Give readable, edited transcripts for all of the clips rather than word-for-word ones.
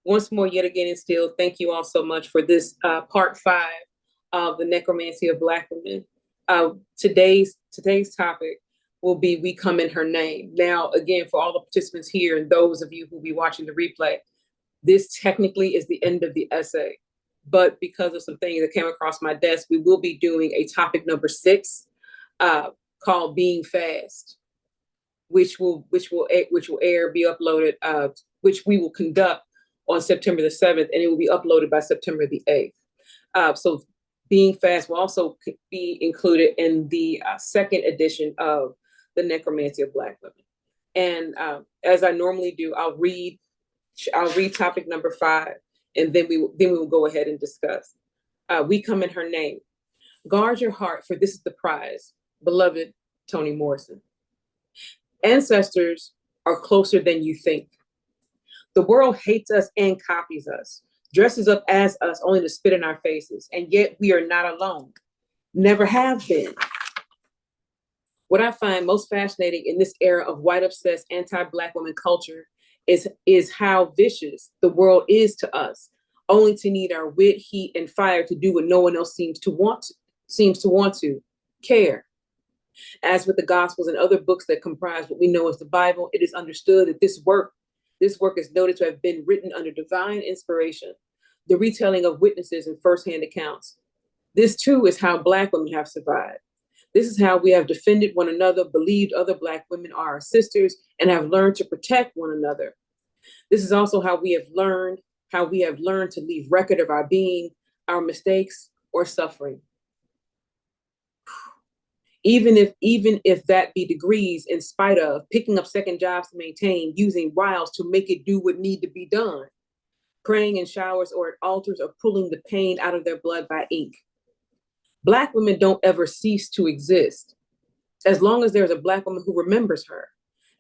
Once more, yet again, and still, thank you all so much for this part 5 of the Necromancy of Black women. Today's topic will be "We Come in Her Name." Now, again, for all the participants here and those of you who will be watching the replay, this technically is the end of the essay, but because of some things that came across my desk, we will be doing a topic number 6 called "Being Fast," which will air, be uploaded, which we will conduct on September the 7th, and it will be uploaded by September the 8th. So Being Fast will also be included in the second edition of the Necromancy of Black Women. And as I normally do, I'll read topic number 5, and then we will go ahead and discuss. We come in her name. Guard your heart, for this is the prize. Beloved Toni Morrison. Ancestors are closer than you think. The world hates us and copies us, dresses up as us only to spit in our faces, and yet we are not alone. Never have been. What I find most fascinating in this era of white-obsessed anti-Black woman culture is how vicious the world is to us, only to need our wit, heat, and fire to do what no one else seems to want to care. As with the Gospels and other books that comprise what we know as the Bible, it is understood that this work is noted to have been written under divine inspiration, the retelling of witnesses and firsthand accounts. This too is how Black women have survived. This is how we have defended one another, believed other Black women are our sisters, and have learned to protect one another. This is also how we have learned to leave record of our being, our mistakes, or suffering. Even if that be degrees, in spite of picking up second jobs to maintain, using wiles to make it do what need to be done, praying in showers or at altars, or pulling the pain out of their blood by ink. Black women don't ever cease to exist. As long as there's a Black woman who remembers her,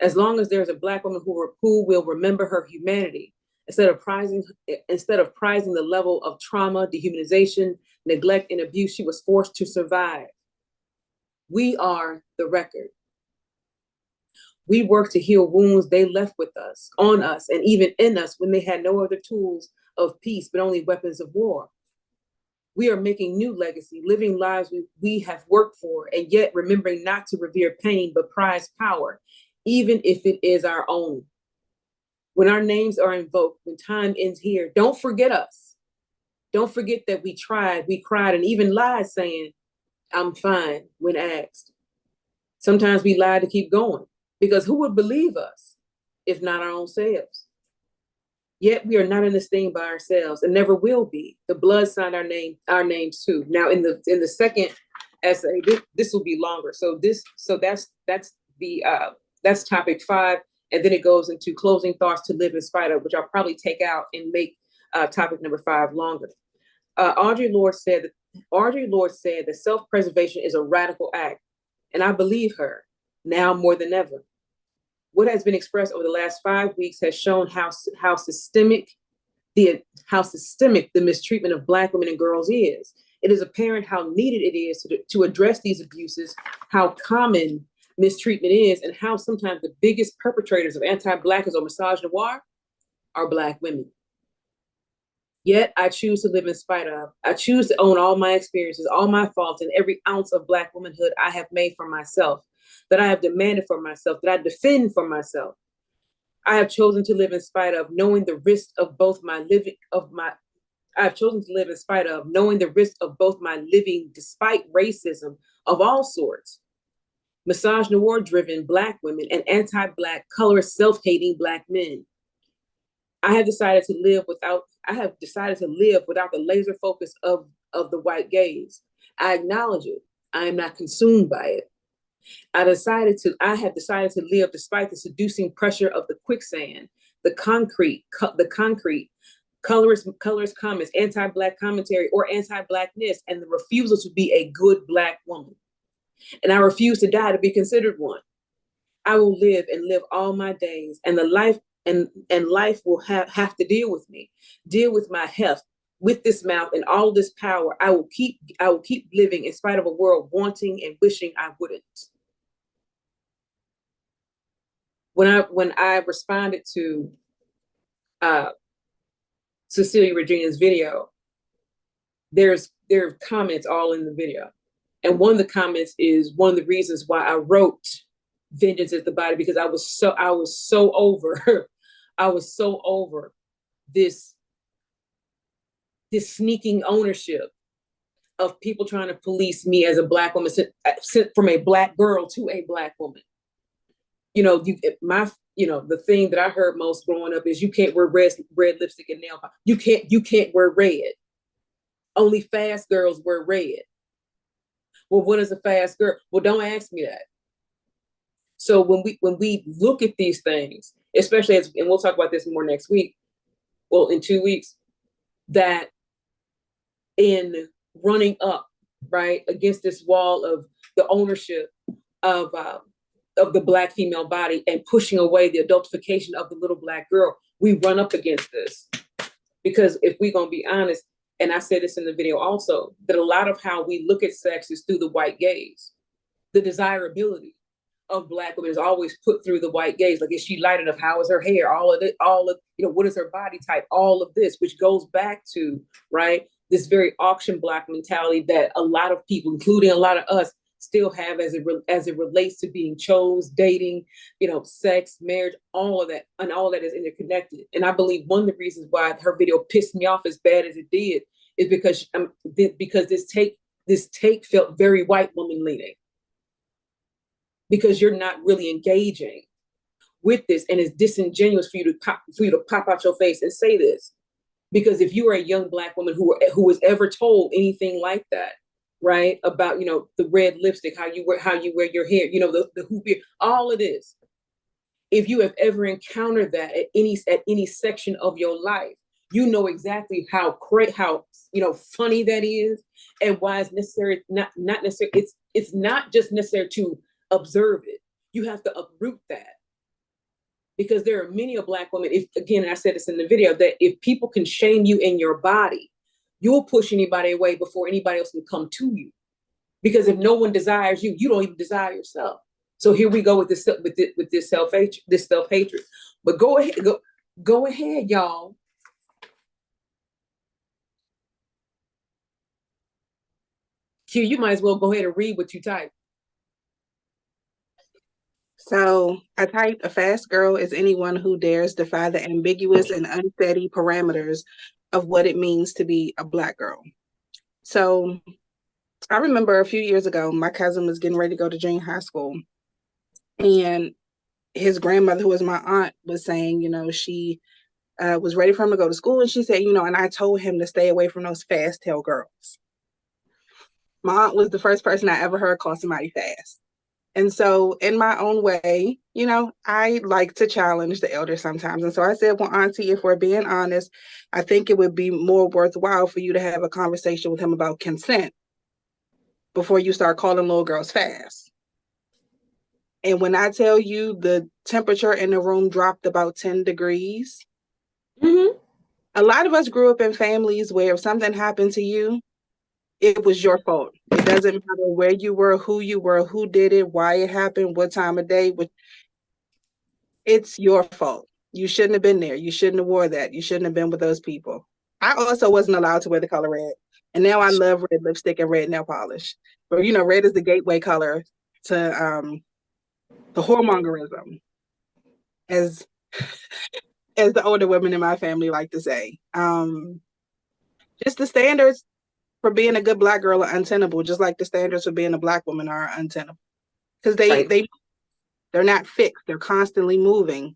as long as there's a Black woman who will remember her humanity, instead of prizing the level of trauma, dehumanization, neglect, and abuse she was forced to survive. We are the record. We work to heal wounds they left with us, on us, and even in us when they had no other tools of peace, but only weapons of war. We are making new legacy, living lives we have worked for, and yet remembering not to revere pain, but prize power, even if it is our own. When our names are invoked, when time ends here, don't forget us. Don't forget that we tried, we cried, and even lied saying, "I'm fine," when asked. Sometimes we lie to keep going, because who would believe us if not our own selves? Yet we are not in this thing by ourselves, and never will be. The blood signed our names too. Now in the second essay, this will be longer. That's topic 5, and then it goes into closing thoughts to live in spite of, which I'll probably take out and make topic number 5 longer. Audre Lorde said that self-preservation is a radical act, and I believe her now more than ever. What has been expressed over the last 5 weeks has shown how systemic the mistreatment of Black women and girls is. It is apparent how needed it is to address these abuses, how common mistreatment is, and how sometimes the biggest perpetrators of anti-Blackness or misogynoir are Black women. Yet I choose to live in spite of. I choose to own all my experiences, all my faults, and every ounce of Black womanhood I have made for myself, that I have demanded for myself, that I defend for myself. I have chosen to live in spite of, knowing the risk of both my living despite racism of all sorts, misogynoir-driven Black women, and anti-Black, colorist, self-hating Black men. I have decided to live without the laser focus of the white gaze. I acknowledge it. I am not consumed by it. I have decided to live despite the seducing pressure of the quicksand, the concrete, colorist comments, anti-Black commentary, or anti-Blackness, and the refusal to be a good Black woman. And I refuse to die to be considered one. I will live all my days, and life will have to deal with me, deal with my heft, with this mouth and all this power. I will keep living in spite of a world wanting and wishing I wouldn't. When I responded to Cecilia Regina's video, there are comments all in the video. And one of the comments is one of the reasons why I wrote Vengeance is the Body, because I was so over I was so over this sneaking ownership of people trying to police me as a Black woman, sent from a Black girl to a Black woman. The thing that I heard most growing up is you can't wear red lipstick and nail polish. You can't wear red. Only fast girls wear red. Well, what is a fast girl? Well, don't ask me that. So when we look at these things, especially and we'll talk about this more next week, well, in 2 weeks, that in running up, right, against this wall of the ownership of the Black female body and pushing away the adultification of the little Black girl, we run up against this. Because if we're going to be honest, and I said this in the video also, that a lot of how we look at sex is through the white gaze. The desirability of Black women is always put through the white gaze. Like, is she light enough? How is her hair? All of, what is her body type? All of this, which goes back to, right, this very auction block mentality that a lot of people, including a lot of us, still have as it relates to being chose, dating, sex, marriage, all of that, and all of that is interconnected. And I believe one of the reasons why her video pissed me off as bad as it did is because this take felt very white woman leaning. Because you're not really engaging with this, and it's disingenuous for you to pop out your face and say this. Because if you are a young Black woman who was ever told anything like that, right, about the red lipstick, how you wear your hair, the hoop ear, all of this, if you have ever encountered that at any section of your life, you know exactly how funny that is, and why it's necessary. Not necessary. It's not just necessary to observe it. You have to uproot that, because there are many Black women. Again, I said this in the video, that if people can shame you in your body, you'll push anybody away before anybody else can come to you. Because if no one desires you, you don't even desire yourself. So here we go with this self-hatred. But go ahead, y'all. Q, you might as well go ahead and read what you type. So I typed, a fast girl is anyone who dares defy the ambiguous and unsteady parameters of what it means to be a Black girl. So I remember a few years ago, my cousin was getting ready to go to junior high school, and his grandmother, who was my aunt, was saying, she was ready for him to go to school. And she said, and I told him to stay away from those fast tail girls. My aunt was the first person I ever heard call somebody fast. And so in my own way, I like to challenge the elders sometimes. And so I said, well, Auntie, if we're being honest, I think it would be more worthwhile for you to have a conversation with him about consent before you start calling little girls fast. And when I tell you the temperature in the room dropped about 10 degrees, a lot of us grew up in families where if something happened to you, it was your fault. It doesn't matter where you were, who did it, why it happened, what time of day. It's your fault. You shouldn't have been there. You shouldn't have wore that. You shouldn't have been with those people. I also wasn't allowed to wear the color red. And now I love red lipstick and red nail polish. But, red is the gateway color to the whoremongerism, as the older women in my family like to say. Just the standards for being a good Black girl are untenable, just like the standards for being a Black woman are untenable. Because they're not fixed. They're constantly moving.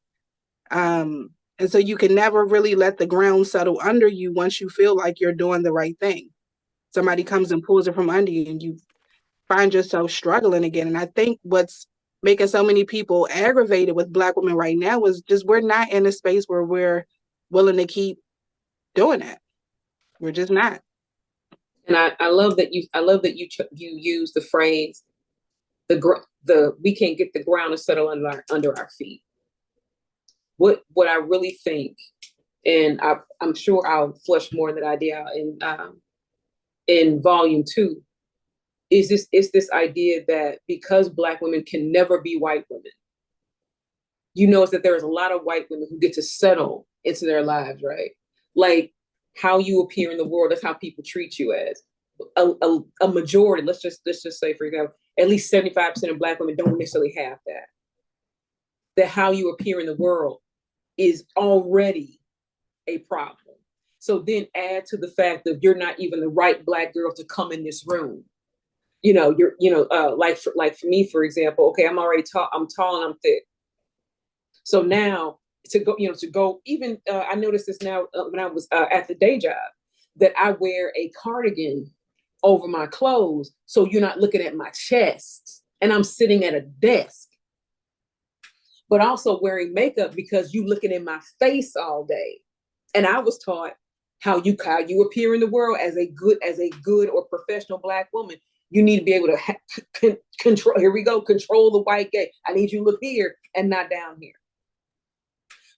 And so you can never really let the ground settle under you once you feel like you're doing the right thing. Somebody comes and pulls it from under you and you find yourself struggling again. And I think what's making so many people aggravated with Black women right now is just we're not in a space where we're willing to keep doing that. We're just not. And I love that you use the phrase, we can't get the ground to settle under our feet. What I really think, and I'm sure I'll flesh more of that idea in volume 2, is this idea that because Black women can never be white women, notice that there's a lot of white women who get to settle into their lives, right? Like how you appear in the world, that's how people treat you as. A majority, let's just say, for example, at least 75% of Black women don't necessarily have that. That how you appear in the world is already a problem. So then add to the fact that you're not even the right Black girl to come in this room. Like for me, for example, okay, I'm already tall, I'm tall and I'm thick. So now to go even, I noticed this now when I was at the day job, that I wear a cardigan over my clothes. So you're not looking at my chest and I'm sitting at a desk, but also wearing makeup because you looking in my face all day. And I was taught how you appear in the world as a good or professional Black woman. You need to be able to control. Here we go. Control the white gaze. I need you to look here and not down here.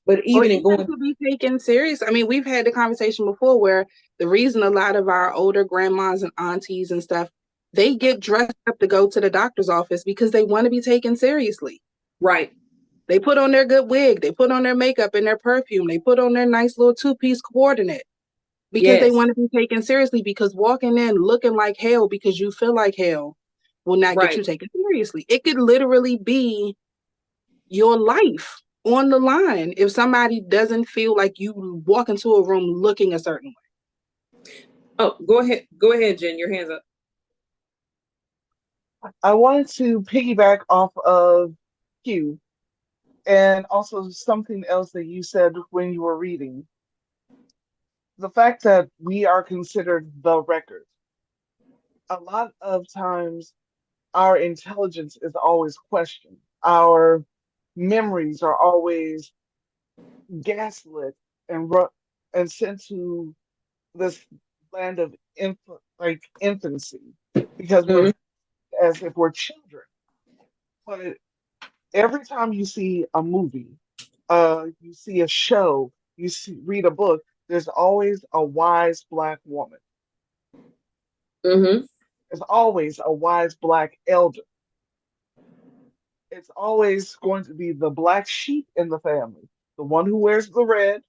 But Or even in even going, to be taken serious. I mean, we've had the conversation before where the reason a lot of our older grandmas and aunties and stuff, they get dressed up to go to the doctor's office because they want to be taken seriously. right, They put on their good wig, they put on their makeup and their perfume, they put on their nice little two-piece coordinate because they yes, want to be taken seriously, because walking in looking like hell because you feel like hell will not get right. you taken seriously. It could literally be your life on the line if somebody doesn't feel like you walk into a room looking a certain way. Oh, go ahead, Jen. Your hands up. I wanted to piggyback off of Q and also something else that you said when you were reading. The fact that we are considered the record. A lot of times, our intelligence is always questioned. Our memories are always gaslit and sent to this land of infancy because we're Mm-hmm. as if we're children. But every time you see a movie, you see a show, read a book, there's always a wise Black woman. Mm-hmm. There's always a wise Black elder. It's always going to be the Black sheep in the family, the one who wears the red,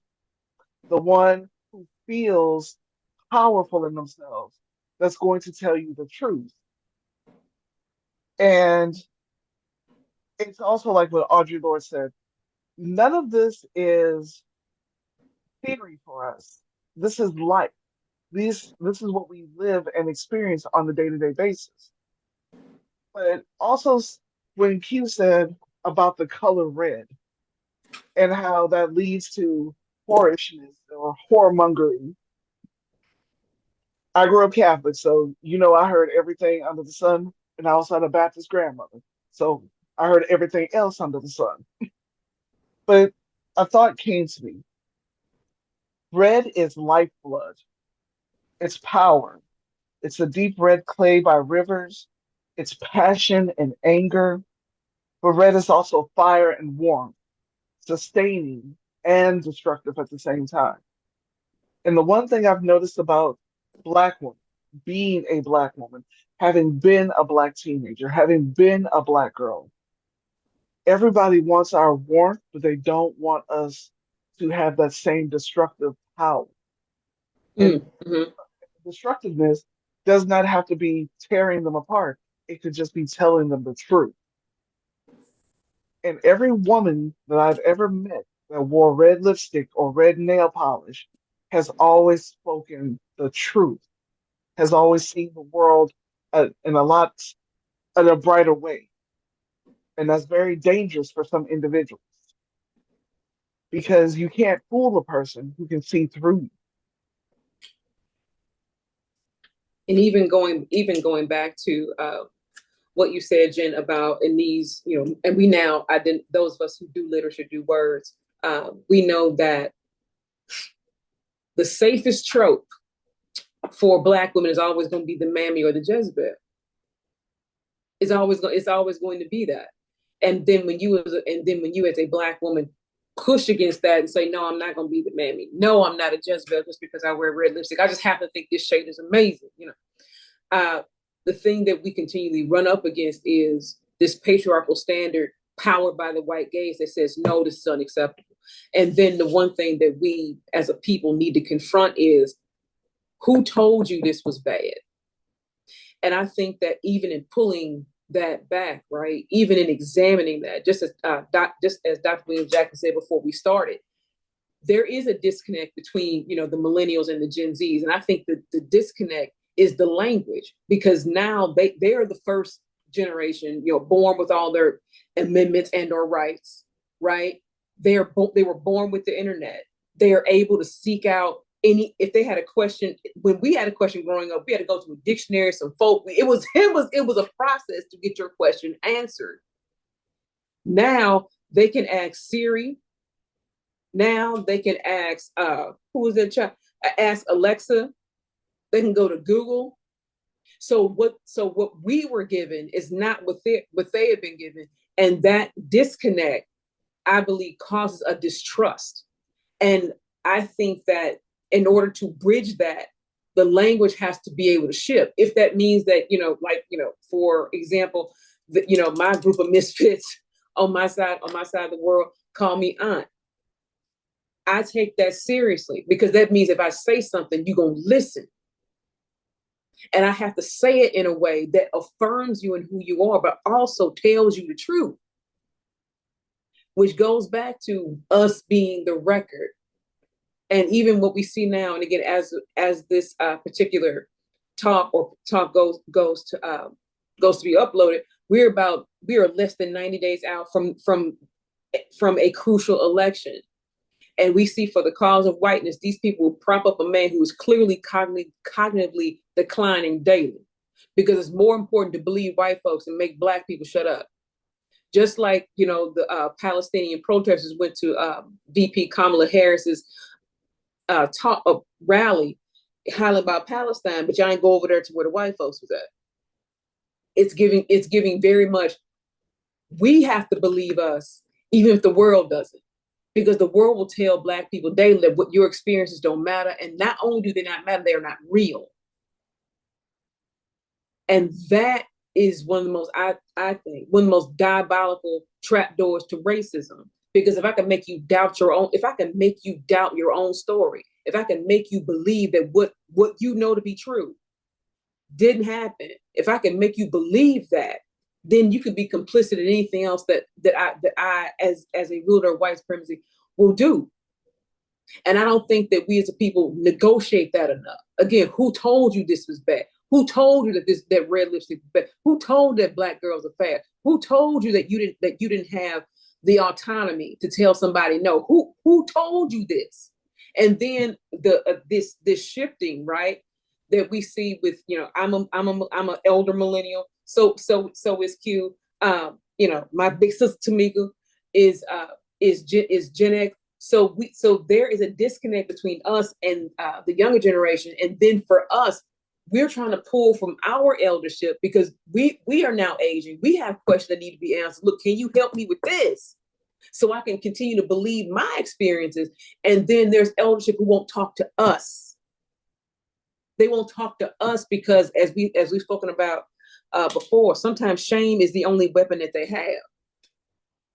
the one who feels powerful in themselves, that's going to tell you the truth. And it's also like what Audre Lorde said, none of this is theory for us. This is life. This is what we live and experience on the day-to-day basis. But also when Q said about the color red and how that leads to whorishness or whoremongering. I grew up Catholic, so I heard everything under the sun, and I also had a Baptist grandmother. So I heard everything else under the sun. But a thought came to me. Red is lifeblood. It's power. It's a deep red clay by rivers. It's passion and anger. But red is also fire and warmth, sustaining and destructive at the same time. And the one thing I've noticed about Black women, being a Black woman, having been a Black teenager, having been a Black girl, everybody wants our warmth, but they don't want us to have that same destructive power. And Mm-hmm. destructiveness does not have to be tearing them apart. It could just be telling them the truth. And every woman that I've ever met that wore red lipstick or red nail polish has always spoken the truth, has always seen the world in a brighter way. And that's very dangerous for some individuals because you can't fool a person who can see through you. And even going back to what you said, Jen, about in these, and we now, I didn't, those of us who do literature, do words, we know that the safest trope for Black women is always going to be the mammy or the Jezebel. It's always going to be that. And then when you as a Black woman push against that and say, no, I'm not going to be the mammy. No, I'm not a Jezebel just because I wear red lipstick. I just happen to think this shade is amazing. Uh, the thing that we continually run up against is this patriarchal standard powered by the white gaze that says, no, this is unacceptable. And then the one thing that we as a people need to confront is, who told you this was bad? And I think that even in pulling that back, right, even in examining that, just as Dr. William Jackson said before we started, there is a disconnect between, the millennials and the Gen Zs. And I think that the disconnect is the language, because now they are the first generation, born with all their amendments and or rights, right? They were born with the internet. They are able to seek out if they had a question. When we had a question growing up, we had to go to a dictionary, some folk. It was a process to get your question answered. Now they can ask Siri. Now they can ask who is that child? Ask Alexa. They can go to Google. So what we were given is not what they have been given, and that disconnect, I believe, causes a distrust. And I think that in order to bridge that, the language has to be able to shift. If that means that, for example, my group of misfits on my side of the world call me aunt. I take that seriously, because that means if I say something, you're going to listen. And I have to say it in a way that affirms you and who you are, but also tells you the truth, which goes back to us being the record. And even what we see now, and again, as this particular talk goes to be uploaded, we are less than 90 days out from a crucial election. And we see, for the cause of whiteness, these people will prop up a man who is clearly cognitively declining daily, because it's more important to believe white folks and make Black people shut up. Just like, the Palestinian protesters went to VP Kamala Harris's rally hollering about Palestine, but y'all ain't go over there to where the white folks was at. It's giving very much, we have to believe us, even if the world doesn't. Because the world will tell Black people daily that what your experiences don't matter. And not only do they not matter, they are not real. And that is one of the most, I think, one of the most diabolical trapdoors to racism. Because if I can make you doubt your own story, if I can make you believe that what you know to be true didn't happen, if I can make you believe that, then you can be complicit in anything else that I as a wielder of white supremacy will do. And I don't think that we as a people negotiate that enough. Again, who told you this was bad? Who told you that red lipstick was bad? Who told that Black girls are fat? Who told you that you didn't have the autonomy to tell somebody no? Who told you this? And then this shifting, right, that we see with, I'm an elder millennial. So is Q. My big sister Tamika is Gen X. So there is a disconnect between us and the younger generation. And then for us, we're trying to pull from our eldership, because we are now aging. We have questions that need to be answered. Look, can you help me with this, so I can continue to believe my experiences? And then there's eldership who won't talk to us. They won't talk to us because, as we've spoken about before, sometimes shame is the only weapon that they have.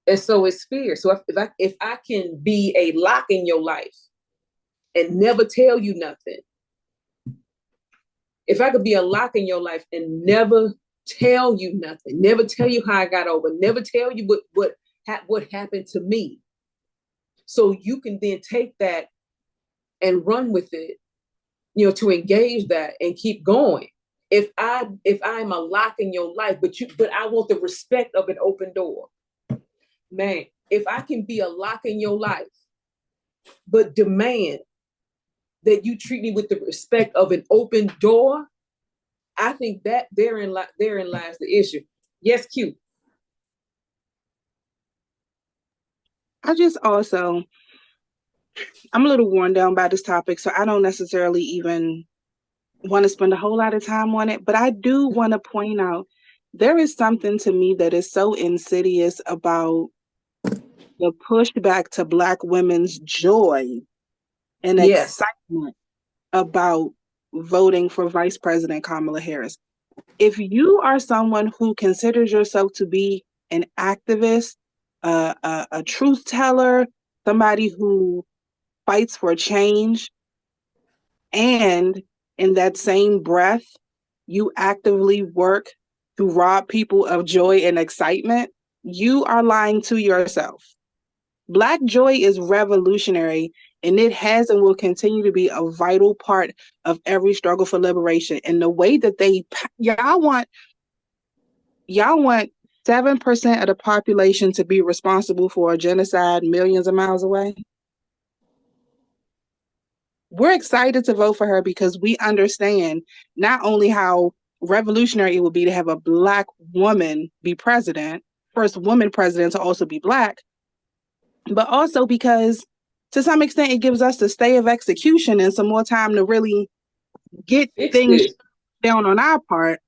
And so is fear. So if I can be a lock in your life and never tell you nothing, if I could be a lock in your life and never tell you nothing, never tell you how I got over, never tell you what happened to me, so you can then take that and run with it, to engage that and keep going. If I'm a lock in your life, but I want the respect of an open door, man. If I can be a lock in your life, but demand that you treat me with the respect of an open door, I think that therein lies the issue. Yes, Q. I'm a little worn down by this topic, so I don't necessarily even want to spend a whole lot of time on it, but I do want to point out there is something to me that is so insidious about the pushback to Black women's joy and excitement about voting for Vice President Kamala Harris. If you are someone who considers yourself to be an activist, a truth teller, somebody who fights for change, and in that same breath, you actively work to rob people of joy and excitement, you are lying to yourself. Black joy is revolutionary, and it has and will continue to be a vital part of every struggle for liberation. And the way that y'all want 7% of the population to be responsible for a genocide millions of miles away. We're excited to vote for her because we understand not only how revolutionary it would be to have a Black woman be president, first woman president to also be Black, but also because to some extent it gives us the stay of execution and some more time to really get Fix things this. down on our part.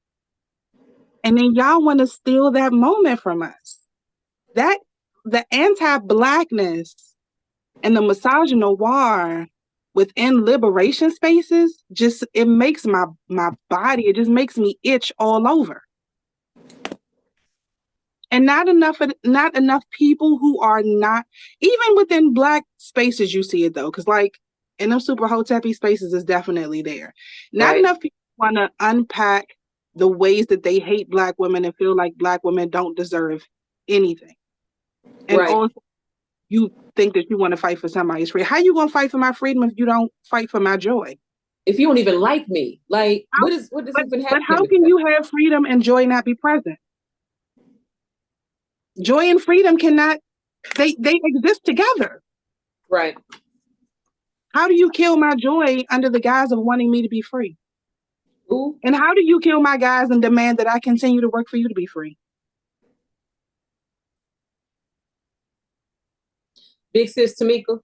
And then y'all want to steal that moment from us. That the anti-Blackness and the misogynoir within liberation spaces, just it makes my body, it just makes me itch all over. And not enough people who are not, even within Black spaces you see it though, because like in them super hotepi spaces is definitely there. Not Right. enough people want to unpack the ways that they hate Black women and feel like Black women don't deserve anything. And Right. also you think that you want to fight for somebody's freedom. How you gonna fight for my freedom if you don't fight for my joy? If you don't even like me, like How, what is even but happening how with can that? you have freedom and joy not be present? Joy and freedom cannot, they exist together. Right. How do you kill my joy under the guise of wanting me to be free? Ooh. And how do you kill my guys and demand that I continue to work for you to be free? Big sis Tamika.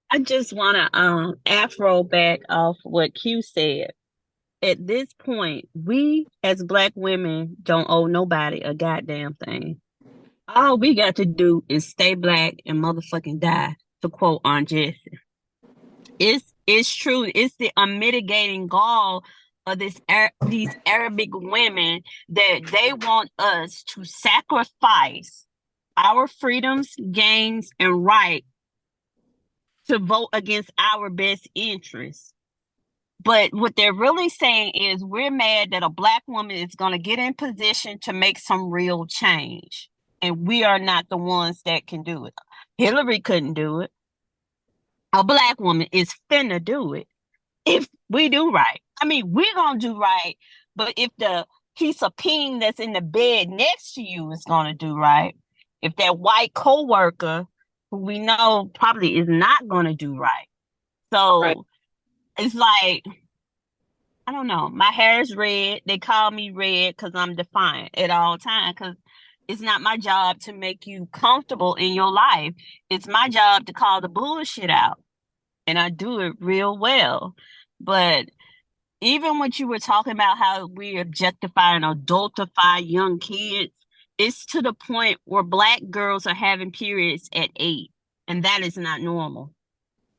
I just want to afro back off what Q said. At this point, we as Black women don't owe nobody a goddamn thing. All we got to do is stay Black and motherfucking die, to quote Aunt Jessie. It's true. It's the unmitigating gall of these Arabic women that they want us to sacrifice our freedoms, gains, and right to vote against our best interests. But what they're really saying is we're mad that a Black woman is going to get in position to make some real change. And we are not the ones that can do it. Hillary couldn't do it. A Black woman is finna do it if we do right. I mean, we're going to do right. But if the piece of ping that's in the bed next to you is going to do right, if that white coworker who we know probably is not going to do right. So Right. it's like, I don't know. My hair is red. They call me red because I'm defiant at all times. Because it's not my job to make you comfortable in your life. It's my job to call the bullshit out, and I do it real well. But even when you were talking about how we objectify and adultify young kids, it's to the point where Black girls are having periods at 8, and that is not normal.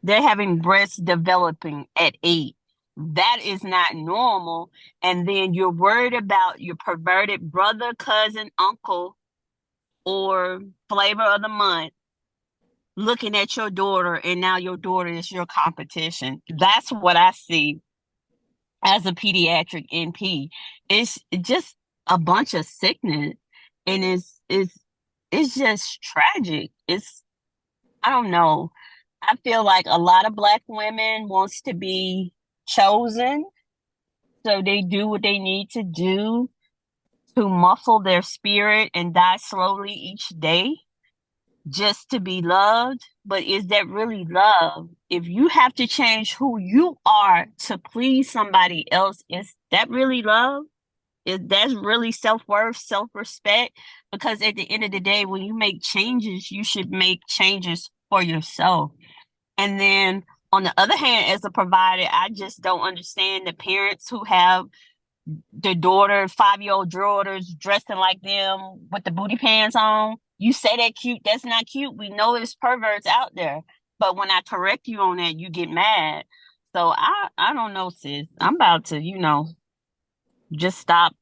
They're having breasts developing at 8. That is not normal. And then you're worried about your perverted brother, cousin, uncle, or flavor of the month looking at your daughter, and now your daughter is your competition. That's what I see as a pediatric NP. It's just a bunch of sickness, and it's just tragic. I don't know. I feel like a lot of Black women wants to be chosen, so they do what they need to do to muffle their spirit and die slowly each day just to be loved. But is that really love? If you have to change who you are to please somebody else, is that really love? Is that really self-worth, self-respect? Because at the end of the day, when you make changes, you should make changes for yourself. And then on the other hand, as a provider, I just don't understand the parents who have the daughter, 5-year-old daughters dressing like them with the booty pants on. You say that cute, that's not cute. We know there's perverts out there. But when I correct you on that, you get mad. So I don't know, sis. I'm about to, just stop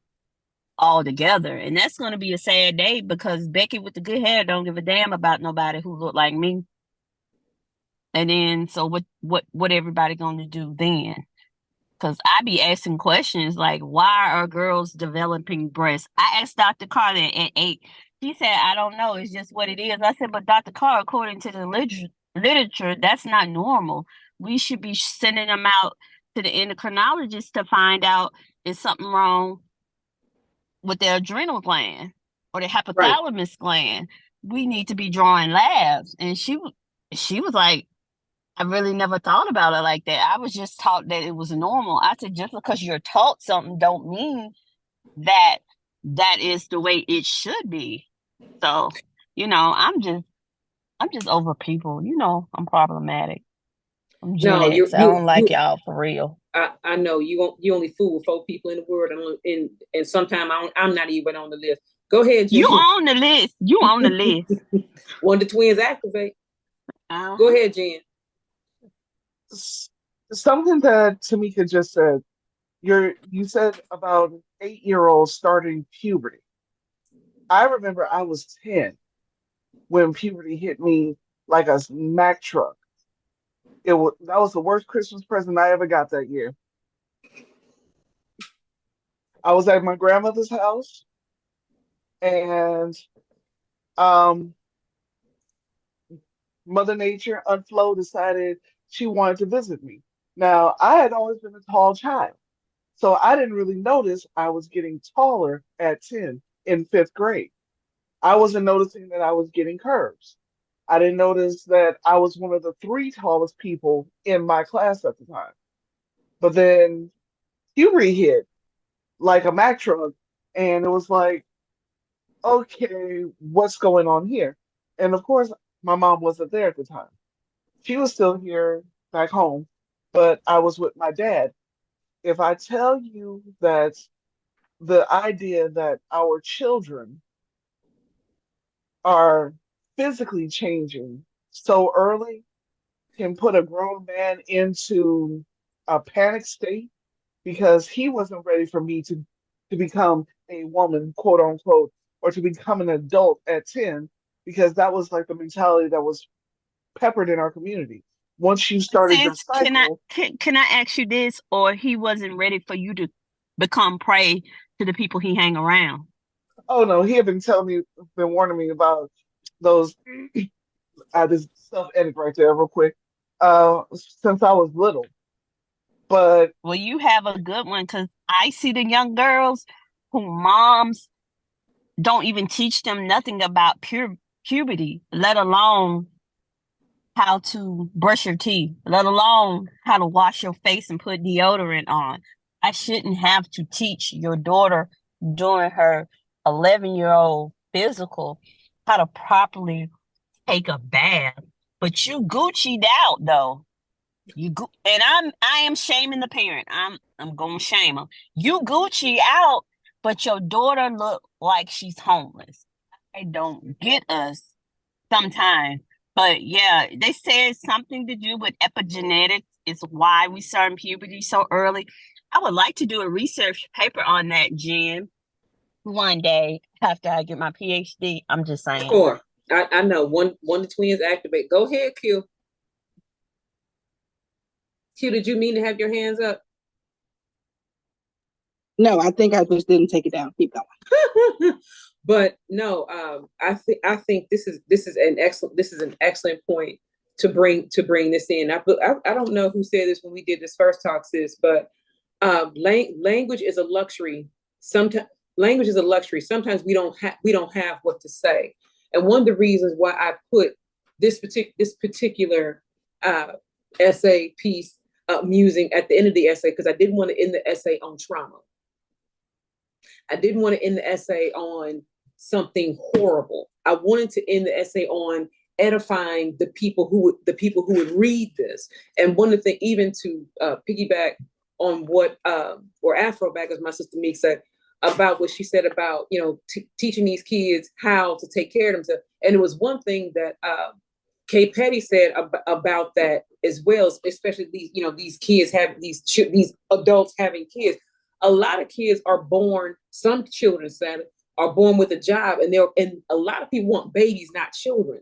all together. And that's going to be a sad day because Becky with the good hair don't give a damn about nobody who look like me. And then, so what everybody going to do then? Because I be asking questions like, why are girls developing breasts? I asked Dr. Carter at 8. He said, I don't know. It's just what it is. I said, but Dr. Carter, according to the literature, that's not normal. We should be sending them out to the endocrinologist to find out is something wrong with their adrenal gland or the Right. hypothalamus gland. We need to be drawing labs. And she was like, I really never thought about it like that. I was just taught that it was normal. I said, just because you're taught something don't mean that that is the way it should be. So, I'm just over people. I'm problematic. I'm Gen No, X. I don't like y'all for real. I know you only fool 4 people in the world, and sometimes I'm not even on the list. Go ahead, Jen. You on the list. You on the list. When the twins activate. Uh-huh. Go ahead, Jen. Something that Tamika just said. You said about 8-year-olds starting puberty. I remember I was 10 when puberty hit me like a Mack truck. That was the worst Christmas present I ever got that year. I was at my grandmother's house, and um, Mother Nature, Unflow, decided she wanted to visit me. Now, I had always been a tall child, so I didn't really notice I was getting taller at 10 in 5th grade. I wasn't noticing that I was getting curves. I didn't notice that I was one of the 3 tallest people in my class at the time. But then puberty hit like a Mack truck, and it was like, okay, what's going on here? And of course, my mom wasn't there at the time. She was still here back home, but I was with my dad. If I tell you that the idea that our children are physically changing so early can put a grown man into a panic state because he wasn't ready for me to become a woman, quote unquote, or to become an adult at 10, because that was like the mentality that was peppered in our community. Once you started your Sis, cycle, can I ask you this, or he wasn't ready for you to become prey to the people he hang around? oh no, he had been warning me about those. I just self edit right there, real quick. Since I was little, but Well, you have a good one because I see the young girls who moms don't even teach them nothing about puberty, let alone how to brush your teeth, let alone how to wash your face and put deodorant on. I shouldn't have to teach your daughter during her 11-year-old physical how to properly take a bath. But you Gucci'd out though. And I am shaming the parent. I'm gonna shame them. You Gucci out, but your daughter look like she's homeless. I don't get us sometimes. But yeah, they say it's something to do with epigenetics. It's why we start in puberty so early. I would like to do a research paper on that, Jen, one day after I get my PhD. I'm just saying. Sure. I know. One the twins activate. Go ahead, Q. Q, did you mean to have your hands up? No, I think I just didn't take it down. Keep going. But no, I think this is an excellent point to bring this in. I don't know who said this when we did this first talk, sis, but language is a luxury. Sometimes language is a luxury. Sometimes we don't have what to say, and one of the reasons why I put this particular essay piece musing at the end of the essay, because I didn't want to end the essay on trauma. I didn't want to end the essay on something horrible. I wanted to end the essay on edifying the people who would read this. And one of the things, even to piggyback on what or Afroback, as my sister Meek said, about what she said about teaching these kids how to take care of themselves. And it was one thing that Kay Petty said about that as well, especially these kids have these adults having kids. A lot of kids are born Some children, sadly, are born with a job, and a lot of people want babies, not children.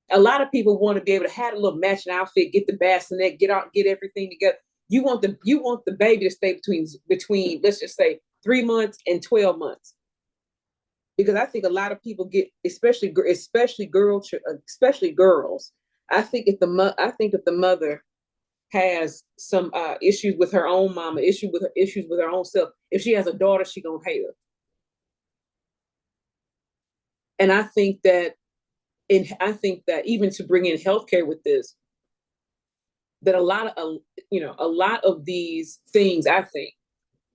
A lot of people want to be able to have a little matching outfit, get the bassinet, get out, get everything together. You want the baby to stay between let's just say 3 months and 12 months. Because I think a lot of people get, especially girls. I think if the mother has some issues with her own mama, issues with her own self, if she has a daughter, she gonna hate her. And I think that even to bring in healthcare with this, that a lot of these things, I think,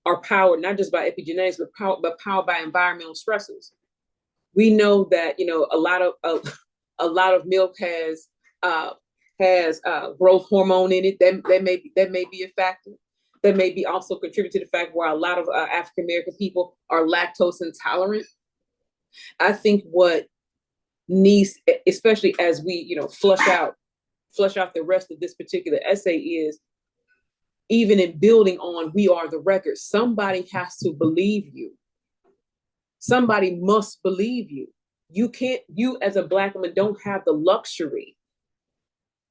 are powered not just by epigenetics, but powered by environmental stressors. We know that a lot of milk has growth hormone in it. That may be a factor. That may be also contribute to the fact where a lot of African American people are lactose intolerant. I think what needs, especially as we flush out the rest of this particular essay, is even in building on we are the record, somebody has to believe you. Somebody must believe you. You as a Black woman don't have the luxury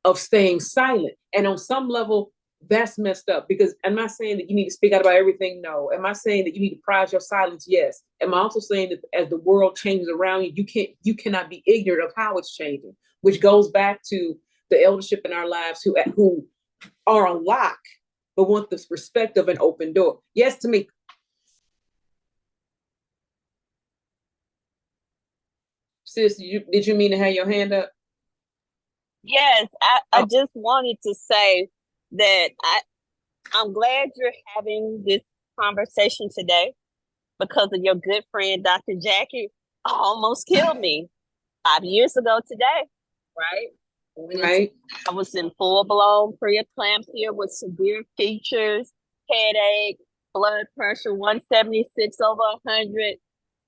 of staying silent. And on some level, that's messed up, because I'm not saying that you need to speak out about everything. No. Am I saying that you need to prize your silence? Yes. Am I also saying that as the world changes around you, you cannot be ignorant of how it's changing, which goes back to the eldership in our lives who are on lock, but want this respect of an open door. Yes, to me. Sis, did you mean to have your hand up? Yes, I just wanted to say that I'm glad you're having this conversation today, because of your good friend, Dr. Jackie, almost killed me 5 years ago today, right? Right. I was in full-blown preeclampsia with severe features, headache, blood pressure 176 over 100,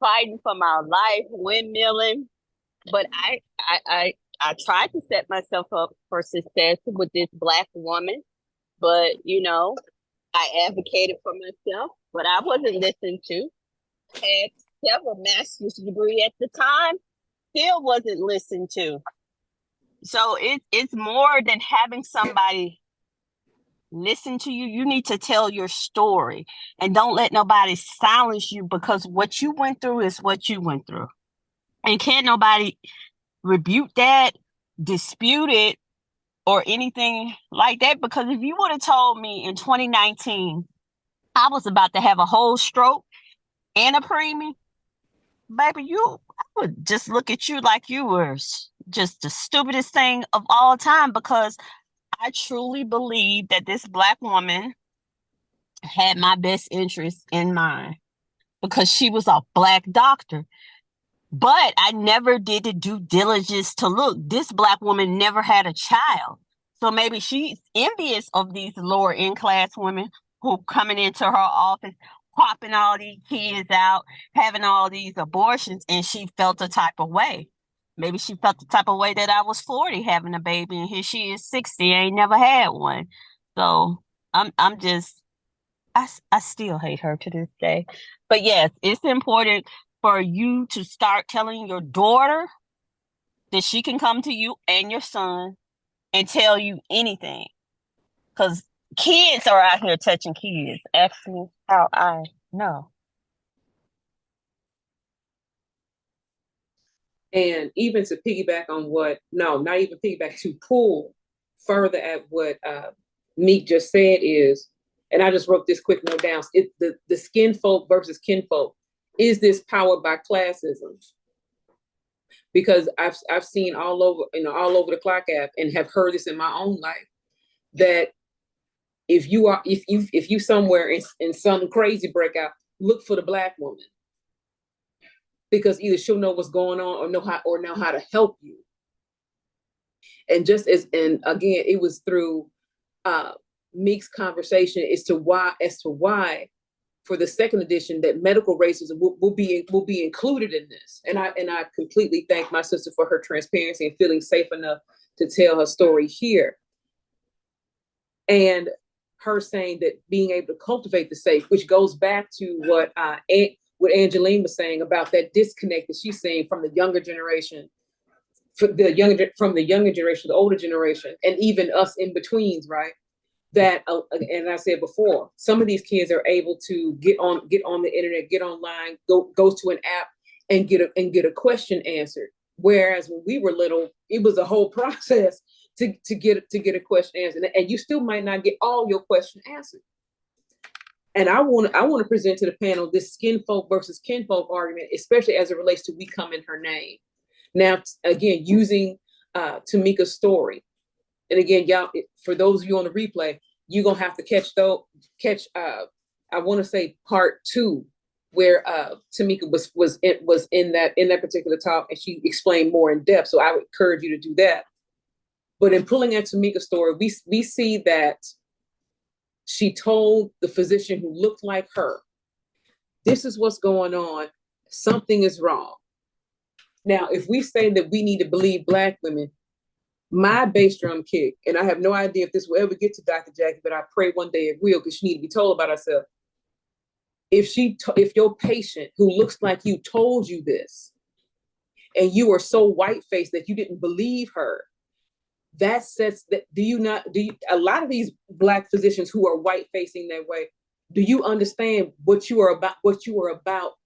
fighting for my life, windmilling. But I tried to set myself up for success with this Black woman, but I advocated for myself, but I wasn't listened to. Had several master's degree at the time, still wasn't listened to. So it's more than having somebody listen to you. You need to tell your story, and don't let nobody silence you, because what you went through is what you went through. And can't nobody rebuke that, dispute it, or anything like that. Because if you would have told me in 2019 I was about to have a whole stroke and a preemie, baby, I would just look at you like you were just the stupidest thing of all time, because I truly believe that this Black woman had my best interest in mind, because she was a Black doctor. But I never did the due diligence to look. This Black woman never had a child. So maybe she's envious of these lower end class women who coming into her office, popping all these kids out, having all these abortions, and she felt a type of way. Maybe she felt the type of way that I was 40 having a baby, and here she is 60, ain't never had one. So I'm just, I still hate her to this day. But yes, it's important for you to start telling your daughter that she can come to you and your son and tell you anything. Because kids are out here touching kids. Ask me how I know. And even to piggyback on not even piggyback, to pull further at what Meek just said is, and I just wrote this quick note down, the skin folk versus kinfolk. Is this powered by classism? Because I've seen all over the clock app, and have heard this in my own life, that if you somewhere and some crazy breakout, look for the Black woman, because either she'll know what's going on or know how to help you. And again, it was through Meek's conversation as to why for the second edition that medical racism will be included in this. And I completely thank my sister for her transparency and feeling safe enough to tell her story here. And her saying that being able to cultivate the safe, which goes back to what Angeline was saying about that disconnect that she's seeing from the younger generation, from the younger generation, the older generation, and even us in betweens, right? That and I said before, some of these kids are able to get on the internet, get online, go to an app and get a question answered. Whereas when we were little, it was a whole process to get a question answered, and you still might not get all your question answered. And I want to present to the panel this skin folk versus kinfolk argument, especially as it relates to "We Come in Her Name." Now, again, using Tamika's story, and again, y'all, for those of you on the replay, you're gonna have to catch. I want to say part 2, where Tamika was in that particular talk, and she explained more in depth. So I would encourage you to do that. But in pulling at Tamika's story, we see that she told the physician who looked like her, "This is what's going on. Something is wrong." Now, if we say that we need to believe Black women, my bass drum kick, and I have no idea if this will ever get to Dr. Jackie, but I pray one day it will, because she needs to be told about herself. If your patient who looks like you told you this, and you are so white-faced that you didn't believe her, that sets that. A lot of these Black physicians who are white-facing that way, do you understand what you are about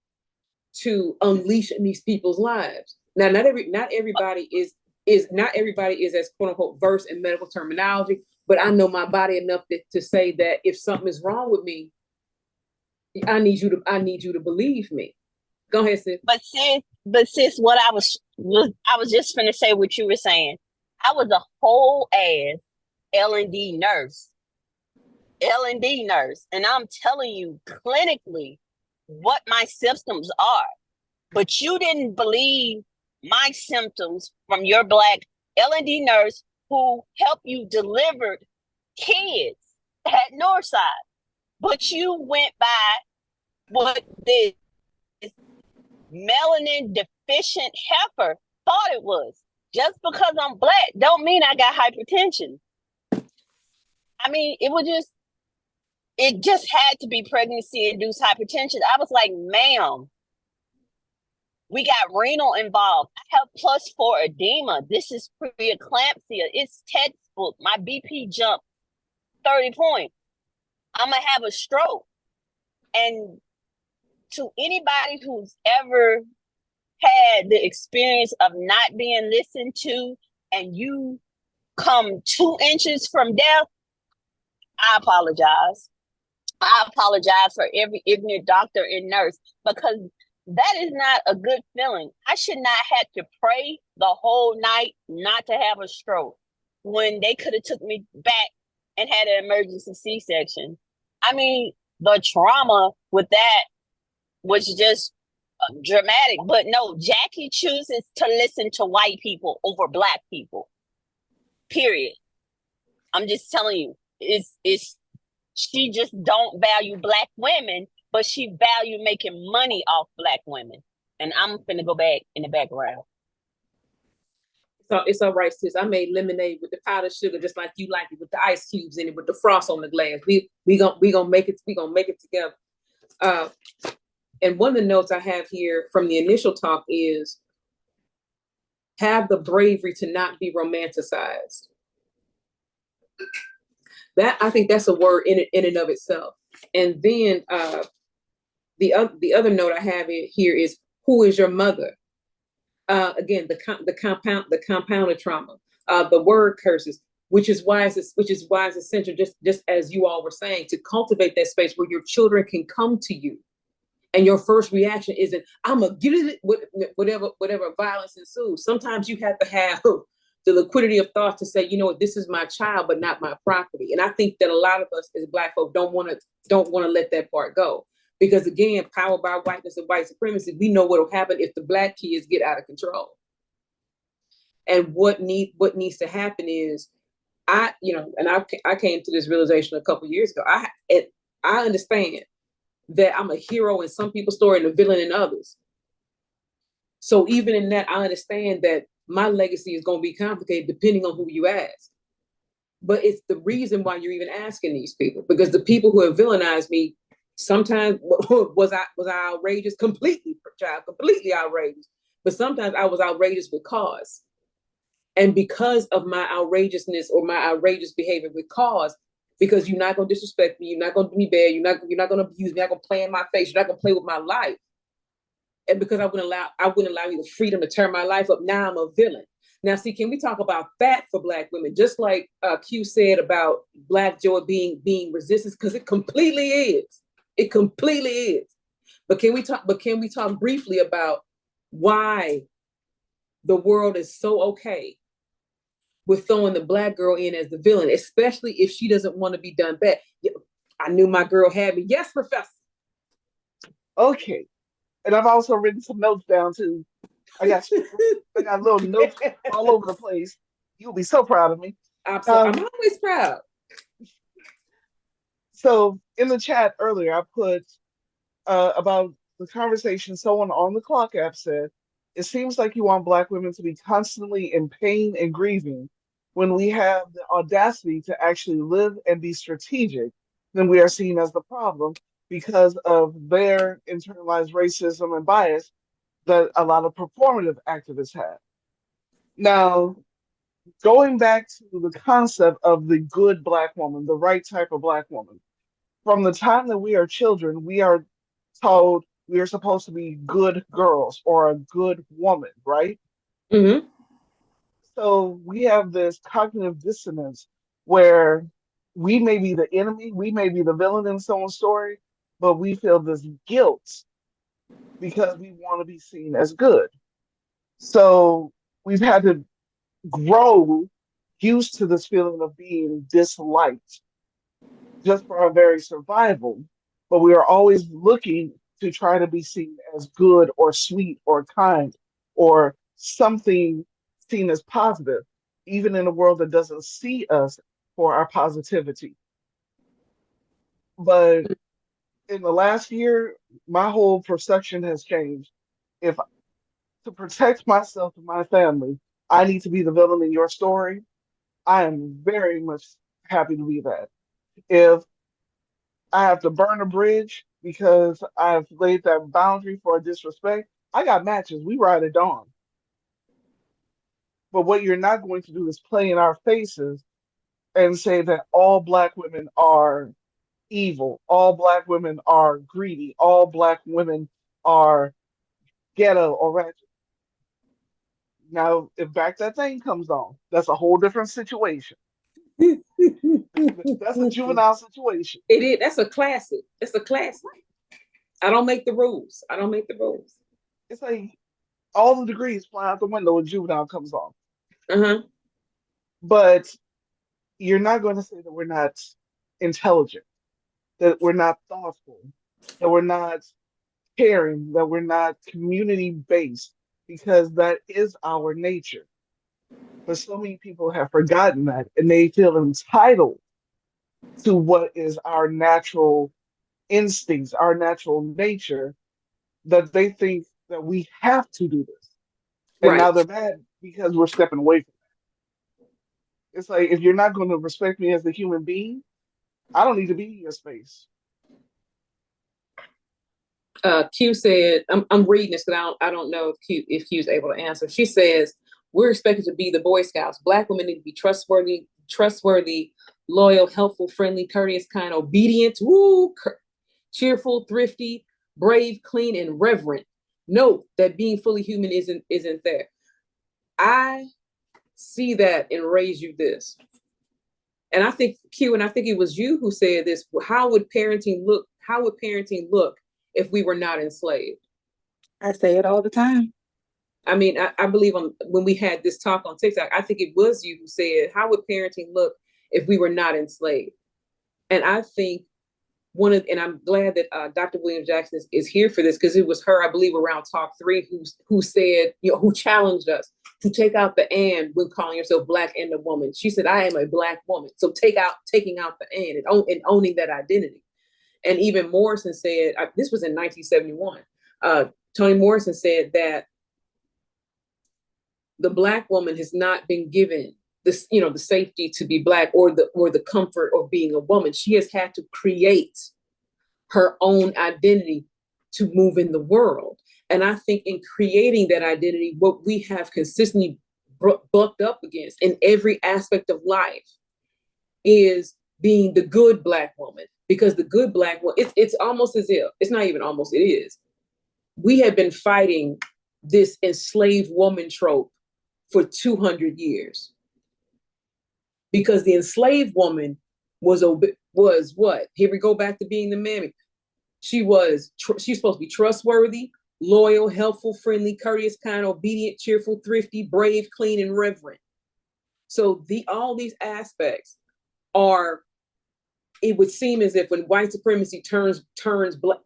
to unleash in these people's lives? Now, not everybody is as quote unquote versed in medical terminology, but I know my body enough to say that if something is wrong with me, I need you to believe me. Go ahead, sis. But sis, what I was just gonna say what you were saying. I was a whole ass L&D nurse, and I'm telling you clinically what my symptoms are. But you didn't believe my symptoms from your Black L&D nurse who helped you deliver kids at Northside. But you went by what this melanin deficient heifer thought it was. Just because I'm Black don't mean I got hypertension. I mean, it just had to be pregnancy-induced hypertension. I was like, ma'am, we got renal involved. I have +4 edema. This is preeclampsia. It's textbook. My BP jumped 30 points. I'm going to have a stroke. And to anybody who's ever had the experience of not being listened to and you come 2 inches from death, I apologize. I apologize for every ignorant doctor and nurse, because that is not a good feeling. I should not have to pray the whole night not to have a stroke when they could have took me back and had an emergency C-section. I mean, the trauma with that was just dramatic. But no, Jackie chooses to listen to white people over Black people. Period. I'm just telling you, it's she just don't value Black women, but she value making money off Black women. And I'm finna go back in the background. So it's all right, sis. I made lemonade with the powdered sugar, just like you like it, with the ice cubes in it, with the frost on the glass. We gonna make it. We gonna make it together. And one of the notes I have here from the initial talk is have the bravery to not be romanticized. That, I think that's a word in and of itself. And then the other note I have here is, who is your mother? Again, the compounded trauma, the word curses, which is why it's essential, just as you all were saying, to cultivate that space where your children can come to you, and your first reaction isn't, "I'm gonna get it," whatever violence ensues. Sometimes you have to have the liquidity of thought to say, you know what, this is my child, but not my property. And I think that a lot of us as Black folk don't want to let that part go. Because again, powered by whiteness and white supremacy, we know what will happen if the Black kids get out of control. And what needs to happen is, I came to this realization a couple of years ago. I understand that I'm a hero in some people's story and a villain in others. So even in that, I understand that my legacy is going to be complicated depending on who you ask. But it's the reason why you're even asking these people, because the people who have villainized me sometimes was I outrageous completely, child, completely outrageous. But sometimes I was outrageous with cause. And because of my outrageousness or my outrageous behavior with cause, because you're not gonna disrespect me, you're not gonna do me bad, you're not gonna abuse me, you're not gonna play in my face, you're not gonna play with my life. And because I wouldn't allow you the freedom to turn my life up, now I'm a villain. Now, see, can we talk about that for Black women? Just like Q said about Black joy being resistance, because it completely is. It completely is. But can we talk? But can we talk briefly about why the world is so okay with throwing the Black girl in as the villain, especially if she doesn't want to be done bad? I knew my girl had me. Yes, Professor. Okay. And I've also written some notes down too. I got little notes all over the place. You'll be so proud of me. I'm Um, always proud. so in the chat earlier, I put about the conversation someone on the clock app said, it seems like you want Black women to be constantly in pain and grieving when we have the audacity to actually live and be strategic, then we are seen as the problem because of their internalized racism and bias that a lot of performative activists have. Now, going back to the concept of the good Black woman, the right type of Black woman, from the time that we are children, we are told we are supposed to be good girls or a good woman, right? Mm-hmm. So we have this cognitive dissonance where we may be the enemy, we may be the villain in someone's story, but we feel this guilt because we want to be seen as good. So we've had to grow used to this feeling of being disliked just for our very survival. But we are always looking to try to be seen as good or sweet or kind or something seen as positive, even in a world that doesn't see us for our positivity. But in the last year, my whole perception has changed. If to protect myself and my family, I need to be the villain in your story, I am very much happy to be that. If I have to burn a bridge because I've laid that boundary for a disrespect, I got matches. We ride at dawn. But what you're not going to do is play in our faces and say that all Black women are evil, all Black women are greedy, all Black women are ghetto or ratchet. Now, if back that thing comes on, that's a whole different situation. That's a juvenile situation. It is. That's a classic. It's a classic. I don't make the rules. I don't make the rules. It's like all the degrees fly out the window when juvenile comes on. Uh-huh. But you're not going to say that we're not intelligent, that we're not thoughtful, that we're not caring, that we're not community based, because that is our nature. But so many people have forgotten that and they feel entitled to what is our natural instincts, our natural nature, that they think that we have to do this. And now Right. they're mad because we're stepping away from it. It's like, if you're not going to respect me as a human being, I don't need to be in your space. Q said, I'm reading this because I don't know if Q's able to answer. She says, we're expected to be the Boy Scouts. Black women need to be trustworthy, loyal, helpful, friendly, courteous, kind, obedient, cheerful, thrifty, brave, clean, and reverent. Note that being fully human isn't there. I see that and raise you this. And I think Q, and I think it was you who said this. How would parenting look? How would parenting look if we were not enslaved? I say it all the time. I mean, I believe when we had this talk on TikTok, I think it was you who said, how would parenting look if we were not enslaved? And I think and I'm glad that Dr. William Jackson is here for this, because it was her, I believe, around Talk 3 who said, who challenged us to take out the "and" when calling yourself Black and a woman. She said, I am a Black woman. So taking out the "and" owning that identity. And even Morrison said, this was in 1971, Toni Morrison said that the Black woman has not been given this, you know, the safety to be Black, or the comfort of being a woman. She has had to create her own identity to move in the world. And I think in creating that identity, what we have consistently bucked up against in every aspect of life is being the good Black woman. Because the good Black woman, it's almost as if, it's not even almost, it is. We have been fighting this enslaved woman trope for 200 years. Because the enslaved woman was what? Here we go back to being the mammy. She's supposed to be trustworthy, loyal, helpful, friendly, courteous, kind, obedient, cheerful, thrifty, brave, clean, and reverent. So all these aspects are, it would seem as if when white supremacy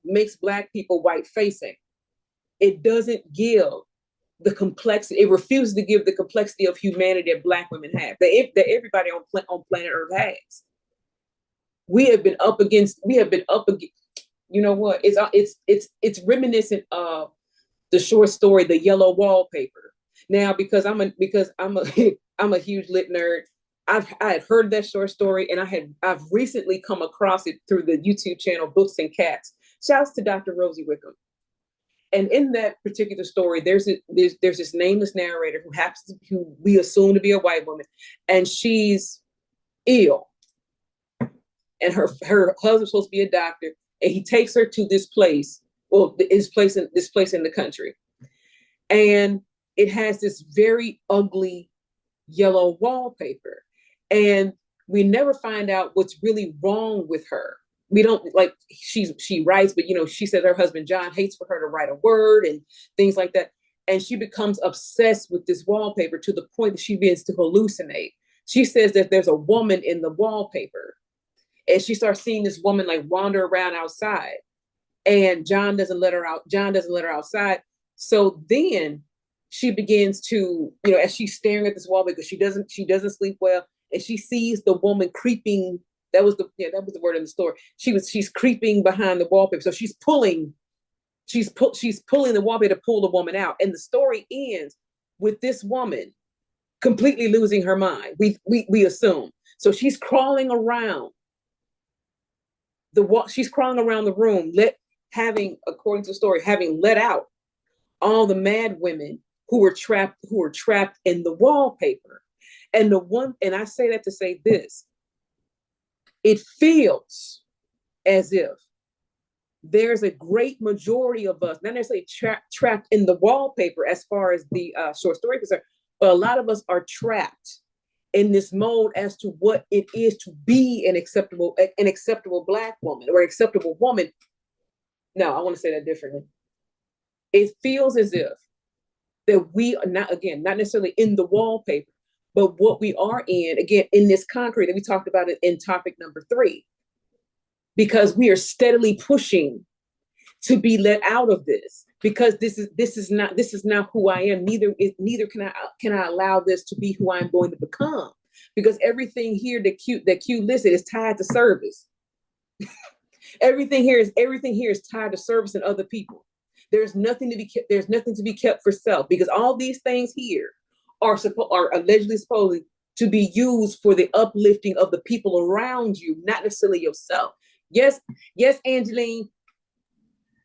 makes Black people white facing, it doesn't give the complexity. It refuses to give the complexity of humanity that Black women have, that everybody on planet Earth has. We have been up against. You know what? It's reminiscent of the short story, The Yellow Wallpaper. Now, because I'm a huge lit nerd, I had heard that short story, and I've recently come across it through the YouTube channel Books and Cats. Shouts to Dr. Rosie Wickham. And in that particular story, there's this nameless narrator who we assume to be a white woman, and she's ill, and her husband's supposed to be a doctor, and he takes her to this place, this place in the country, and it has this very ugly yellow wallpaper, and we never find out what's really wrong with her. We don't, like, she writes, but, you know, she said her husband John hates for her to write a word and things like that. And she becomes obsessed with this wallpaper to the point that she begins to hallucinate. She says that there's a woman in the wallpaper, and she starts seeing this woman like wander around outside, and John doesn't let her out. John doesn't let her outside. So then she begins to, you know, as she's staring at this wallpaper, because she doesn't sleep well, and she sees the woman creeping. That was the word in the story. She's creeping behind the wallpaper. So she's pulling the wallpaper to pull the woman out. And the story ends with this woman completely losing her mind. We assume. So she's crawling around the room, according to the story, having let out all the mad women who were trapped in the wallpaper. And I say that to say this. It feels as if there's a great majority of us, not necessarily trapped in the wallpaper as far as the short story is concerned, but a lot of us are trapped in this mode as to what it is to be an acceptable Black woman or acceptable woman. No, I want to say that differently. It feels as if that we are not necessarily in the wallpaper, but what we are in, again, in this concrete that we talked about it in topic number 3, because we are steadily pushing to be let out of this, because this is not who I am. Neither can I allow this to be who I'm going to become, because everything here that Q listed is tied to service. everything here is tied to service and other people. There's nothing to be kept for self, because all these things here are allegedly supposed to be used for the uplifting of the people around you, not necessarily yourself. Yes, Angeline.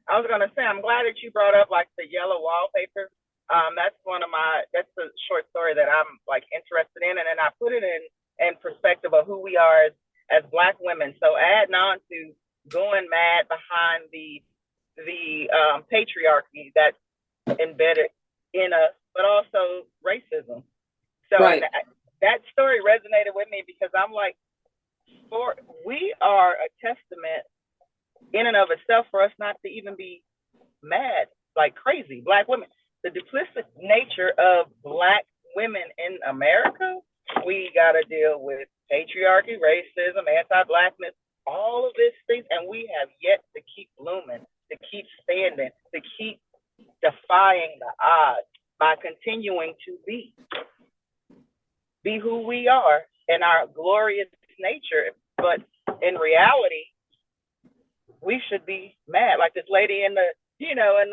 I was gonna say, I'm glad that you brought up like the yellow wallpaper. That's a short story that I'm like interested in, and then I put it in perspective of who we are as Black women. So adding on to going mad behind the patriarchy that's embedded in us, but also racism. So right. that story resonated with me, because I'm like, we are a testament in and of itself for us not to even be mad like crazy Black women. The duplicit nature of Black women in America, we got to deal with patriarchy, racism, anti-Blackness, all of these things, and we have yet to keep blooming, to keep standing, to keep defying the odds by continuing to be who we are in our glorious nature. But in reality, we should be mad. Like this lady in the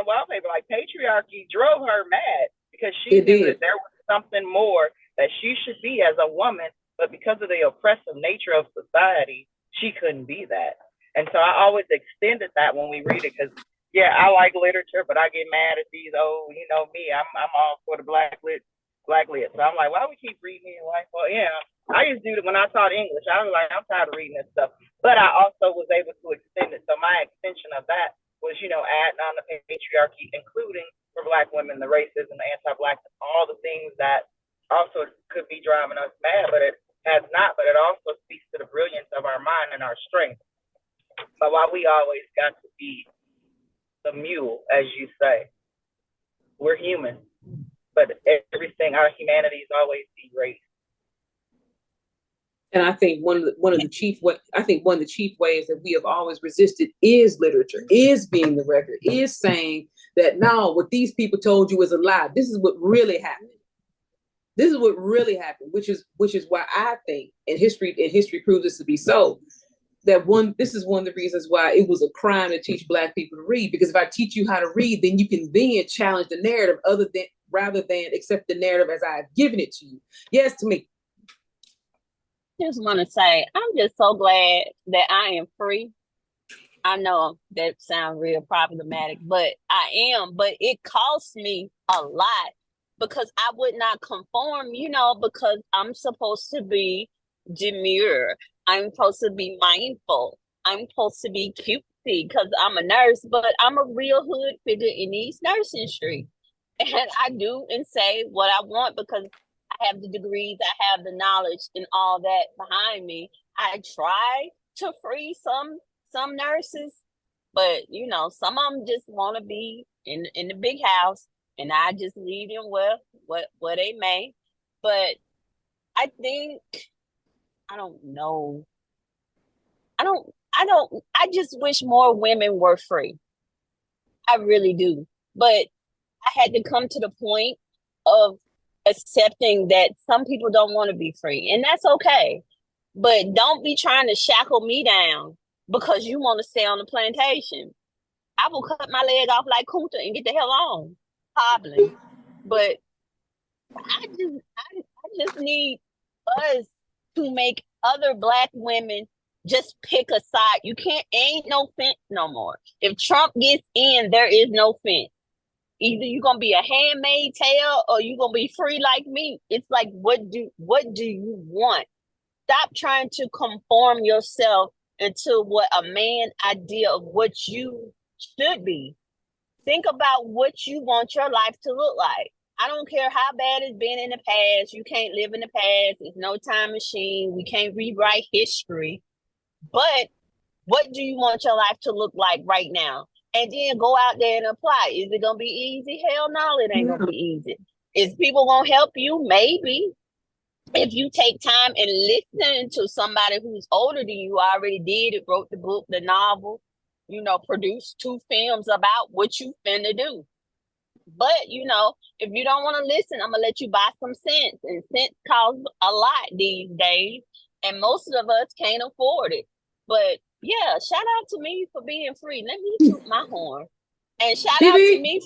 wallpaper, like patriarchy drove her mad, because she knew that there was something more that she should be as a woman, but because of the oppressive nature of society, she couldn't be that. And so I always extended that when we read it, because yeah, I like literature, but I get mad at these you know me, I'm all for the black lit. So I'm like, why do we keep reading it? Like, well, yeah, I used to do it when I taught English. I was like, I'm tired of reading this stuff. But I also was able to extend it. So my extension of that was, you know, adding on the patriarchy, including for black women, the racism, the anti-blackness, all the things that also could be driving us mad, but it has not. But it also speaks to the brilliance of our mind and our strength. But why we always got to be the mule, as you say. We're human, but everything, our humanity is always erased. And I think one of the chief ways that we have always resisted is literature, is being the record, is saying that no, what these people told you is a lie. This is what really happened. This is what really happened, which is why I think, and history proves this to be so, this is one of the reasons why it was a crime to teach Black people to read. Because if I teach you how to read, then you can then challenge the narrative rather than accept the narrative as I have given it to you. Yes, to me. Just want to say, I'm just so glad that I am free. I know that sounds real problematic, but I am. But it costs me a lot because I would not conform, you know, because I'm supposed to be demure. I'm supposed to be mindful. I'm supposed to be cutesy because I'm a nurse, but I'm a real hood figure in East Nursing Street. And I do and say what I want because I have the degrees, I have the knowledge and all that behind me. I try to free some nurses, but you know, some of them just want to be in the big house, and I just leave them where they may. But I think I don't know. I just wish more women were free. I really do. But I had to come to the point of accepting that some people don't want to be free, and that's okay. But don't be trying to shackle me down because you want to stay on the plantation. I will cut my leg off like Kunta and get the hell on, hobbling. But I just need us to make other Black women just pick a side. You can't, ain't no fence no more. If Trump gets in, there is no fence. Either you're gonna be a handmaid tale or you're gonna be free like me. It's like, what do you want? Stop trying to conform yourself into what a man idea of what you should be. Think about what you want your life to look like. I don't care how bad it's been in the past. You can't live in the past. There's no time machine. We can't rewrite history. But what do you want your life to look like right now? And then go out there and apply. Is it gonna be easy? Hell no, it ain't gonna be easy. Is people gonna help you? Maybe. If you take time and listen to somebody who's older than you, already did it, wrote the book, the novel, you know, produced 2 films about what you finna do. But, you know, if you don't want to listen, I'm going to let you buy some sense. And sense costs a lot these days. And most of us can't afford it. But, yeah, shout out to me for being free. Let me toot my horn. And shout out to me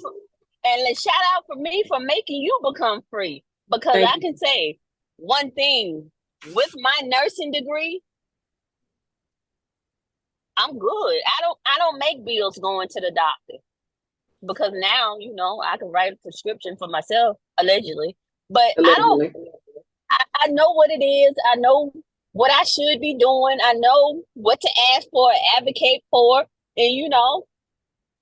for making you become free. Because I can say one thing. With my nursing degree, I'm good. I don't make bills going to the doctor. Because now, you know, I can write a prescription for myself, allegedly. But allegedly. I know what it is. I know what I should be doing. I know what to ask for, advocate for. And, you know,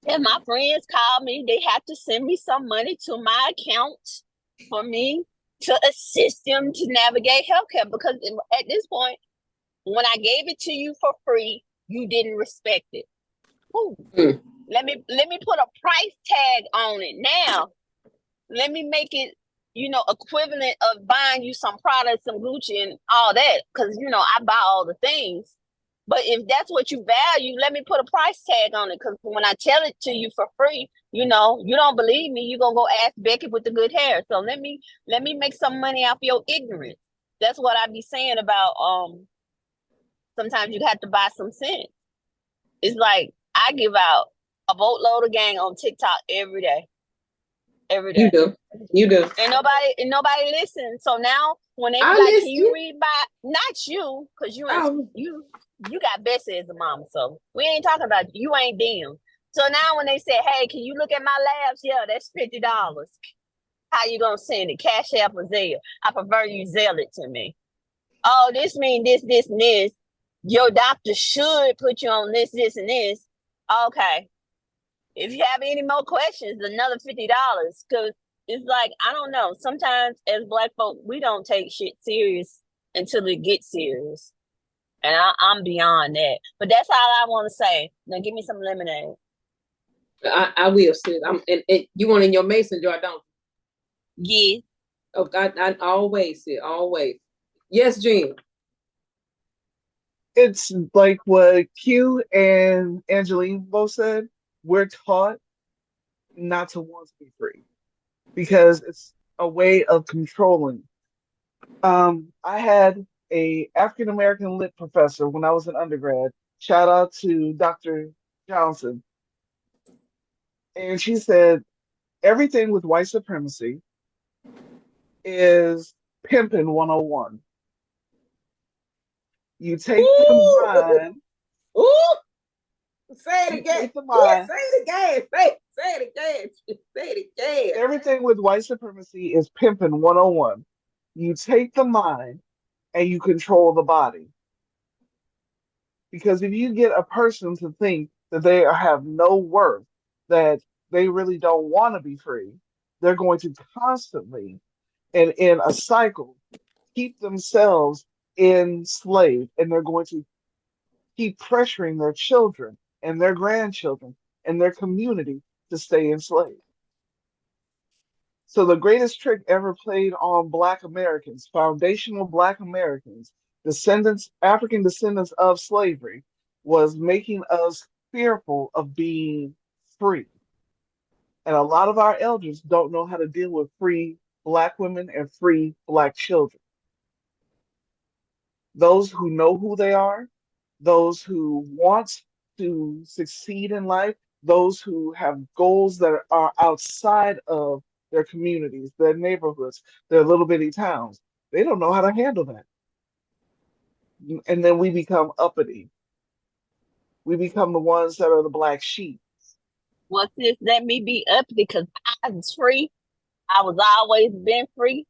if my friends call me, they have to send me some money to my account for me to assist them to navigate healthcare. Because at this point, when I gave it to you for free, you didn't respect it. Let me put a price tag on it now. Let me make it, you know, equivalent of buying you some products, some Gucci and all that. Because, you know, I buy all the things. But if that's what you value, let me put a price tag on it. Because when I tell it to you for free, you know, you don't believe me, you're going to go ask Becky with the good hair. So let me make some money off your ignorance. That's what I be saying about sometimes you have to buy some sense. It's like I give out a boatload of gang on TikTok every day. every You day. do. You do. And nobody listens. So now when they be I like, "Can you listen. read by?" Not you, because Oh, you got Bessie as a mama. So we ain't talking about you. Ain't them. So now when they say, "Hey, can you look at my labs?" Yeah, that's $50. How you gonna send it? Cash App or Zelle? I prefer you Zelle it to me. Oh, this mean this, this, and this. Your doctor should put you on this, this, and this. Okay. If you have any more questions, another $50. Cause it's like, I don't know. Sometimes as Black folk, we don't take shit serious until it gets serious. And I'm beyond that. But that's all I want to say. Now give me some lemonade. I will, sis. And you want in your mason jar, don't Yeah. you? Oh, I always, sis, always. Yes, Jean. It's like what Q and Angeline both said. We're taught not to want to be free because it's a way of controlling. I had a African American lit professor when I was an undergrad. Shout out to Dr. Johnson. And she said everything with white supremacy is pimping 101. You take the Ooh, mind, ooh. Say it you again. take the Yes, mind. say it again. Say it again. Say it again. Everything with white supremacy is pimping 101. You take the mind and you control the body. Because if you get a person to think that they have no worth, that they really don't want to be free, they're going to constantly and in a cycle keep themselves enslaved, and they're going to keep pressuring their children and their grandchildren and their community to stay enslaved. So the greatest trick ever played on Black Americans, foundational Black Americans, descendants, African descendants of slavery, was making us fearful of being free. And a lot of our elders don't know how to deal with free Black women and free Black children. Those who know who they are, those who want to succeed in life, those who have goals that are outside of their communities, their neighborhoods, their little bitty towns. They don't know how to handle that. And then we become uppity. We become the ones that are the black sheep. Well, sis, let me be up because I was free. I was always been free.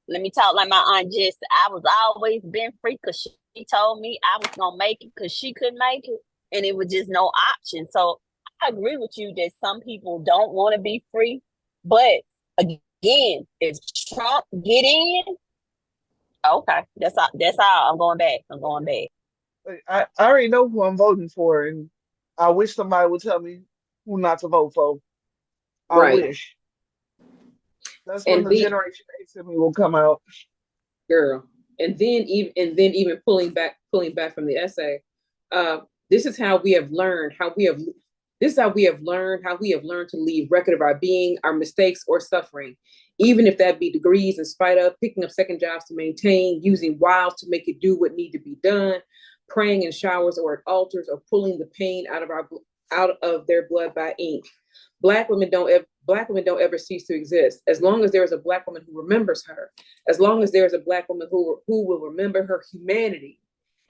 Let me talk like my aunt Jess. I was always been free because she told me I was gonna make it because she couldn't make it, and it was just no option. So I agree with you that some people don't want to be free, but again, if Trump get in, okay, that's all. That's all. I'm going back. I'm going back. I already know who I'm voting for, and I wish somebody would tell me who not to vote for. I Right. wish. That's when And the then, Generation X in me will come out. girl, and then even pulling back from the essay, uh, this is how we have learned how we have this is how we have learned to leave record of our being, our mistakes, or suffering, even if that be degrees in spite of, picking up second jobs to maintain, using wiles to make it do what need to be done, praying in showers or at altars, or pulling the pain out of their blood by ink. Black women don't ever cease to exist. As long as there is a Black woman who remembers her, as long as there is a Black woman who will remember her humanity,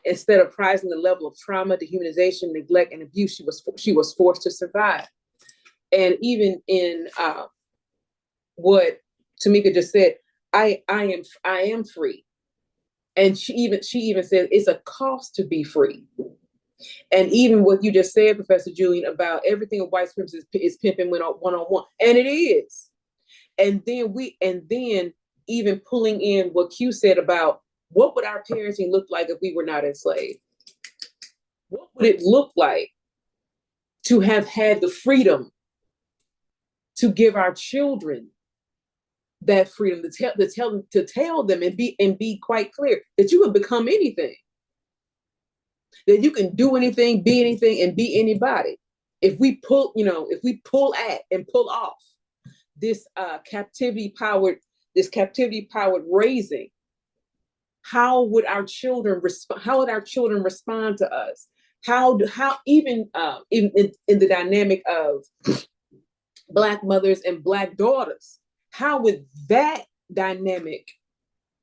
instead of prizing the level of trauma, dehumanization, neglect, and abuse she was forced to survive. And even in what Tamika just said, I am free, and she even said it's a cost to be free. And even what you just said, Professor Julian, about everything of white supremacy is pimping one on one, and it is. And then even pulling in what Q said about what would our parenting look like if we were not enslaved? What would it look like to have had the freedom to give our children that freedom to tell them and be quite clear that you can become anything, that you can do anything, be anything, and be anybody. If we pull at and pull off this captivity powered raising, how would our children respond? How would our children respond to us? How even in the dynamic of Black mothers and Black daughters, how would that dynamic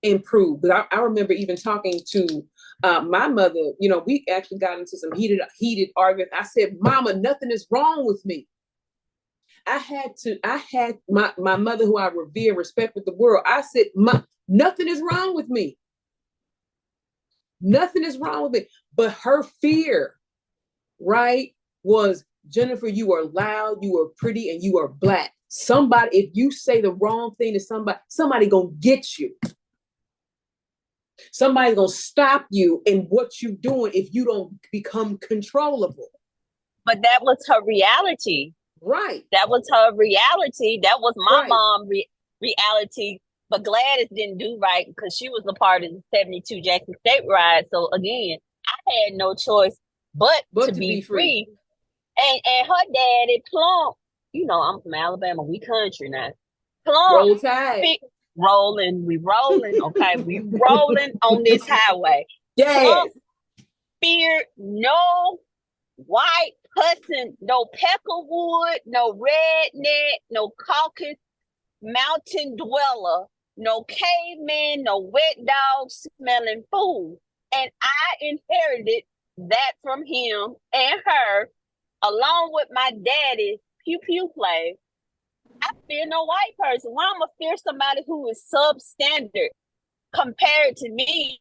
improve? But I remember even talking to my mother. You know, we actually got into some heated argument. I said, "Mama, nothing is wrong with me." I had my mother, who I revere, respect with the world. I said, nothing is wrong with me. Nothing is wrong with me. But her fear, right, was, Jennifer, you are loud, you are pretty, and you are Black. Somebody, if you say the wrong thing to somebody gonna get you. Somebody's gonna stop you in what you're doing if you don't become controllable. But that was her reality. Right. That was her reality. That was my Right. mom reality. But Gladys didn't do right because she was a part of the 72 Jackson State ride. So again, I had no choice but to be free. And her daddy, Plum, you know, I'm from Alabama. We country now. Plum, Roll Tide. Rolling, we rolling. Okay, we rolling on this highway. Yes. Plum feared no white person, no peckerwood, no redneck, no Caucasus mountain dweller, no caveman, no wet dog smelling fool. And I inherited that from him and her, along with my daddy's pew pew play. I fear no white person. Why am I fear somebody who is substandard compared to me?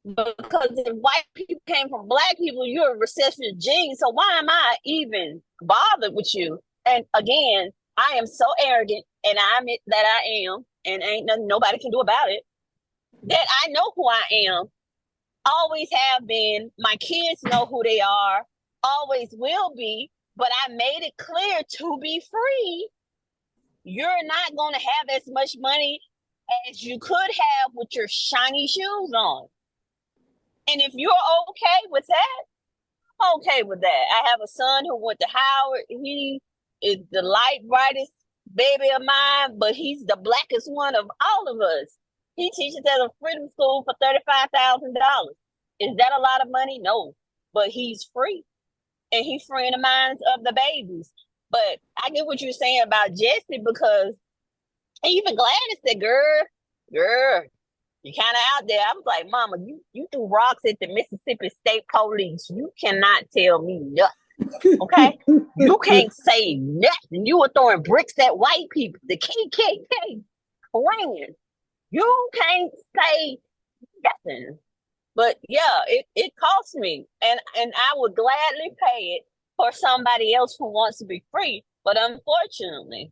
Because if white people came from Black people, you're a recessive gene. So why am I even bothered with you? And again, I am so arrogant, and I admit that I am, and ain't nothing nobody can do about it, that I know who I am. Always have been. My kids know who they are. Always will be. But I made it clear, to be free, you're not going to have as much money as you could have with your shiny shoes on. And if you're okay with that, I'm okay with that. I have a son who went to Howard. He is the light brightest baby of mine, but he's the blackest one of all of us. He teaches at a freedom school for $35,000. Is that a lot of money? No, but he's free, and he's freeing the minds of the babies. But I get what you're saying about Jesse, because even Gladys said, girl, you kind of out there. I was like, Mama, you threw rocks at the Mississippi State Police. You cannot tell me nothing, okay? You can't say nothing. You were throwing bricks at white people, the KKK clan. You can't say nothing. But yeah, it cost me, and I would gladly pay it for somebody else who wants to be free. But unfortunately,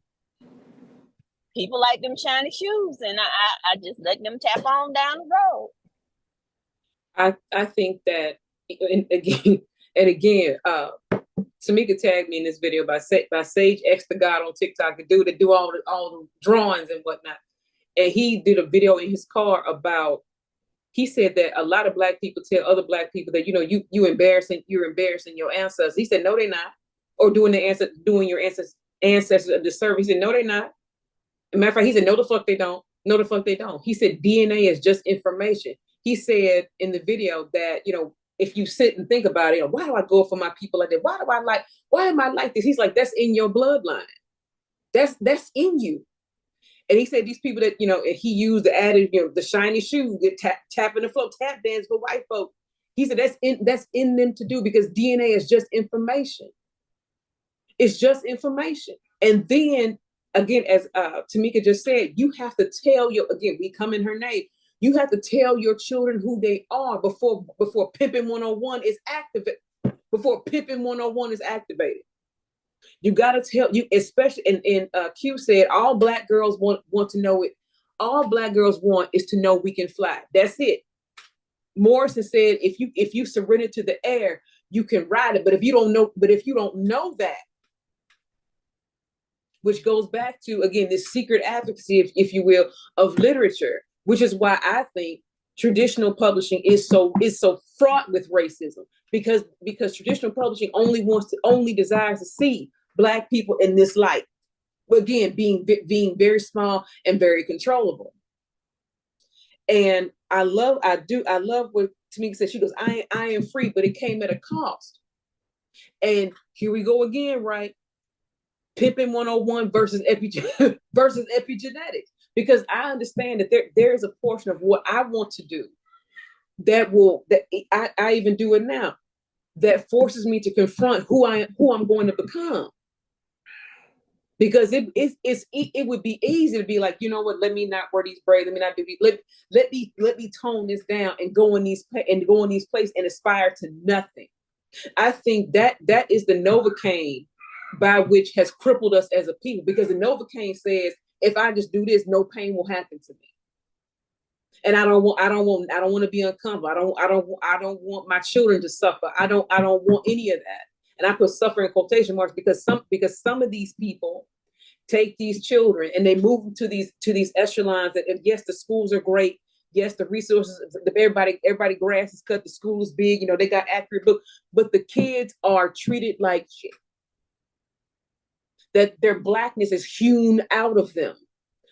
people like them shiny shoes, and I just let them tap on down the road. I think that, and again, Tamika tagged me in this video by Sage X the God on TikTok, the dude that do all the drawings and whatnot. And he did a video in his car about, he said that a lot of Black people tell other Black people that, you know, you're embarrassing your ancestors. He said, no, they're not. Or doing your ancestors a disservice. He said, no, they're not. As a matter of fact, he said, no, the fuck they don't. No, the fuck they don't. He said, DNA is just information. He said in the video that, you know, if you sit and think about it, why do I go for my people like that? Why am I like this? He's like, that's in your bloodline. That's in you. And he said these people that, you know, he used the added, you know, the shiny shoe, the tapping the floor, tap dance for white folk. He said that's in them to do, because DNA is just information. It's just information. And then again, as Tamika just said, you have to tell we come in her name. You have to tell your children who they are before Pimpin' 101 is activated. Before Pimpin' 101 is activated. You got to tell you, especially, and Q said, all Black girls want to know it. All Black girls want is to know we can fly. That's it. Morrison said, if you surrender to the air, you can ride it. But if you don't know that, which goes back to, again, this secret advocacy, if you will, of literature, which is why I think traditional publishing is so fraught with racism, because traditional publishing only desires to see Black people in this light, again, being very small and very controllable. And I love what Tamika said. She goes, I am free, but it came at a cost. And here we go again, right? Pimping 101 versus versus epigenetics. Because I understand that there is a portion of what I want to do that I even do it now, that forces me to confront who I'm going to become. Because it would be easy to be like, you know what, let me not wear these braids, let me not be let me tone this down and go in these places and aspire to nothing. I think that is the Novocaine by which has crippled us as a people, because the Novocaine says if I just do this, no pain will happen to me. And I don't want to be uncomfortable. I don't want my children to suffer. I don't want any of that. And I put suffer in quotation marks because some of these people take these children and they move them to these echelons that, yes, the schools are great. Yes, the resources, everybody grass is cut, the school is big, they got accurate books, but the kids are treated like shit. That their blackness is hewn out of them.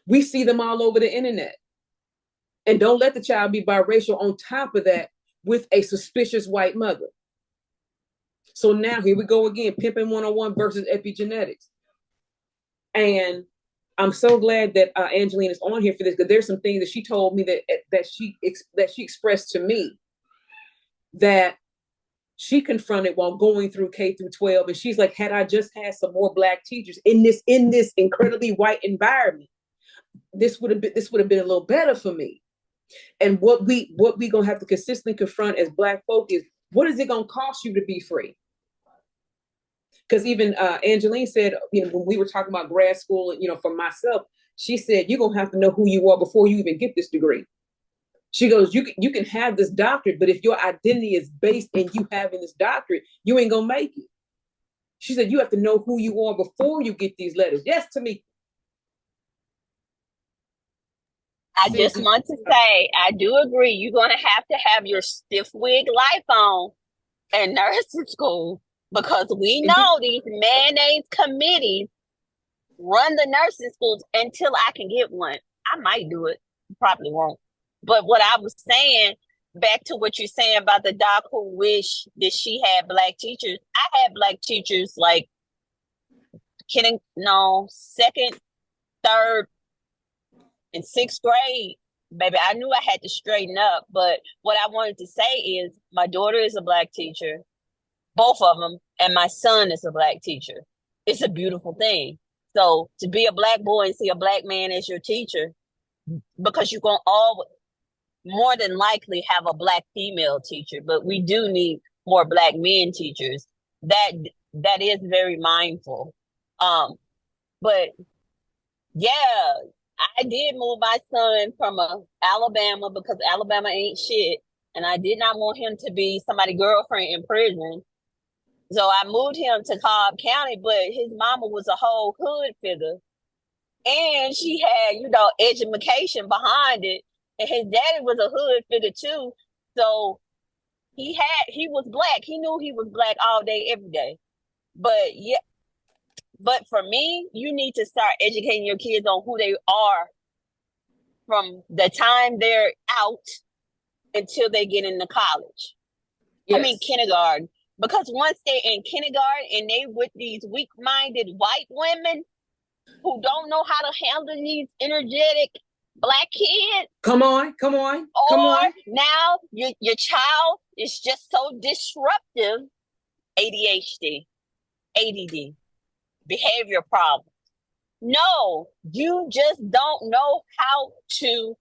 We see them all over the internet. And don't let the child be biracial on top of that with a suspicious white mother. So now here we go again, pimping 101 versus epigenetics. And I'm so glad that Angeline is on here for this, because there's some things that she told me that she expressed to me that she confronted while going through K through 12. And she's like, had I just had some more Black teachers in this incredibly white environment, this would have been a little better for me. And what we gonna have to consistently confront as Black folk is, what is it gonna cost you to be free? Because even Angeline said, when we were talking about grad school, for myself, she said, you're gonna have to know who you are before you even get this degree. She goes, you can have this doctorate, but if your identity is based in you having this doctorate, you ain't gonna make it. She said, you have to know who you are before you get these letters. Yes, to me. I just want to say, I do agree. You're going to have your stiff wig life on in nursing school, because we know these mayonnaise committees run the nursing schools until I can get one. I might do it. Probably won't. But what I was saying, back to what you're saying about the doc who wish that she had Black teachers. I had Black teachers like second, third, and sixth grade. Baby, I knew I had to straighten up. But what I wanted to say is, my daughter is a Black teacher, both of them, and my son is a Black teacher. It's a beautiful thing. So to be a Black boy and see a Black man as your teacher, because you're going to always, more than likely, have a Black female teacher, but we do need more Black men teachers. That is very mindful. But yeah, I did move my son from Alabama because Alabama ain't shit, and I did not want him to be somebody's girlfriend in prison. So I moved him to Cobb County, but his mama was a whole hood figure, and she had, education behind it, and his daddy was a hood figure too. So he was Black. He knew he was Black all day, every day. But yeah. But for me, you need to start educating your kids on who they are from the time they're out until they get into college. Yes. I mean, kindergarten. Because once they're in kindergarten and they with these weak-minded white women who don't know how to handle these energetic Black kids. Come on. Now your child is just so disruptive. ADHD, ADD. Behavior problems. No, you just don't know how to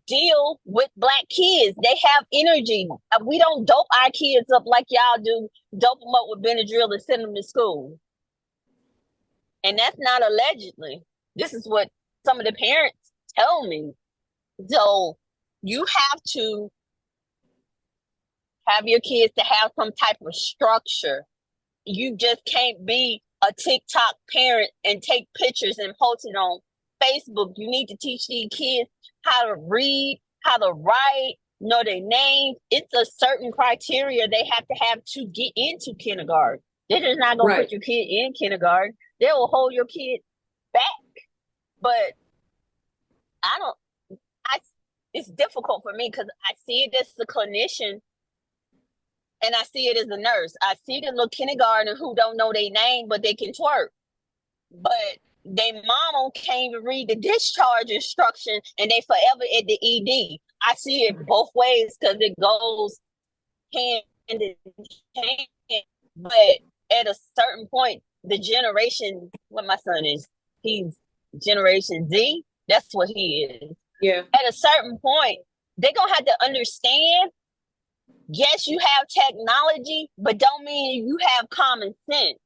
deal with Black kids. They have energy. We don't dope our kids up like y'all do. Dope them up with Benadryl and send them to school. And that's not allegedly. This is what some of the parents tell me. So you have to have your kids to have some type of structure. You just can't be a TikTok parent and take pictures and post it on Facebook. You need to teach these kids how to read, how to write, know their names. It's a certain criteria they have to get into kindergarten. They're just not going to put your kid in kindergarten. They will hold your kid back. But it's difficult for me because I see it as a clinician. And I see it as a nurse. I see the little kindergartner who don't know their name, but they can twerk. but they mama can't even read the discharge instruction and they forever at the ED. I see it both ways because it goes hand in hand. But at a certain point, the generation, what my son is, he's Generation Z. That's what he is. Yeah. At a certain point, they're going to have to understand, yes, you have technology, but don't mean you have common sense.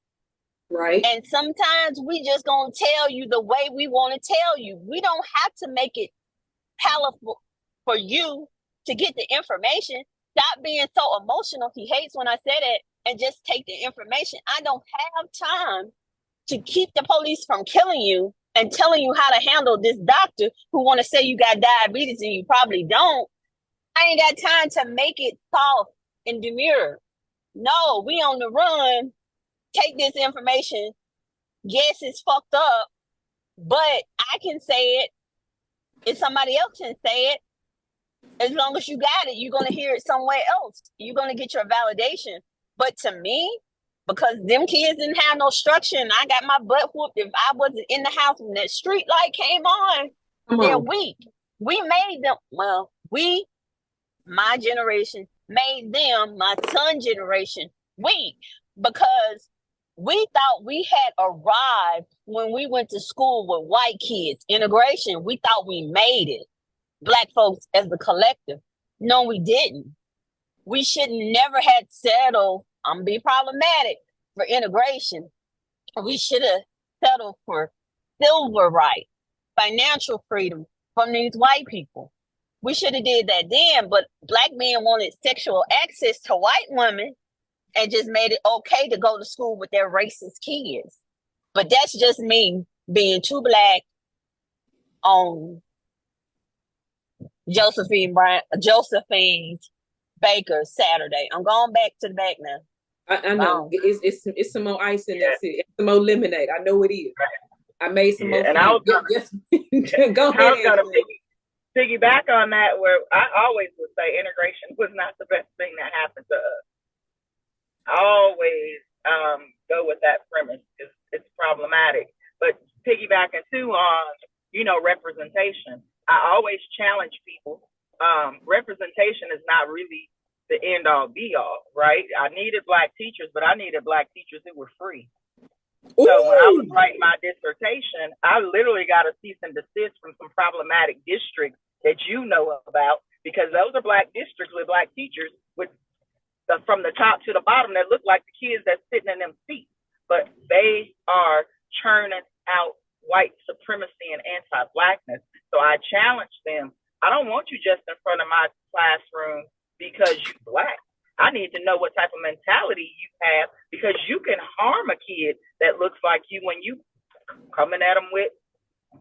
Right. And sometimes we just gonna tell you the way we want to tell you. We don't have to make it palatable for you to get the information. Stop being so emotional. He hates when I say that, and just take the information. I don't have time to keep the police from killing you and telling you how to handle this doctor who want to say you got diabetes and you probably don't. I ain't got time to make it soft and demure. No, we on the run. Take this information. Yes, it's fucked up, but I can say it and somebody else can say it. As long as you got it, you're going to hear it somewhere else. You're going to get your validation. But to me, because them kids didn't have no structure and I got my butt whooped if I wasn't in the house when that street light came on, they're weak. We made them, well, we, my generation, made them, my son generation, weak because we thought we had arrived when we went to school with white kids. Integration, we thought we made it. Black folks as a collective. No, we didn't. We should never had settled, I'm gonna be problematic, for integration. We should have settled for civil rights, financial freedom from these white people. We should have did that then, but black men wanted sexual access to white women and just made it okay to go to school with their racist kids. But that's just me being too black on Josephine Baker Saturday. I'm going back to the back now. I know. It's some more ice in that city. It's some more lemonade. I know it is. I made some more. And I was go ahead. I was going to piggyback on that, where I always would say integration was not the best thing that happened to us. I always go with that premise because it's problematic. But piggybacking too on, representation, I always challenge people. Representation is not really the end all be all, right? I needed black teachers, but I needed black teachers who were free. Ooh. So when I was writing my dissertation, I literally got a cease and desist from some problematic districts that you know about, because those are black districts with black teachers with from the top to the bottom that look like the kids that's sitting in them seats, but they are churning out white supremacy and anti-blackness. So I challenge them. I don't want you just in front of my classroom because you're black. I need to know what type of mentality you have, because you can harm a kid that looks like you when you coming at them with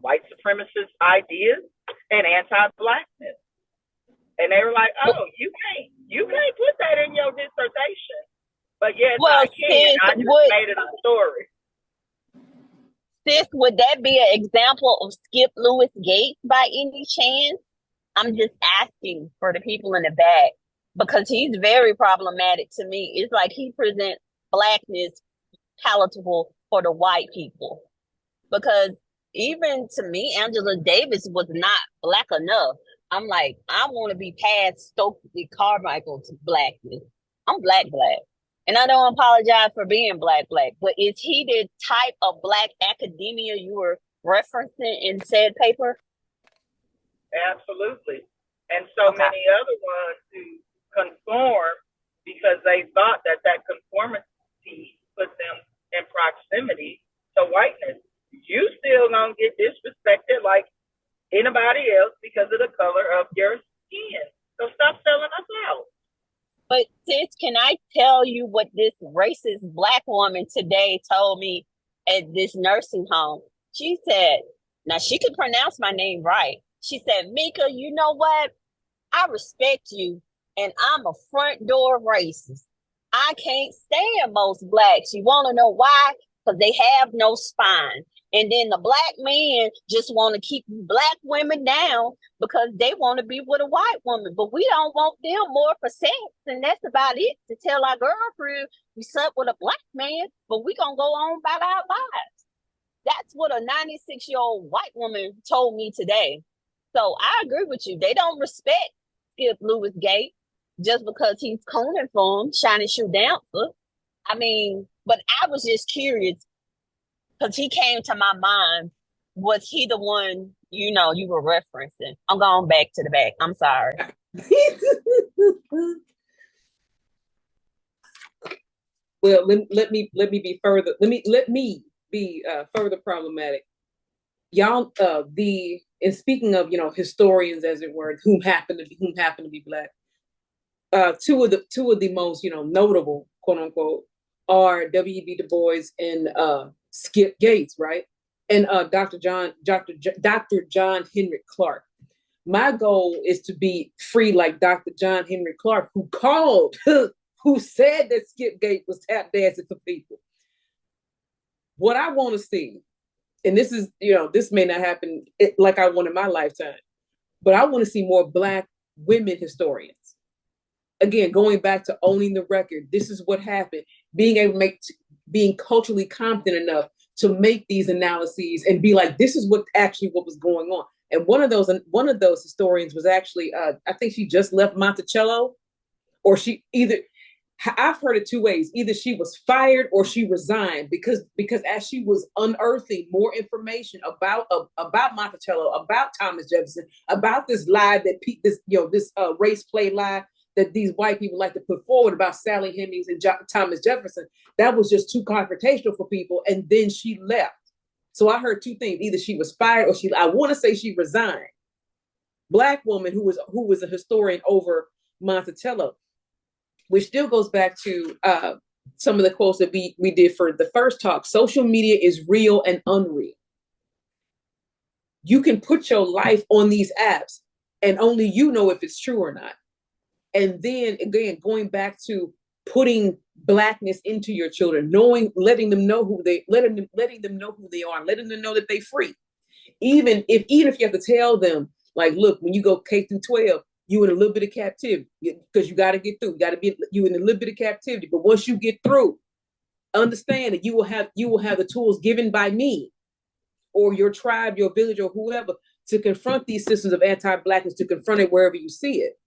white supremacist ideas and anti-blackness. And they were like, "Oh, you can't put that in your dissertation." But yes, well, I can. I just made it a story. Sis, would that be an example of Skip Lewis Gates by any chance? I'm just asking for the people in the back, because he's very problematic to me. It's like he presents blackness palatable for the white people. Because even to me, Angela Davis was not black enough. I'm like, I want to be past Stokely Carmichael to blackness. I'm black. And I don't apologize for being black. But is he the type of black academia you were referencing in said paper? Absolutely. And so many other ones who conform because they thought that conformity put them in proximity to whiteness. You still gonna get disrespected like anybody else because of the color of your skin. So stop selling us out. But sis, can I tell you what this racist black woman today told me at this nursing home? She said, now she could pronounce my name right. She said, "Mika, you know what? I respect you, and I'm a front door racist. I can't stand most blacks. You want to know why? Because they have no spine. And then the black men just want to keep black women down because they want to be with a white woman. But we don't want them more for sex. And that's about it, to tell our girlfriend we slept with a black man, but we going to go on about our lives." That's what a 96-year-old white woman told me today. So I agree with you. They don't respect Skip Lewis Gate just because he's cooning for him, shiny shoe dancer. I mean, but I was just curious because he came to my mind. Was he the one, you were referencing? I'm going back to the back. I'm sorry. Well, let me be further. Let me be further problematic. Y'all, and speaking of historians, as it were, whom happen to be black. Two of the most notable, quote unquote, are W.E.B. Du Bois and Skip Gates, right? And Dr. John Henrik Clarke. My goal is to be free like Dr. John Henrik Clarke, who called, who said that Skip Gates was tap dancing for people. What I want to see, and this is, this may not happen like I want in my lifetime, but I want to see more Black women historians. Again, going back to owning the record, this is what happened. Being able to being culturally competent enough to make these analyses and be like, this is what was going on. And one of those historians was actually, I think she just left Monticello, or I've heard it two ways. Either she was fired or she resigned because as she was unearthing more information about Monticello, about Thomas Jefferson, about this lie that this race play lie that these white people like to put forward about Sally Hemings and Thomas Jefferson, that was just too confrontational for people. And then she left. So I heard two things. Either she was fired or I want to say she resigned. Black woman who was a historian over Monticello, which still goes back to some of the quotes that we did for the first talk. Social media is real and unreal. You can put your life on these apps and only you know if it's true or not. And then again, going back to putting Blackness into your children, letting them know who they are, and letting them know that they're free. Even if you have to tell them, like, look, when you go K through 12, you in a little bit of captivity because you got to get through. You in a little bit of captivity, but once you get through, understand that you will have the tools given by me, or your tribe, your village, or whoever, to confront these systems of anti-Blackness, to confront it wherever you see it.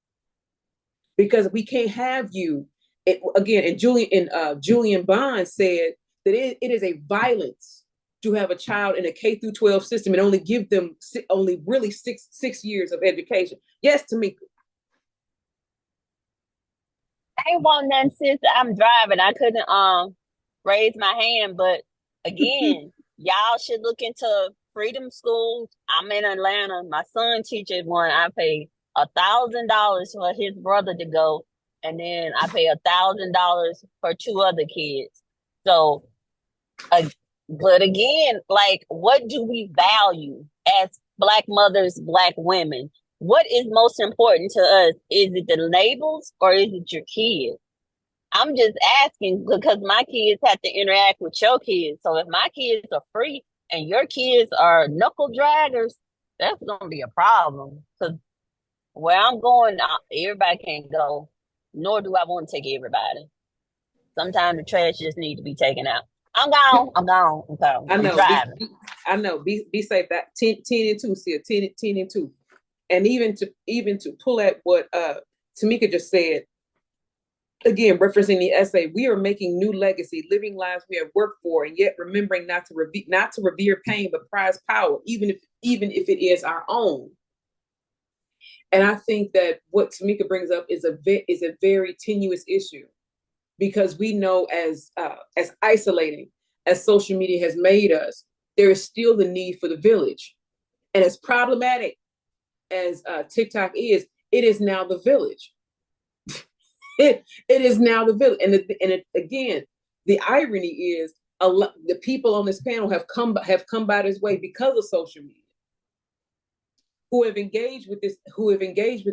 Because we can't have you again. And Julian Bond said that it is a violence to have a child in a K through 12 system and only give them really six years of education. Yes, Tamika. I ain't want nothing, sis. I'm driving. I couldn't raise my hand, but again, y'all should look into freedom schools. I'm in Atlanta. My son teaches one. I pay $1,000 for his brother to go, and then I pay $1,000 for two other kids. So, but again, like, what do we value as Black mothers, Black women? What is most important to us? Is it the labels or is it your kids? I'm just asking because my kids have to interact with your kids. So if my kids are free and your kids are knuckle draggers, that's going to be a problem. Because where I'm going, everybody can't go, nor do I want to take everybody. Sometimes the trash just need to be taken out. I'm gone. I'm I know. Driving. I know. Be safe. That 10 and 2, see 10 and 2. And even to pull at what Tamika just said, again, referencing the essay, we are making new legacy, living lives we have worked for, and yet remembering not to revere pain, but prize power, even if it is our own. And I think that what Tamika brings up is a very tenuous issue, because we know as isolating as social media has made us, there is still the need for the village. And as problematic as TikTok is, it is now the village. it is now the village. And again, the irony is the people on this panel have come by this way because of social media. Who have engaged with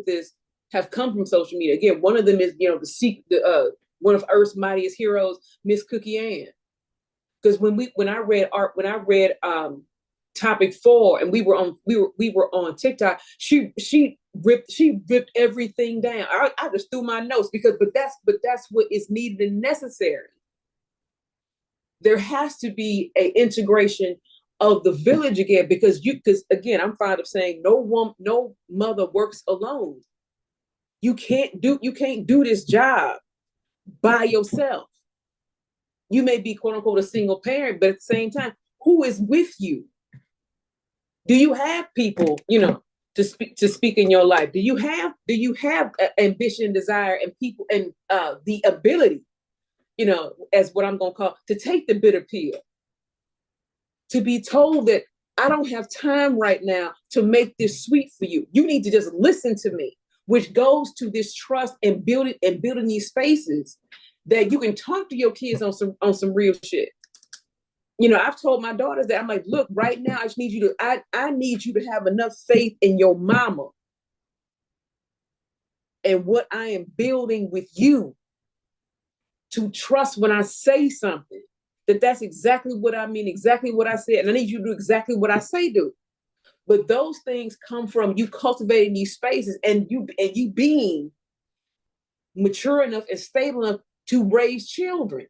this have come from social media. Again, one of them is one of Earth's mightiest heroes, Miss Cookie Ann. Because when I read topic 4 and we were on TikTok, she ripped everything down. I just threw my notes but that's what is needed and necessary. There has to be an integration of the village again, because again, I'm fond of saying no mother works alone. You can't do this job by yourself. You may be quote unquote a single parent, but at the same time, who is with you? Do you have people, to speak in your life? Do you have ambition, desire, and people, and the ability, as what I'm gonna call, to take the bitter pill, to be told that I don't have time right now to make this sweet for you. You need to just listen to me, which goes to this trust and building these spaces that you can talk to your kids on some real shit. I've told my daughters that I'm like, look, right now, I just need you to, I need you to have enough faith in your mama and what I am building with you to trust when I say something, that's exactly what I mean, exactly what I said. And I need you to do exactly what I say do. But those things come from you cultivating these spaces and you being mature enough and stable enough to raise children.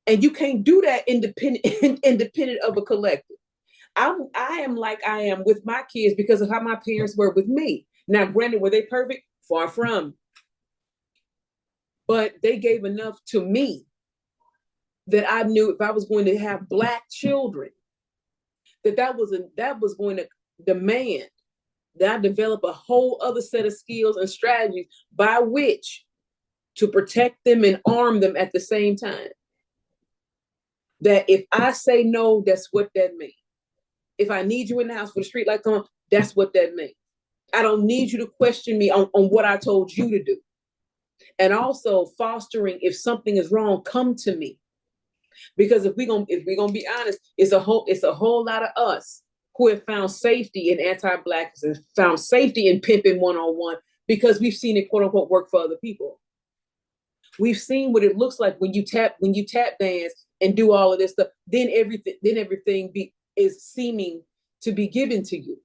And you can't do that independent of a collective. I am like I am with my kids because of how my parents were with me. Now, granted, were they perfect? Far from. But they gave enough to me that I knew if I was going to have Black children, that was going to demand that I develop a whole other set of skills and strategies by which to protect them and arm them at the same time. That if I say no, that's what that means. If I need you in the house for the street light come on, that's what that means. I don't need you to question me on what I told you to do. And also fostering, if something is wrong, come to me. Because if we're gonna be honest, it's a whole lot of us who have found safety in anti-Blackness and found safety in pimping one-on-one because we've seen it quote unquote work for other people. We've seen what it looks like when you tap dance and do all of this stuff. Then everything is seeming to be given to you,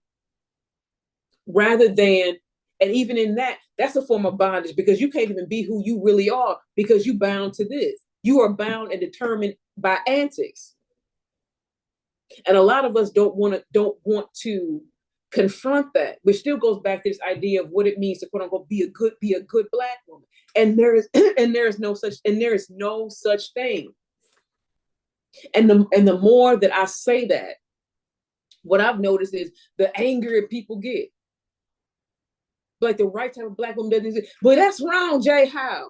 rather than, and even in that's a form of bondage because you can't even be who you really are because you bound to this. You are bound and determined by antics, and a lot of us don't want to confront that, which still goes back to this idea of what it means to quote unquote be a good Black woman. And there is no such thing. And the more that I say that, what I've noticed is the angrier people get. Like the right type of Black woman doesn't exist. But that's wrong, Jay. How?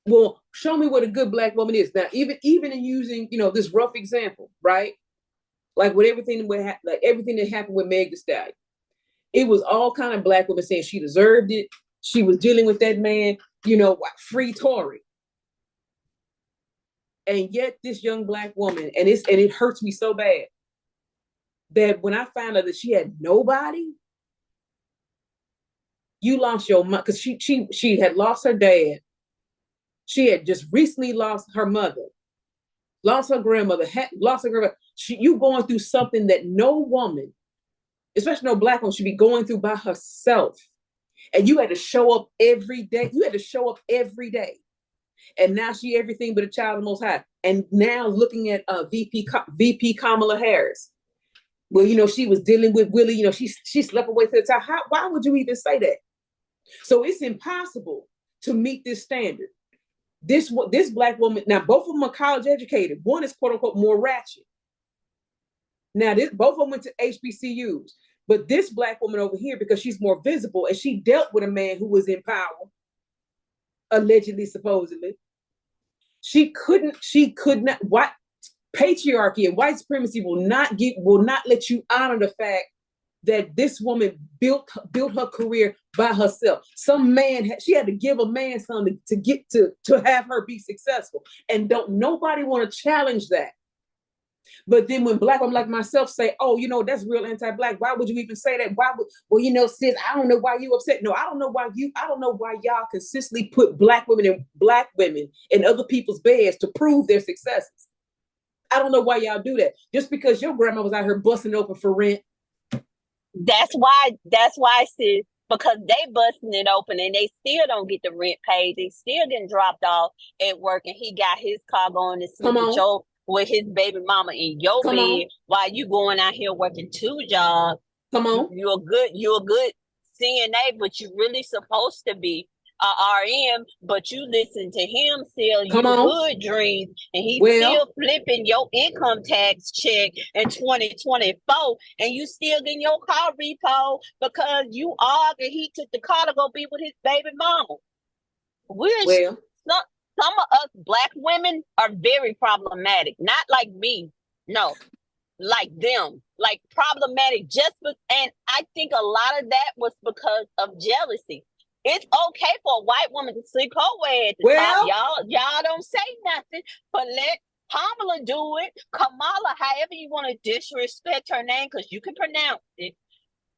Well, show me what a good Black woman is. Now, even in using, this rough example, right? Like with everything that happened with Meg Thee Stallion. It was all kind of Black women saying she deserved it. She was dealing with that man, free Tory. And yet this young Black woman, and it hurts me so bad that when I found out that she had nobody, you lost your mom, because she had lost her dad. She had just recently lost her mother, lost her grandmother, lost her grandmother. You going through something that no woman, especially no Black woman, should be going through by herself. And you had to show up every day. And now she everything but a child of the Most High. And now looking at VP Kamala Harris. Well, she was dealing with Willie. She slept away to the top. Why would you even say that? So it's impossible to meet this standard. This Black woman, now both of them are college educated. One is quote unquote more ratchet. Now both of them went to HBCUs. But this Black woman over here, because she's more visible and she dealt with a man who was in power, allegedly, supposedly, she could not. What patriarchy and white supremacy will not let you honor the fact that this woman built her career by herself. Some man she had to give a man something to get to have her be successful, and don't nobody want to challenge that. But then when Black women like myself say, oh, that's real anti-Black, why would you even say that? Sis, I don't know why you upset. No, I don't know why y'all consistently put Black women in other people's beds to prove their successes. I don't know why y'all do that. Just because your grandma was out here busting open for rent. That's why, sis, because they busting it open and they still don't get the rent paid. They still getting dropped off at work, and he got his car going to sleep with with his baby mama in your Come bed on. while you going out here working 2 jobs. Come on. You're a good CNA, but you really supposed to be a RN, but you listen to him sell Come you on. hood dreams, and he's Well, still flipping your income tax check in 2024, and you still getting your car repo because you argued he took the car to go be with his baby mama. well, Some of us Black women are very problematic, not like me, no, like them, like problematic. And I think a lot of that was because of jealousy. It's okay for a white woman to sleep her way at the top. Y'all don't say nothing, but let Kamala do it. Kamala, however you want to disrespect her name, because you can pronounce it,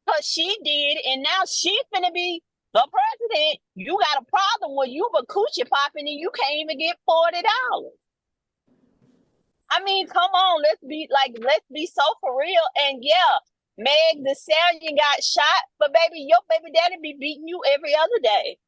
because she did, and now she's gonna be the president. You got a problem with you, but coochie popping, and you can't even get $40. I mean, come on, let's be so for real. And yeah, Meg the Stallion got shot, but baby, your baby daddy be beating you every other day.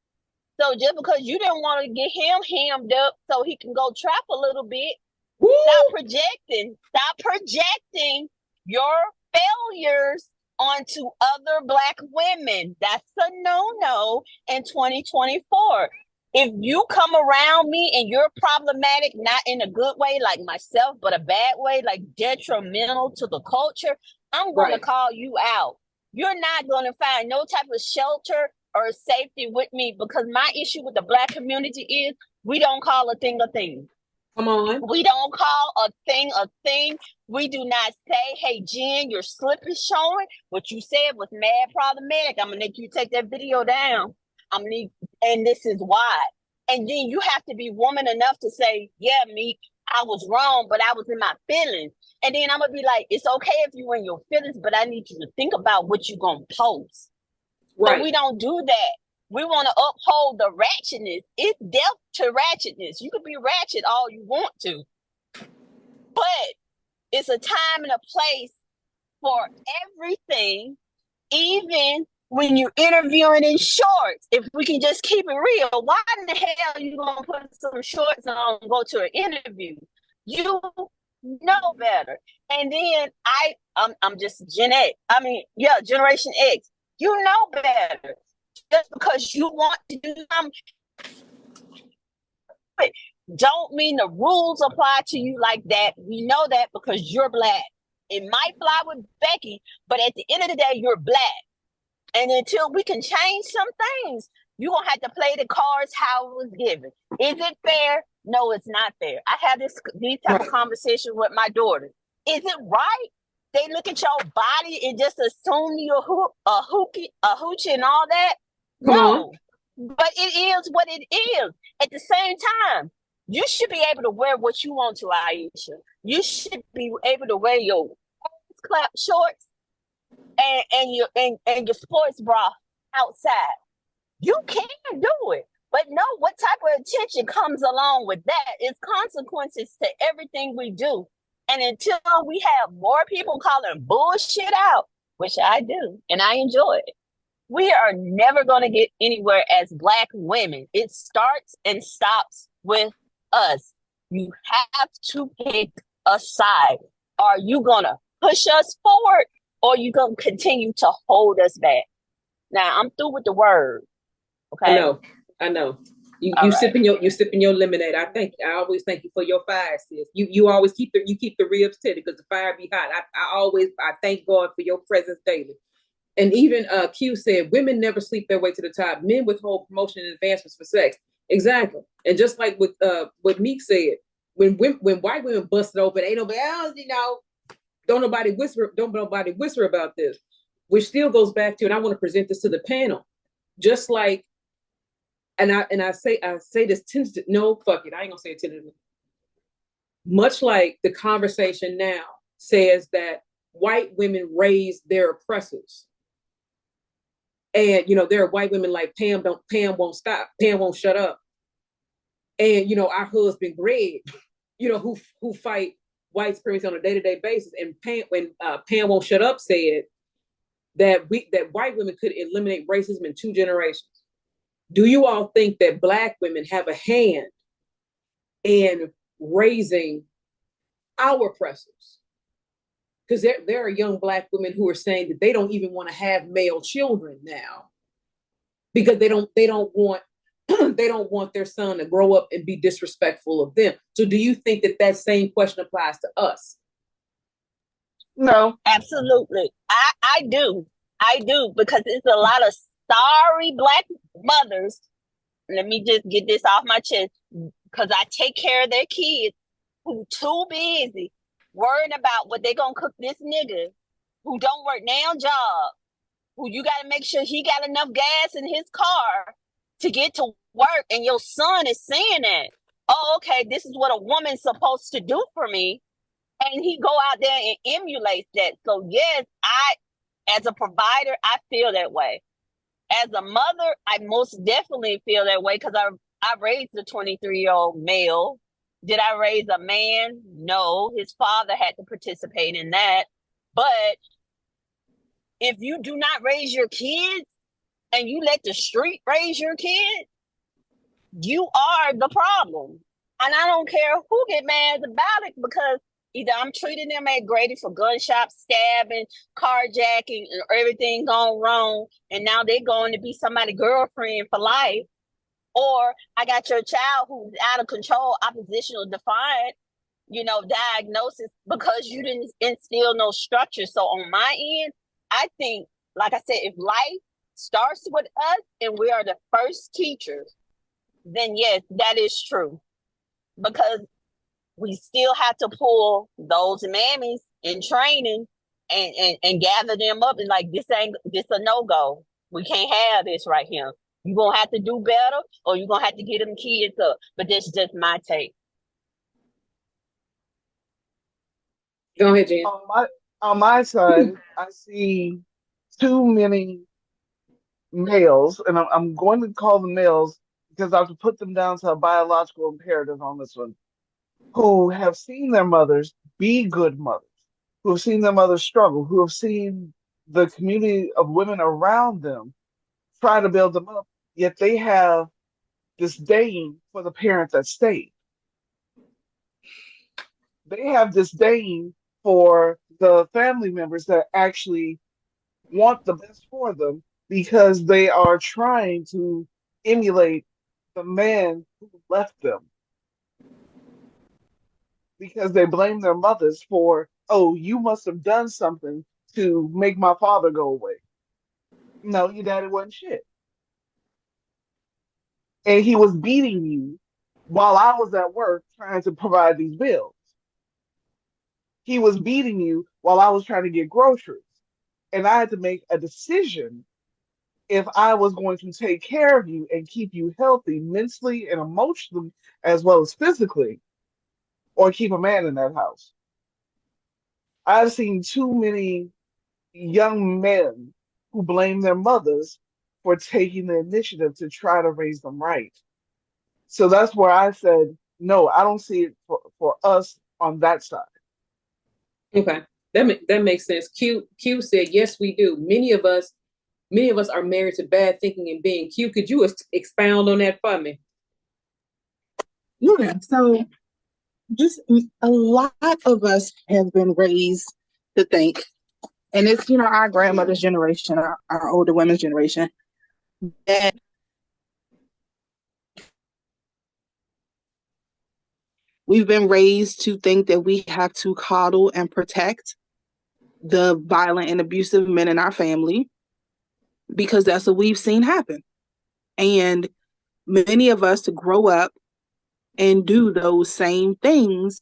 So just because you didn't want to get him hammed up so he can go trap a little bit, woo, stop projecting your failures onto other Black women. That's a no-no in 2024. If you come around me and you're problematic, not in a good way like myself, but a bad way, like detrimental to the culture, I'm going to call you out. You're not going to find no type of shelter or safety with me, because my issue with the Black community is we don't call a thing a thing. Come on. We don't call a thing a thing. We do not say, hey, Jen, your slip is showing. What you said was mad problematic. I'm going to make you take that video down. And this is why. And then you have to be woman enough to say, yeah, me, I was wrong, but I was in my feelings. And then I'm going to be like, it's okay if you're in your feelings, but I need you to think about what you're going to post. Right. But we don't do that. We want to uphold the ratchetness. It's death to ratchetness. You can be ratchet all you want to, but it's a time and a place for everything, even when you're interviewing in shorts. If we can just keep it real, why in the hell are you going to put some shorts on and go to an interview? You know better. And then I'm just Gen X. I mean, yeah, Generation X. You know better. Just because you want to do something don't mean the rules apply to you like that. We know that because you're Black. It might fly with Becky, but at the end of the day, you're Black. And until we can change some things, you're going to have to play the cards how it was given. Is it fair? No, it's not fair. I have these type of conversations with my daughter. Is it right? They look at your body and just assume you're a hoochie and all that? No, but it is what it is. At the same time, you should be able to wear what you want to, Aisha. You should be able to wear your clap shorts and your sports bra outside. You can do it, but know what type of attention comes along with that. It's consequences to everything we do. And until we have more people calling bullshit out, which I do, and I enjoy it, we are never going to get anywhere as Black women. It starts and stops with us. You have to pick a side. Are you going to push us forward, or are you going to continue to hold us back? Now, I'm through with the word. Okay. I know. You sipping your lemonade. I always thank you for your fire, sis. You always keep the ribs tender because the fire be hot. I thank God for your presence daily. And even Q said, women never sleep their way to the top. Men withhold promotion and advancements for sex. Exactly. And just like what Meek said, when white women busted open, ain't nobody else, don't nobody whisper about this, which still goes back to, and I want to present this to the panel, just like, and I say this tentative, no, fuck it, I ain't gonna say it tentatively. Much like the conversation now says that white women raise their oppressors. And, there are white women like Pam won't stop. Pam won't shut up. And, our husband, Greg, who fight white supremacy on a day-to-day basis. And Pam won't shut up said that white women could eliminate racism in 2 generations. Do you all think that Black women have a hand in raising our oppressors. Because there are young Black women who are saying that they don't even want to have male children now because they don't want they don't want their son to grow up and be disrespectful of them. So do you think that that same question applies to us? No. Absolutely. I do. I do, because it's a lot of sorry Black mothers. Let me just get this off my chest, because I take care of their kids who too busy worrying about what they gonna cook this nigga who don't work now job, who you gotta make sure he got enough gas in his car to get to work, and your son is saying that, oh, okay, this is what a woman's supposed to do for me, and he go out there and emulates that. So yes, as a provider, I feel that way. As a mother, I most definitely feel that way, because I raised a 23-year-old male. Did I raise a man? No, his father had to participate in that. But if you do not raise your kids and you let the street raise your kids, you are the problem. And I don't care who get mad about it, because either I'm treating them at Grady for gunshot, stabbing, carjacking, and everything gone wrong, and now they're going to be somebody's girlfriend for life. Or I got your child who's out of control, oppositional, defiant, diagnosis, because you didn't instill no structure. So on my end, I think, like I said, if life starts with us and we are the first teachers, then yes, that is true. Because we still have to pull those mammies in training and gather them up and like, this a no-go. We can't have this right here. You're going to have to do better, or you're going to have to get them kids up. But that's just my take. Go ahead, Jen. On my side, I see too many males, and I'm going to call them males because I have to put them down to a biological imperative on this one, who have seen their mothers be good mothers, who have seen their mothers struggle, who have seen the community of women around them try to build them up, yet they have disdain for the parent that stayed. They have disdain for the family members that actually want the best for them, because they are trying to emulate the man who left them, because they blame their mothers for, oh, you must have done something to make my father go away. No, your daddy wasn't shit. And he was beating you while I was at work trying to provide these bills. He was beating you while I was trying to get groceries. And I had to make a decision if I was going to take care of you and keep you healthy mentally and emotionally as well as physically, or keep a man in that house. I've seen too many young men who blame their mothers for taking the initiative to try to raise them right. So that's where I said, no, I don't see it for us on that side. Okay, that makes sense. Q said, yes, we do. Many of us are married to bad thinking and being. Q, could you expound on that for me? Yeah, so just a lot of us have been raised to think, and it's, our grandmother's generation, our older women's generation, that we've been raised to think that we have to coddle and protect the violent and abusive men in our family, because that's what we've seen happen. And many of us grow up and do those same things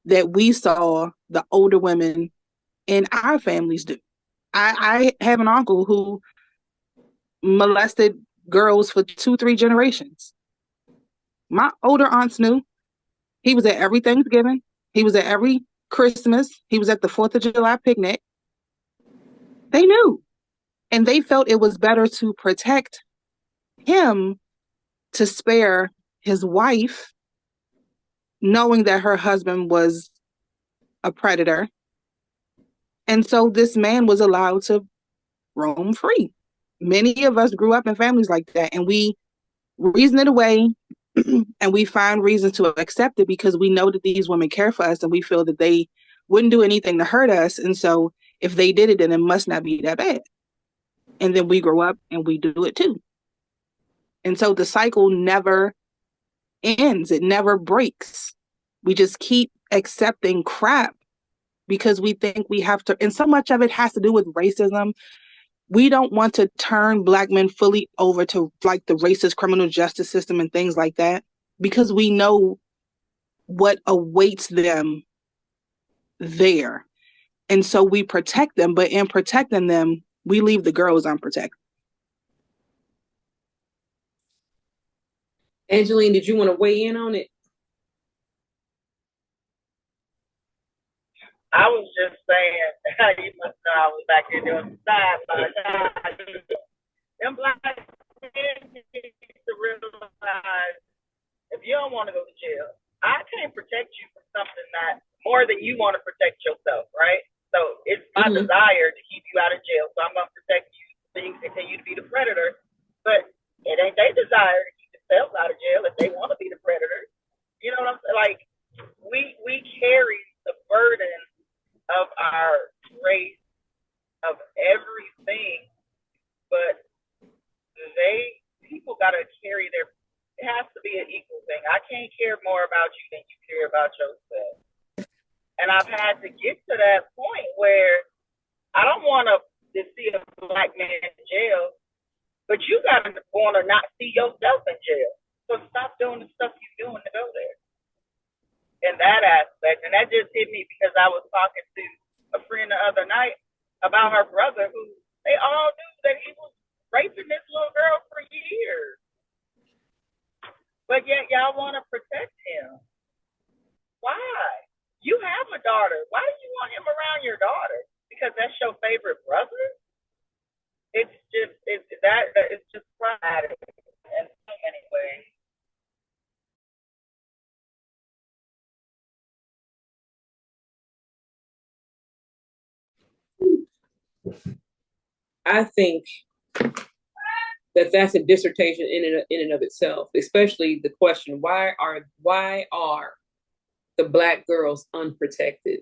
that we saw the older women in our families do. I have an uncle who molested girls for 2-3 generations. My older aunts knew. He was at every Thanksgiving. He was at every Christmas. He was at the 4th of July picnic. They knew. And they felt it was better to protect him, to spare his wife, knowing that her husband was a predator. And so this man was allowed to roam free. Many of us grew up in families like that, and we reason it away, and we find reasons to accept it because we know that these women care for us and we feel that they wouldn't do anything to hurt us. And so if they did it, then it must not be that bad. And then we grow up and we do it too. And so the cycle never ends. It never breaks. We just keep accepting crap because we think we have to. And so much of it has to do with racism. We don't want to turn Black men fully over to like the racist criminal justice system and things like that because we know what awaits them there. And so we protect them, but in protecting them, we leave the girls unprotected. Angeline, did you want to weigh in on it? I was just saying, you must know I was back here doing side by side. Them Black men need to realize if you don't want to go to jail, I can't protect you from something that more than you want to protect yourself, right? So it's my desire to keep you out of jail. So I'm going to protect you so you can continue to be the predator. But it ain't their desire to keep themselves out of jail if they want to be the predator. You know what I'm saying? Like, we carry the burden of our race, of everything, but people got to carry their, it has to be an equal thing. I can't care more about you than you care about yourself. And I've had to get to that point where I don't want to see a Black man in jail, but you got to want to not see yourself in jail. So stop doing the stuff you're doing to go there. In that aspect. And that just hit me because I was talking to a friend the other night about her brother who they all knew that he was raping this little girl for years. But yet y'all want to protect him. Why? You have a daughter. Why do you want him around your daughter? Because that's your favorite brother? It's just problematic in so many ways. I think that that's a dissertation in and of itself, especially the question, why are the Black girls unprotected?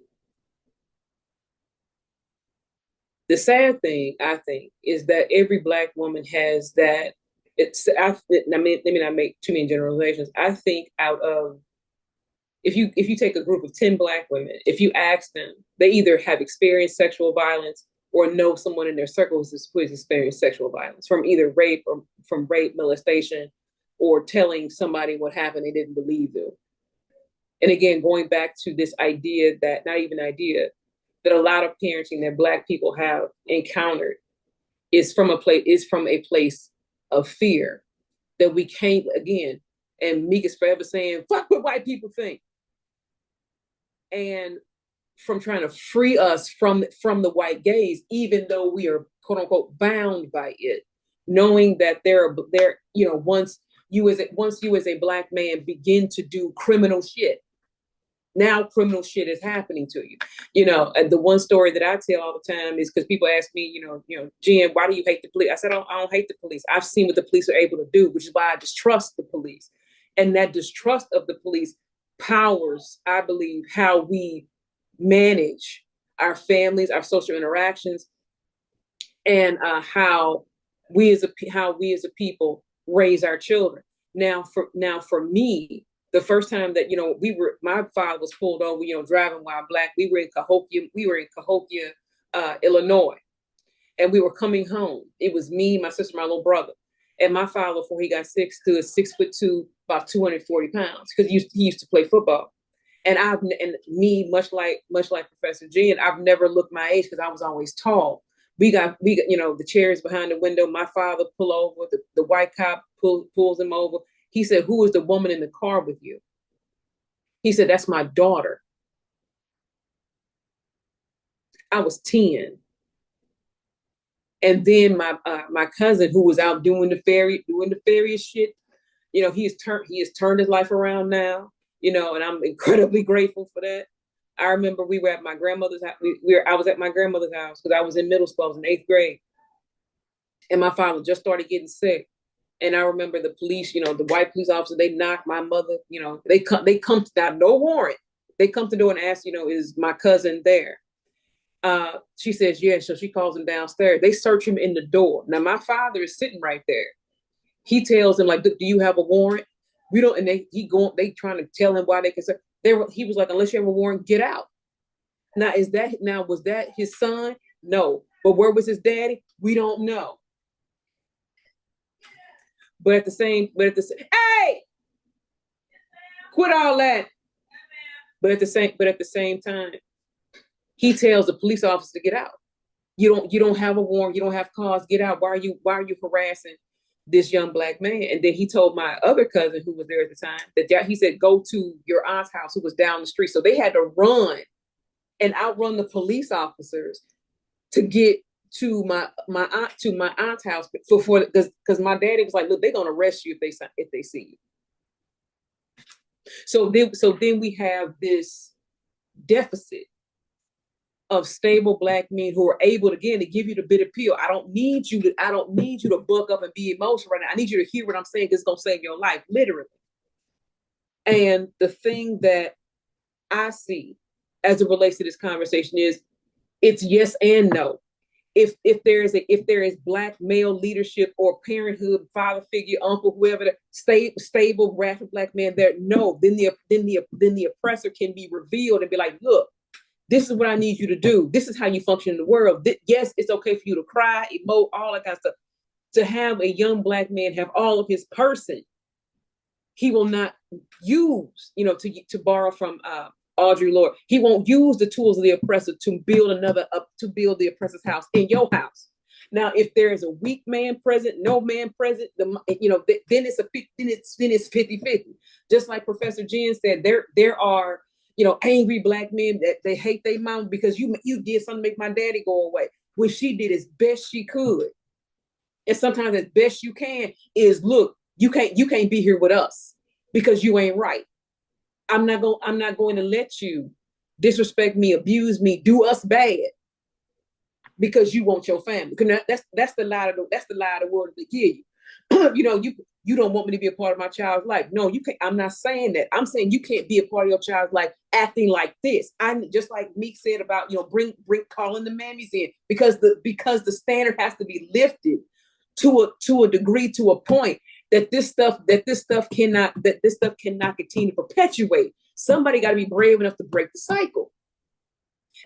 The sad thing, I think, is that every Black woman has that. I mean, let me not make too many generalizations. I think out of, if you take a group of 10 Black women, if you ask them, they either have experienced sexual violence or know someone in their circles who's experienced sexual violence from either rape or from rape, molestation, or telling somebody what happened they didn't believe them. And again, going back to this idea that, not even idea, that a lot of parenting that Black people have encountered is from a place of fear that we can't, again, and Meek is forever saying, fuck what white people think. And from trying to free us from the white gaze, even though we are quote unquote bound by it, knowing that once you as a Black man begin to do criminal shit, now criminal shit is happening to you. And the one story that I tell all the time is because people ask me, Jen, why do you hate the police? I said, I don't hate the police. I've seen what the police are able to do, which is why I distrust the police. And that distrust of the police powers, I believe, how we manage our families, our social interactions, and how we as a people raise our children. Now for me, the first time that my father was pulled over, driving while Black. We were in Cahokia, Illinois, and we were coming home. It was me, my sister, my little brother, and my father, before he got sick, stood 6'2", about 240 pounds, because he used to play football. And me, much like Professor G, and I've never looked my age because I was always tall. We got the chairs behind the window. My father pull over, the white cop pulls him over. He said, "Who is the woman in the car with you?" He said, "That's my daughter." I was 10. And then my cousin, who was out doing the fairy shit, he has turned his life around now, and I'm incredibly grateful for that. I remember we were at my grandmother's house. I was at my grandmother's house because I was in middle school. I was in 8th grade. And my father just started getting sick. And I remember the police, the white police officer, they knocked my mother, they come to that, no warrant. They come to the door and ask, is my cousin there? She says, yeah. So she calls him downstairs. They search him in the door. Now my father is sitting right there. He tells them, like, do you have a warrant? We don't, and they trying to tell him why they can say, he was like, unless you have a warrant, get out. Was that his son? No. But where was his daddy? We don't know. But at the same, hey, quit all that. But at the same time, he tells the police officer to get out. You don't have a warrant. You don't have cause. Get out. Why are you harassing this young black man? And then he told my other cousin who was there at the time that he said, go to your aunt's house, who was down the street. So they had to run and outrun the police officers to get to my aunt's house because my daddy was like, look, they're gonna arrest you if they see you. So then we have this deficit of stable black men who are able to, again, to give you the bitter pill. I don't need you to buck up and be emotional right now. I need you to hear what I'm saying because it's gonna save your life, literally. And the thing that I see as it relates to this conversation is it's yes and no. If there is black male leadership or parenthood, father figure, uncle, whoever, stable rational black man there, no, then the oppressor can be revealed and be like, look, this is what I need you to do. This is how you function in the world. Yes, it's okay for you to cry, emote, all that kind of stuff. To have a young black man have all of his person, he will not use, to borrow from Audre Lorde, he won't use the tools of the oppressor to build the oppressor's house in your house. Now, if there is a weak man present, no man present, then it's 50-50. Just like Professor Jen said, there are angry black men that they hate their mom because you did something to make my daddy go away. What she did as best she could, and sometimes as best you can is, look, you can't be here with us because you ain't right. I'm not going to let you disrespect me, abuse me, do us bad because you want your family. That's the lie of the world that they give you. You don't want me to be a part of my child's life. No, you can't. I'm not saying that. I'm saying you can't be a part of your child's life acting like this. I just like Meek said about bring calling the mammies in because the standard has to be lifted to a degree, to a point that this stuff cannot continue to perpetuate. Somebody got to be brave enough to break the cycle.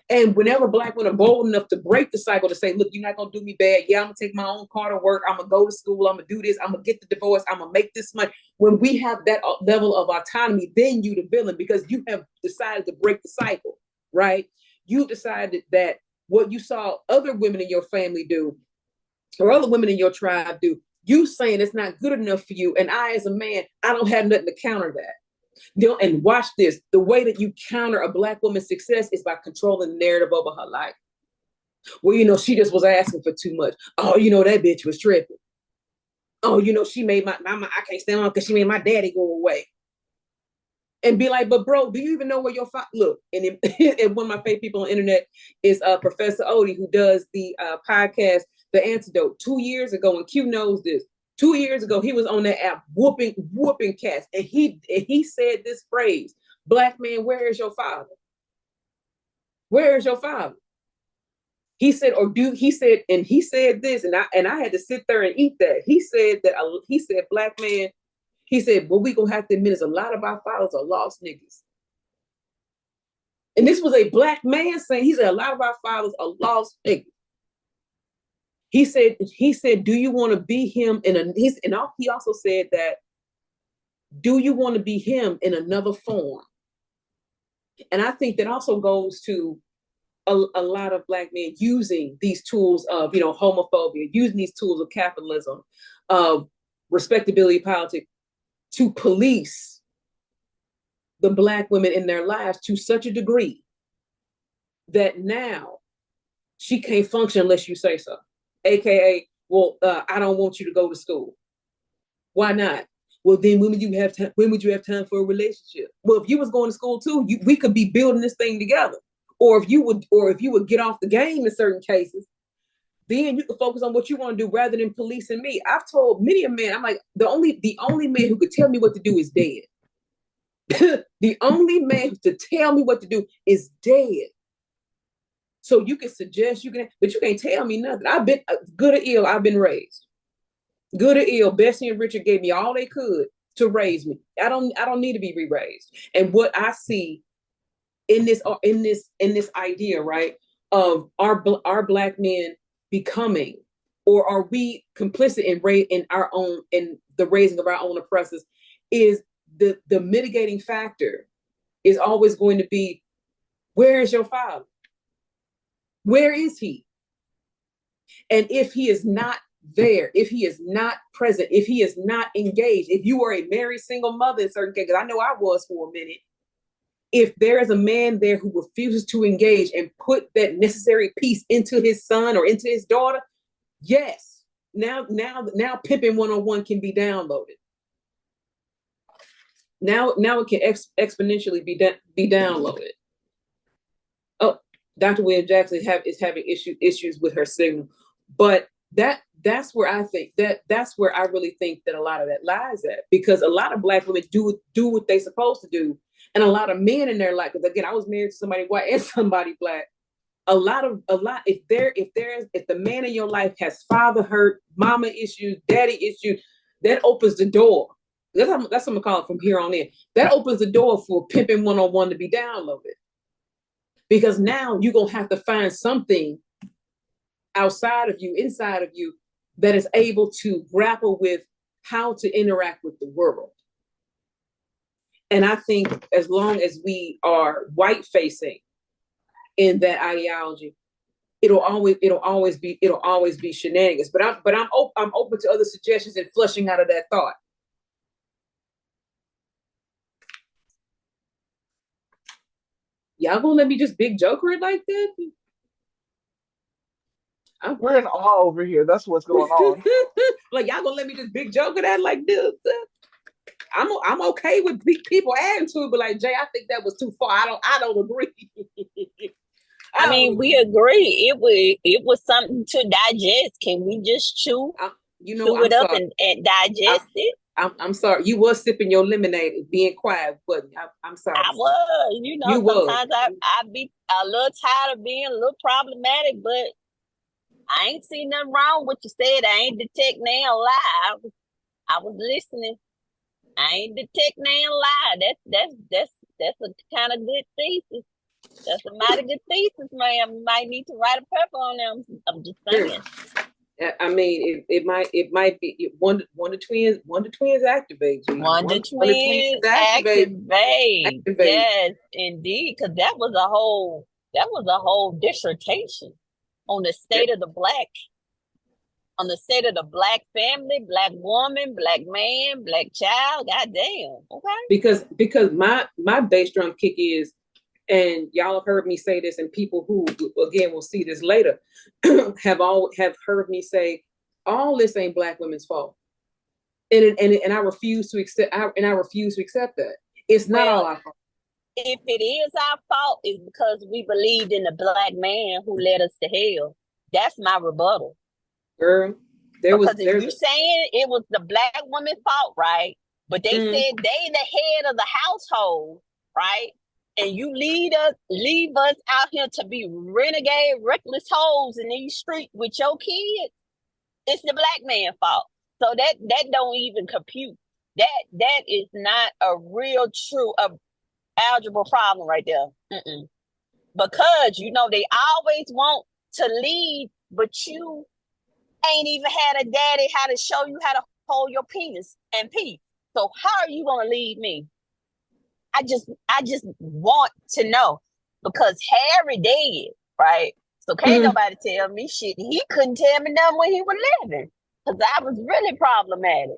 And whenever black women are bold enough to break the cycle, to say, look, you're not going to do me bad. Yeah, I'm going to take my own car to work. I'm going to go to school. I'm going to do this. I'm going to get the divorce. I'm going to make this money. When we have that level of autonomy, then you the villain because you have decided to break the cycle, right? You decided that what you saw other women in your family do or other women in your tribe do, you saying it's not good enough for you. And I, as a man, I don't have nothing to counter that. And watch this. The way that you counter a black woman's success is by controlling the narrative over her life. Well, she just was asking for too much. Oh, that bitch was tripping. Oh, she made my I can't stand on because she made my daddy go away. And be like, but bro, do you even know where your father look? And one of my favorite people on the internet is Professor Odie, who does the podcast, The Antidote. 2 years ago, and Q knows this. 2 years ago, he was on that app whooping cats. And he said this phrase, black man, where is your father? Where is your father? He said, he said this, and I had to sit there and eat that. He said, black man, he said, what we gonna have to admit is a lot of our fathers are lost niggas. And this was a black man saying, he said, a lot of our fathers are lost niggas. He said, do you want to be him he also said that, do you want to be him in another form? And I think that also goes to a lot of black men using these tools of, homophobia, using these tools of capitalism, of respectability politics to police the black women in their lives to such a degree that now she can't function unless you say so. AKA, well, I don't want you to go to school. Why not? Well, then when would you have time for a relationship? Well, if you was going to school too, we could be building this thing together. Or if you would get off the game in certain cases, then you can focus on what you want to do rather than policing me. I've told many a man, I'm like, the only man who could tell me what to do is dead. The only man to tell me what to do is dead. So you can suggest, but you can't tell me nothing. I've been good or ill, I've been raised. Good or ill, Bessie and Richard gave me all they could to raise me. I don't need to be re-raised. And what I see in this idea, right, of our black men becoming, or are we complicit in the raising of our own oppressors, is the mitigating factor is always going to be, where is your father? Where is he? And if he is not there, if he is not present, if he is not engaged, if you are a married single mother in certain cases, I know I was for a minute, if there is a man there who refuses to engage and put that necessary piece into his son or into his daughter, yes, now pimping 101 can be downloaded. Now it can exponentially be downloaded. Oh, Dr. William Jackson is having issues with her signal, but that's where I think that's where I really think that a lot of that lies at, because a lot of black women do what they're supposed to do, and a lot of men in their life, because again, I was married to somebody white and somebody black. If the man in your life has father hurt, mama issues, daddy issues, that opens the door. That's what I'm gonna call it from here on in. That opens the door for pimping 101 to be downloaded. Because now you're gonna have to find something outside of you, inside of you, that is able to grapple with how to interact with the world. And I think as long as we are white facing in that ideology, it'll always be shenanigans. But I'm open to other suggestions and flushing out of that thought. Y'all gonna let me just big joker it like that? We're in awe over here. That's what's going on. Like, y'all gonna let me just big joker that like this? I'm okay with people adding to it, but like, Jay, I think that was too far. I don't agree. I mean, we agree. It was something to digest. Can we just chew it up and digest it? I'm sorry. You was sipping your lemonade, being quiet, but I'm sorry. I was. Sometimes I be a little tired of being a little problematic, but I ain't seen nothing wrong with what you said. I ain't detecting a lie. I was listening. I ain't detecting a lie. That's a kind of good thesis. That's a mighty good thesis, man. You might need to write a paper on them. I'm just saying. I mean, it might be one to twins activate. One to twins activate. Yes, indeed, because that was a whole dissertation on the state of the black family, black woman, black man, black child. Goddamn. Okay. Because my bass drum kick is, and y'all have heard me say this, and people who again will see this later have heard me say, all this ain't black women's fault, and I refuse to accept. I refuse to accept that. It's not all our fault. If it is our fault, it's because we believed in the black man who led us to hell. That's my rebuttal. Girl, if you're saying it was the black woman's fault, right? But they said they the head of the household, right? And you leave us out here to be renegade, reckless hoes in these streets with your kids. It's the black man's fault. So that don't even compute. That is not a real true algebra problem right there. Mm-mm. Because they always want to lead, but you ain't even had a daddy how to show you how to hold your penis and pee. So how are you gonna lead me? I just want to know, because Harry dead, right? So can't nobody tell me shit. He couldn't tell me nothing when he was living, because I was really problematic.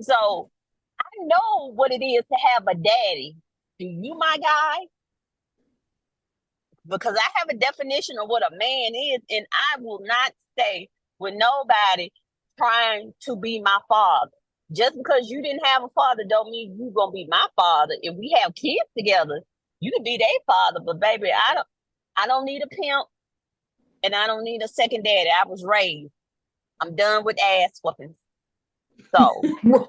So I know what it is to have a daddy. Do you, my guy? Because I have a definition of what a man is, and I will not stay with nobody trying to be my father. Just because you didn't have a father don't mean you're going to be my father. If we have kids together, you can be their father. But baby, I don't need a pimp. and I don't need a second daddy. I was raised. I'm done with ass whoopings. So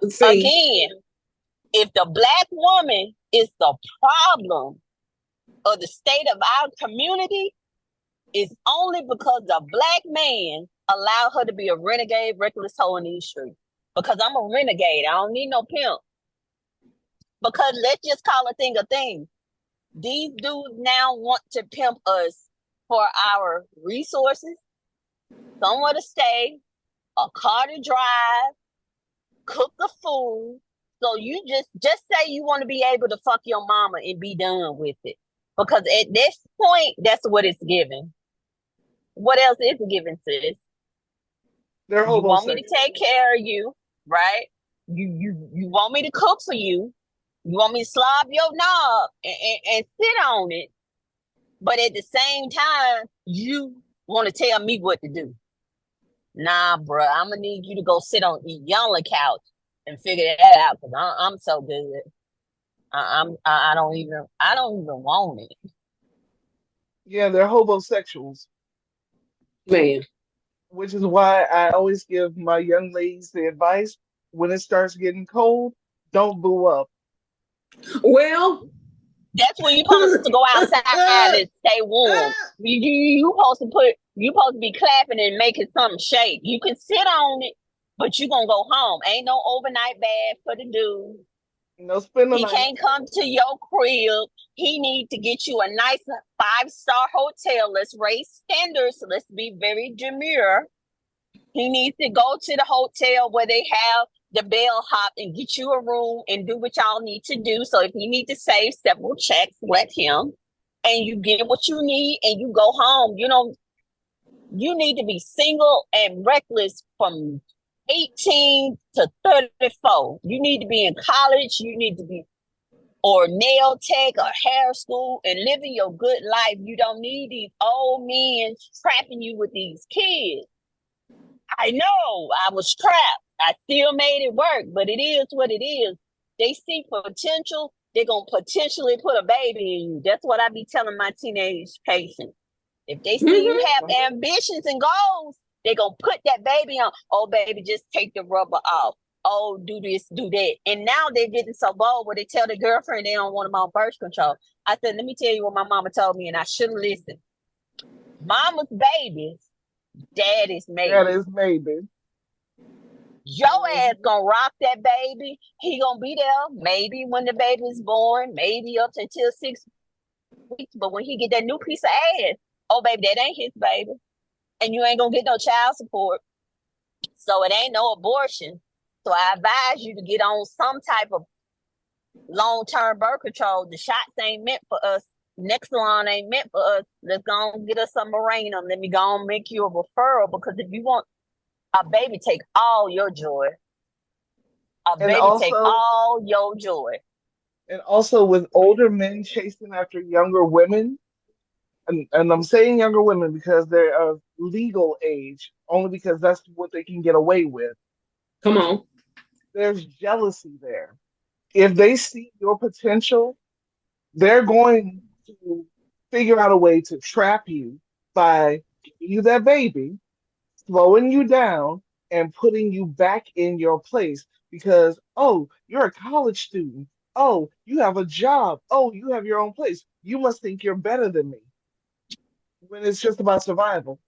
See, again, if the Black woman is the problem of the state of our community, it's only because the Black man allowed her to be a renegade, reckless hoe in these streets. Because I'm a renegade. I don't need no pimp. Because let's just call a thing a thing. These dudes now want to pimp us for our resources, somewhere to stay, a car to drive, cook the food. So you just say you want to be able to fuck your mama and be done with it. Because at this point, that's what it's giving. What else is it giving, sis? They're You want me to homosexual. take care of you, right? You want me to cook for you. You want me to slob your knob and sit on it. But at the same time, you want to tell me what to do. Nah, bro, I'm gonna need you to go sit on the yellow couch and figure that out because I'm so good. I don't even want it. Yeah, they're homosexuals, man. which is why I always give my young ladies the advice when it starts getting cold, don't boo up. Well, That's when you're supposed to go outside and stay warm. You supposed to be clapping and making something shake. You can sit on it, but you gonna go home. Ain't no overnight bath for the dude. No spend the He night. can't come to your crib. He need to get you a nice 5-star hotel. Let's raise standards. Let's be very demure. He needs to go to the hotel where they have the bellhop and get you a room and do what y'all need to do. So if you need to save several checks, let him. And you get what you need and you go home. You need to be single and reckless from 18 to 34. You need to be in college. You need to be or nail tech or hair school and living your good life. You don't need these old men trapping you with these kids. I know I was trapped. I still made it work, but it is what it is. They see potential, they're going to potentially put a baby in you. That's what I be telling my teenage patients. If they see you have ambitions and goals, they're going to put that baby on. Oh, baby, just take the rubber off. Oh, do this, do that. And now they're getting so bold where they tell their girlfriend they don't want them on birth control. I said, let me tell you what my mama told me, and I should have listened. Mama's babies, daddy's That maybe. is maybe. Your ass gonna rock that baby. He gonna be there maybe when the baby is born, maybe up until 6 weeks. But when he get that new piece of ass, oh baby, that ain't his baby, and you ain't gonna get no child support. So it ain't no abortion. So I advise you to get on some type of long-term birth control. The shots ain't meant for us. Nexalon ain't meant for us. Let's go and get us some Moranum. Let me go and make you a referral because if you want a baby, take all your joy. A And baby take also, all your joy. and also with older men chasing after younger women, and I'm saying younger women because they're of legal age, only because that's what they can get away with. come on. There's jealousy there. If they see your potential, they're going to figure out a way to trap you by giving you that baby, slowing you down, and putting you back in your place because, oh, you're a college student. Oh, you have a job. Oh, you have your own place. You must think you're better than me when it's just about survival.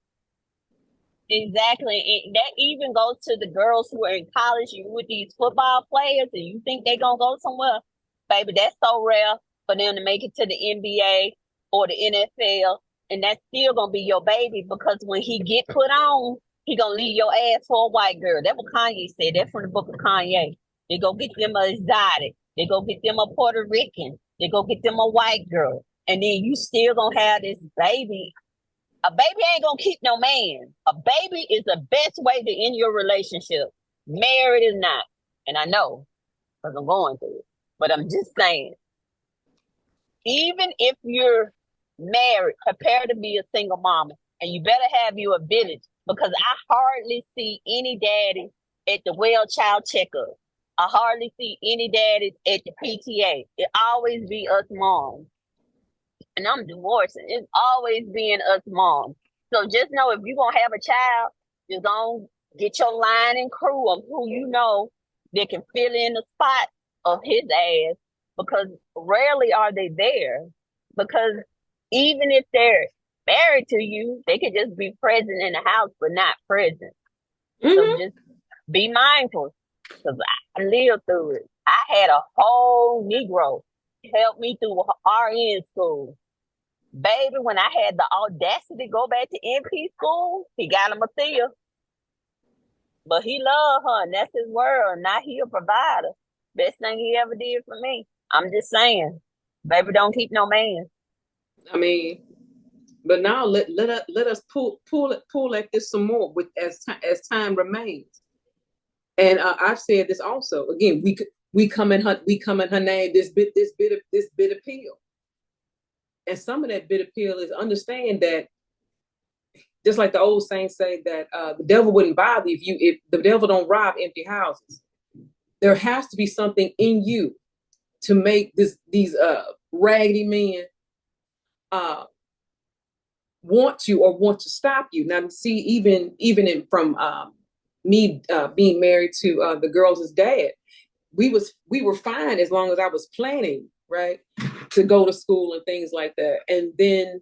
Exactly. And that even goes to the girls who are in college. You with these football players and you think they're going to go somewhere. Baby, that's so rare for them to make it to the NBA or the NFL. And that's still going to be your baby because when he get put on, he going to leave your ass for a white girl. That's what Kanye said. That's from the book of Kanye. They go get them a exotic. They go get them a Puerto Rican. They go get them a white girl. And then you still going to have this baby. A baby ain't gonna keep no man. A baby is the best way to end your relationship. Married is not. And I know, because I'm going through it. But I'm just saying, even if you're married, prepare to be a single mama. And you better have you a village. Because I hardly see any daddies at the well child checkup. I hardly see any daddies at the PTA. It always be us moms. And I'm divorcing. It's always being us moms. So just know if you're gonna have a child, just don't get your line and crew of who you know that can fill in the spot of his ass, because rarely are they there. Because even if they're married to you, they could just be present in the house but not present. So Mm-hmm. just be mindful, because I lived through it. I had a whole Negro help me through RN school. Baby, when I had the audacity to go back to NP school, he got him a Thea. But he loved her, and that's his world. Now he a provider. Best thing he ever did for me. I'm just saying, baby, don't keep no man. I mean, but now let us pull at this some more with as time remains. And I've said this also. Again, we come in her name this bit appeal, and some of that bit appeal is understand that, just like the old saints say, that the devil wouldn't bother if the devil don't rob empty houses. There has to be something in you to make these raggedy men want to stop you. Now, see, even from me being married to the girls' dad, we were fine as long as I was planning, right, to go to school and things like that. And then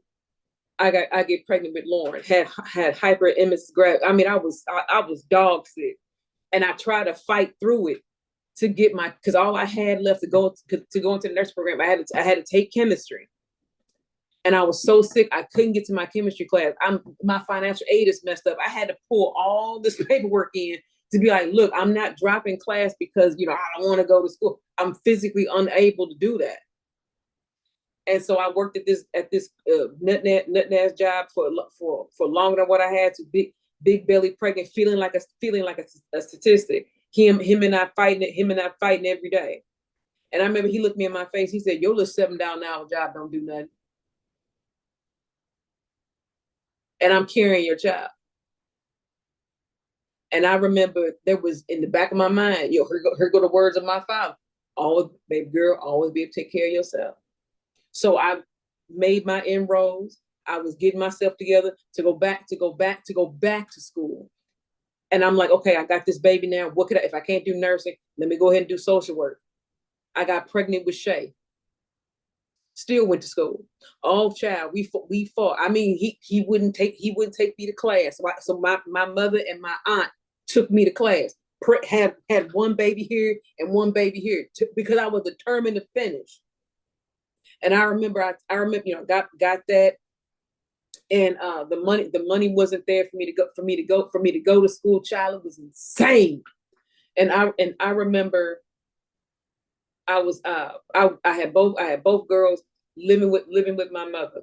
I get pregnant with Lauren, had hyperemesis gravis. I mean, I was dog sick, and I tried to fight through it to get because all I had left to go into the nurse program, I had to take chemistry. And I was so sick, I couldn't get to my chemistry class. My financial aid is messed up. I had to pull all this paperwork in to be like, look, I'm not dropping class because, I don't want to go to school. I'm physically unable to do that. And so I worked at this nut-ass job for longer than what I had to. Big belly pregnant, feeling like a statistic. Him and I fighting every day. And I remember he looked me in my face. He said, "Your little $7 an hour job don't do nothing, and I'm carrying your child." And I remember there was in the back of my mind, here go the words of my father: "Always, baby girl, always be able to take care of yourself." So I made my inroads. I was getting myself together to go back to school. And I'm like, okay, I got this baby now. What could if I can't do nursing, let me go ahead and do social work. I got pregnant with Shay. Still went to school. Oh, child, we fought. I mean, he wouldn't take me to class. So my mother and my aunt took me to class. Had one baby here and one baby here because I was determined to finish. And I remember, got that, and the money wasn't there for me to go to school. Child, it was insane. And I remember I was I had both girls living with my mother.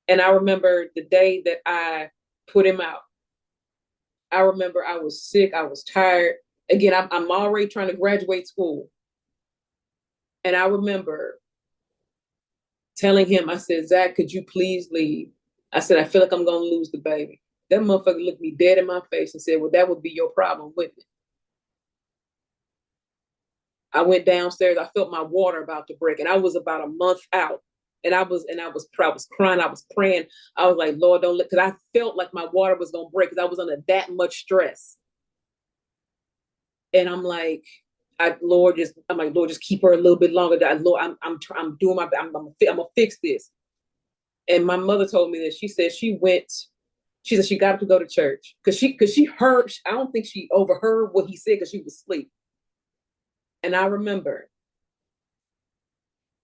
And I remember the day that I put him out. I remember I was sick. I was tired. Again, I'm already trying to graduate school. And I remember telling him, I said, "Zach, could you please leave?" I said, "I feel like I'm going to lose the baby." That motherfucker looked me dead in my face and said, "Well, that would be your problem with it." I went downstairs. I felt my water about to break, and I was about a month out. And I was crying. I was praying. I was like, "Lord, don't let," because I felt like my water was going to break because I was under that much stress. And I'm like, Lord, just keep her a little bit longer. Lord, I'm doing my, I'm gonna fix this. And my mother told me that she said she got up to go to church because she heard. I don't think she overheard what he said because she was asleep. And I remember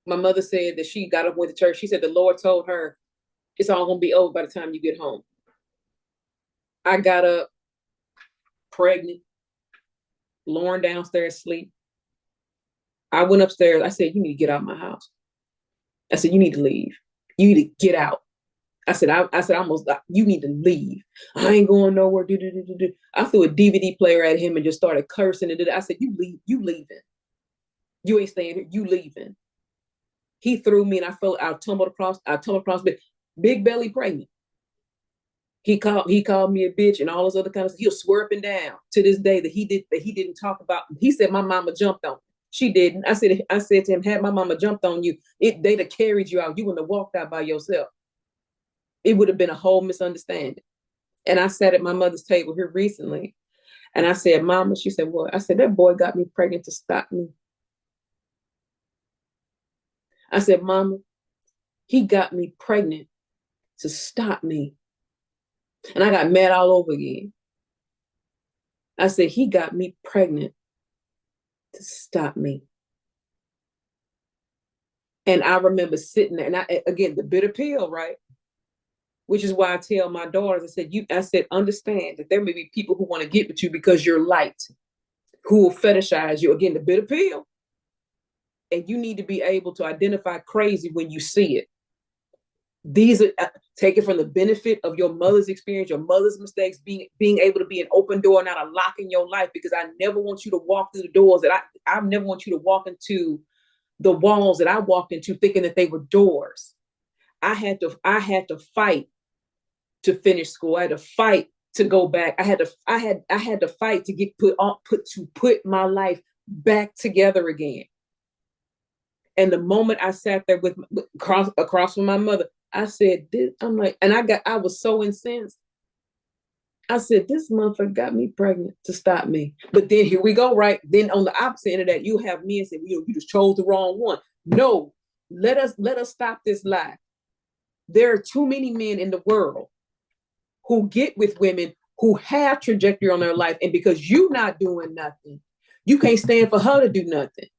my mother said that she got up, went to church. She said the Lord told her it's all gonna be over by the time you get home. I got up, pregnant, Lauren downstairs asleep. I went upstairs. I said, "You need to get out of my house." I said, "You need to leave. You need to get out." I said, "You need to leave. I ain't going nowhere." I threw a DVD player at him and just started cursing. And I said, "You leaving. You ain't staying here. You leaving." He threw me and I tumbled across, big belly pregnant. He called me a bitch and all this other kind of stuff. He'll swear up and down to this day that he didn't talk about. He said my mama jumped on me. She didn't. I said to him, had my mama jumped on you, they'd have carried you out. You wouldn't have walked out by yourself. It would have been a whole misunderstanding. And I sat at my mother's table here recently, and I said, Mama, she said, what? I said, that boy got me pregnant to stop me. I said, Mama, he got me pregnant to stop me. And I got mad all over again. I said, he got me pregnant to stop me. And I remember sitting there, and again, the bitter pill, right? Which is why I tell my daughters, I said, understand that there may be people who want to get with you because you're light, who will fetishize you. Again, the bitter pill. And you need to be able to identify crazy when you see it. These are taken from the benefit of your mother's experience, your mother's mistakes, being able to be an open door, not a lock in your life, because I never want you to walk through the doors that I never want you to walk into the walls that I walked into thinking that they were doors. I had to fight to finish school. I had to fight to go back. I had to fight to get put my life back together again. And the moment I sat there with across from my mother, I said, I'm like, and I was so incensed. I said, this motherfucker got me pregnant to stop me. But then here we go, right? Then on the opposite end of that, you have me and say, you just chose the wrong one. No, let us stop this lie. There are too many men in the world who get with women who have trajectory on their life. And because you're not doing nothing, you can't stand for her to do nothing.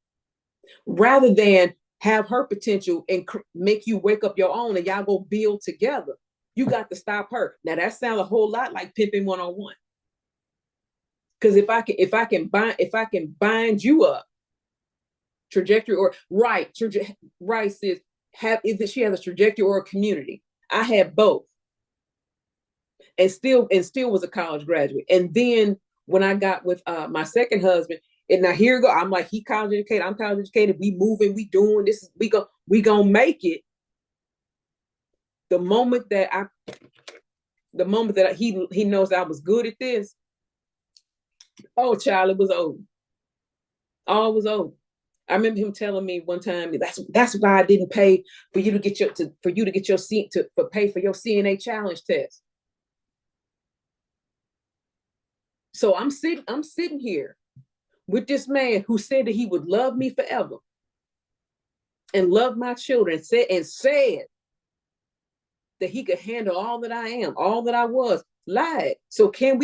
Rather than have her potential and make you wake up your own and y'all go build together. You got to stop her. Now that sounds a whole lot like pimping 101. Because if I can bind you up, trajectory or right says she has a trajectory or a community. I had both. And still was a college graduate. And then when I got with my second husband, and now here we go. I'm like, he college educated, I'm college educated. We moving, we doing this. We gonna make it. The moment that he knows I was good at this, oh child, it was over. All was over. I remember him telling me one time, that's why I didn't pay for you to get your pay for your CNA challenge test. So I'm sitting here with this man who said that he would love me forever and love my children, said that he could handle all that I am, all that I was. Lied. So can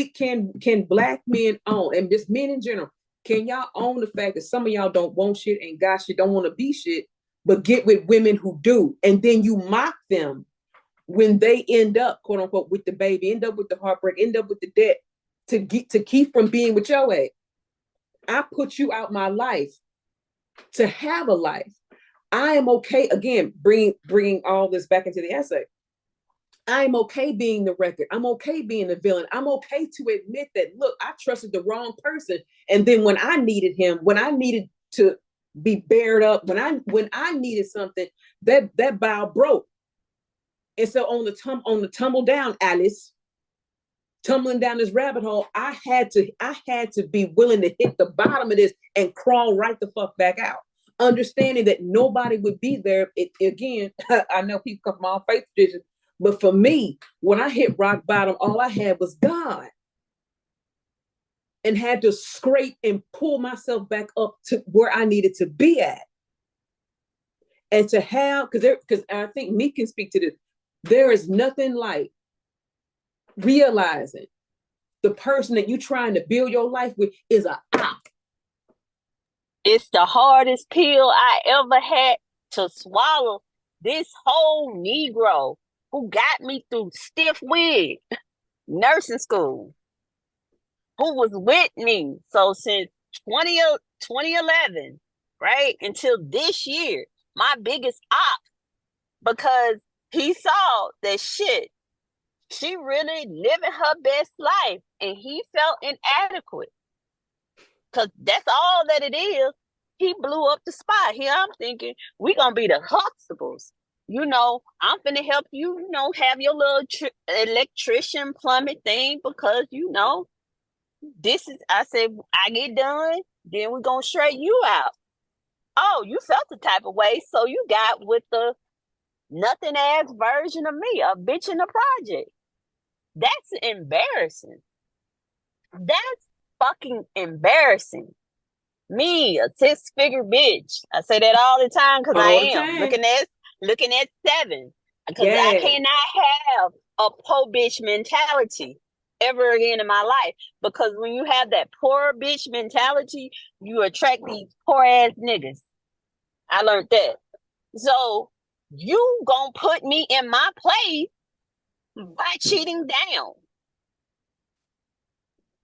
Black men own, and just men in general, can y'all own the fact that some of y'all don't want shit, ain't got shit, don't want to be shit, but get with women who do, and then you mock them when they end up, quote unquote, with the baby, end up with the heartbreak, end up with the debt, to keep from being with your ex. I put you out my life to have a life. I am okay, again, bringing all this back into the essay. I am okay being the record. I'm okay being the villain. I'm okay to admit that, look, I trusted the wrong person. And then when I needed him, when I needed to be bared up, when I needed something, that bow broke. And so on the tumble down, Alice, tumbling down this rabbit hole, I had to be willing to hit the bottom of this and crawl right the fuck back out. Understanding that nobody would be there. Again, I know people come from all faith traditions, but for me, when I hit rock bottom, all I had was God. And had to scrape and pull myself back up to where I needed to be at. And to have, because I think me can speak to this, there is nothing like realizing the person that you're trying to build your life with is a op. It's the hardest pill I ever had to swallow. This whole Negro who got me through stiff wig nursing school, who was with me. So since 2011, right, until this year, my biggest op, because he saw that shit, she really living her best life, and he felt inadequate. Because that's all that it is. He blew up the spot. Here I'm thinking, we going to be the Huxtables. I'm finna help you, have your little electrician plumbing thing because, this is, I said, I get done, then we're going to straighten you out. Oh, you felt the type of way, so you got with the nothing ass version of me, a bitch in the project. That's embarrassing. That's fucking embarrassing. Me, a 6-figure bitch. I say that all the time because I All the am time. looking at 7. Because I Yeah. cannot have a poor bitch mentality ever again in my life. Because when you have that poor bitch mentality, you attract these poor ass niggas. I learned that. So you gonna put me in my place by cheating down.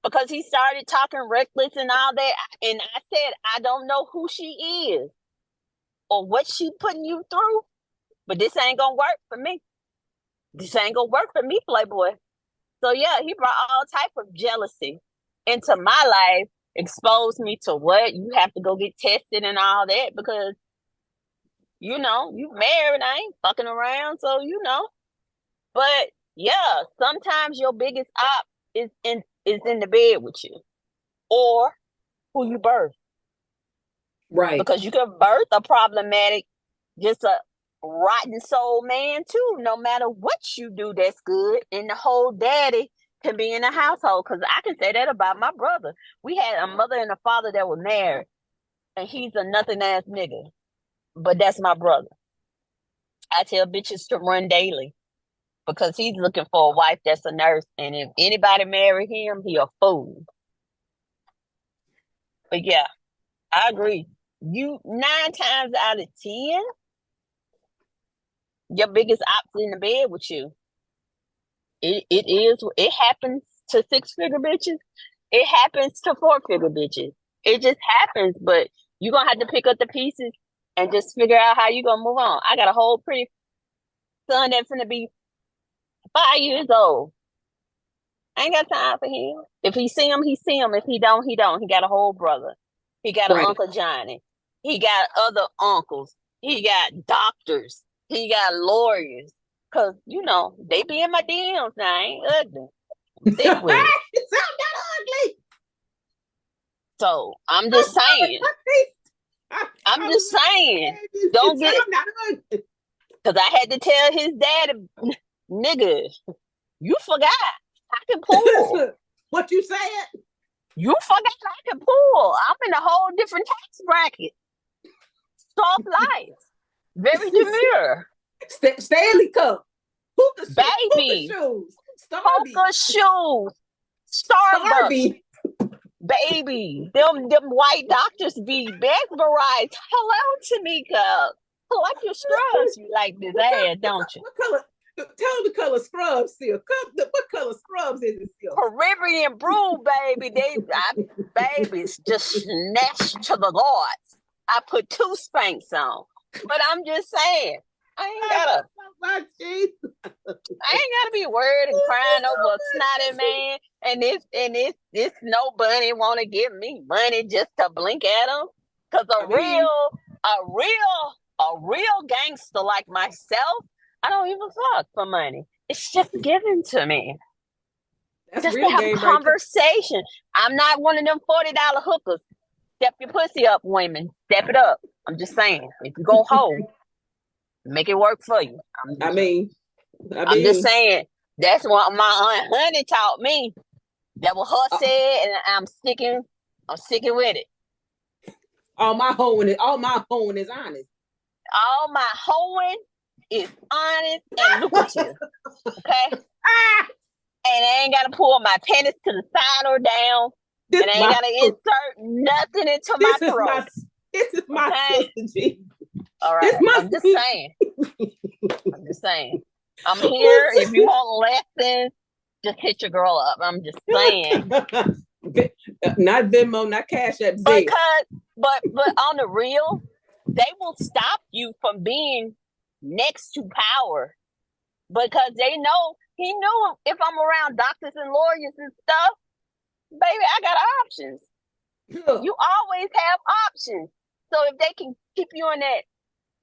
Because he started talking reckless and all that. And I said, I don't know who she is or what she putting you through, but this ain't gonna work for me. This ain't gonna work for me, Playboy. So yeah, he brought all type of jealousy into my life, exposed me to what you have to go get tested and all that because you married, I ain't fucking around, so But yeah, sometimes your biggest op is in the bed with you or who you birth. Right. Because you can birth a problematic, just a rotten soul man too, no matter what you do that's good. And the whole daddy can be in the household. Because I can say that about my brother. We had a mother and a father that were married. And he's a nothing ass nigga. But that's my brother. I tell bitches to run daily. Because he's looking for a wife that's a nurse. And if anybody marry him, he a fool. But yeah, I agree. You 9 times out of 10, your biggest ops in the bed with you. It happens to 6-figure bitches. It happens to 4-figure bitches. It just happens, but you're gonna have to pick up the pieces and just figure out how you gonna move on. I got a whole pretty son that's gonna be 5 years old. I ain't got time for him. If he see him, he see him. If he don't, he don't. He got a whole brother. He got an Right. Uncle Johnny. He got other uncles. He got doctors. He got lawyers. Cause they be in my DMs now. I ain't ugly. I'm thick with it. It sounds that ugly. So I'm just saying. I'm just saying. Don't get it. Cause I had to tell his daddy, nigga, you forgot I can pull. What you said? You forgot I can pull. I'm in a whole different tax bracket. Soft life. Very demure. Stanley Cup. Hookah Baby. shoes. Hookah shoes. Starbucks. Baby. Them white doctors be mesmerized. Hello, Tamika. Like your scrubs. You like this ass, don't you? What color? Tell them the color scrubs still. What color scrubs is it still? Caribbean brew, baby. Babies just snatched to the gods. I put 2 Spanx on. But I'm just saying, I ain't gotta be worried and crying over a snotty man. And this no bunny want to give me money just to blink at him. Cause a real gangster like myself, I don't even fuck for money. It's just given to me. That's just real to have game conversation. I'm not one of them $40 hookers. Step your pussy up, women. Step it up. I'm just saying. If you go home, make it work for you. I'm just saying. That's what my Aunt Honey taught me. That was her said, and I'm sticking with it. All my hoeing is honest. All my hoeing is honest and lucrative. Okay? And I ain't gotta pull my penis to the side or down. And I ain't gotta insert nothing into my throat. This is my sister. All right. I'm just saying. I'm here. If you want lessons, just hit your girl up. I'm just saying. Not Venmo, not Cash App. But on the real, they will stop you from being next to power because they know he knew if I'm around doctors and lawyers and stuff, baby, I got options. You always have options. So if they can keep you in that,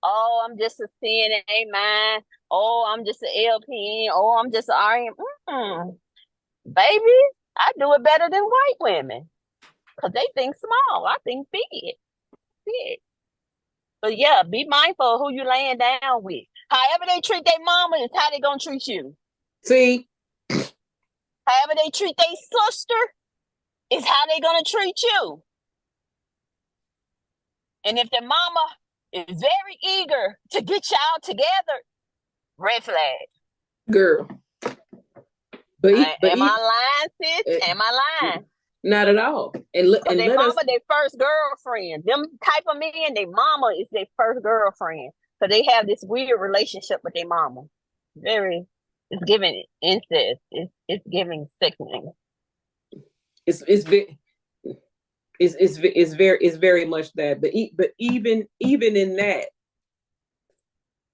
oh, I'm just a CNA man. Oh, I'm just an LPN. Oh, I'm just an RM. Baby, I do it better than white women because they think small. I think big. But yeah, be mindful of who you laying down with. However they treat their mama is how they gonna treat you. See, However they treat their sister is how they gonna treat you. And if their mama is very eager to get y'all together, red flag. girl. Am I lying, sis? Am I lying? Not at all. And their let mama, us, their first girlfriend. Them type of men, their mama is their first girlfriend. So they have this weird relationship with their mama. It's giving incest. It's giving sickening. It's very much that. But even in that,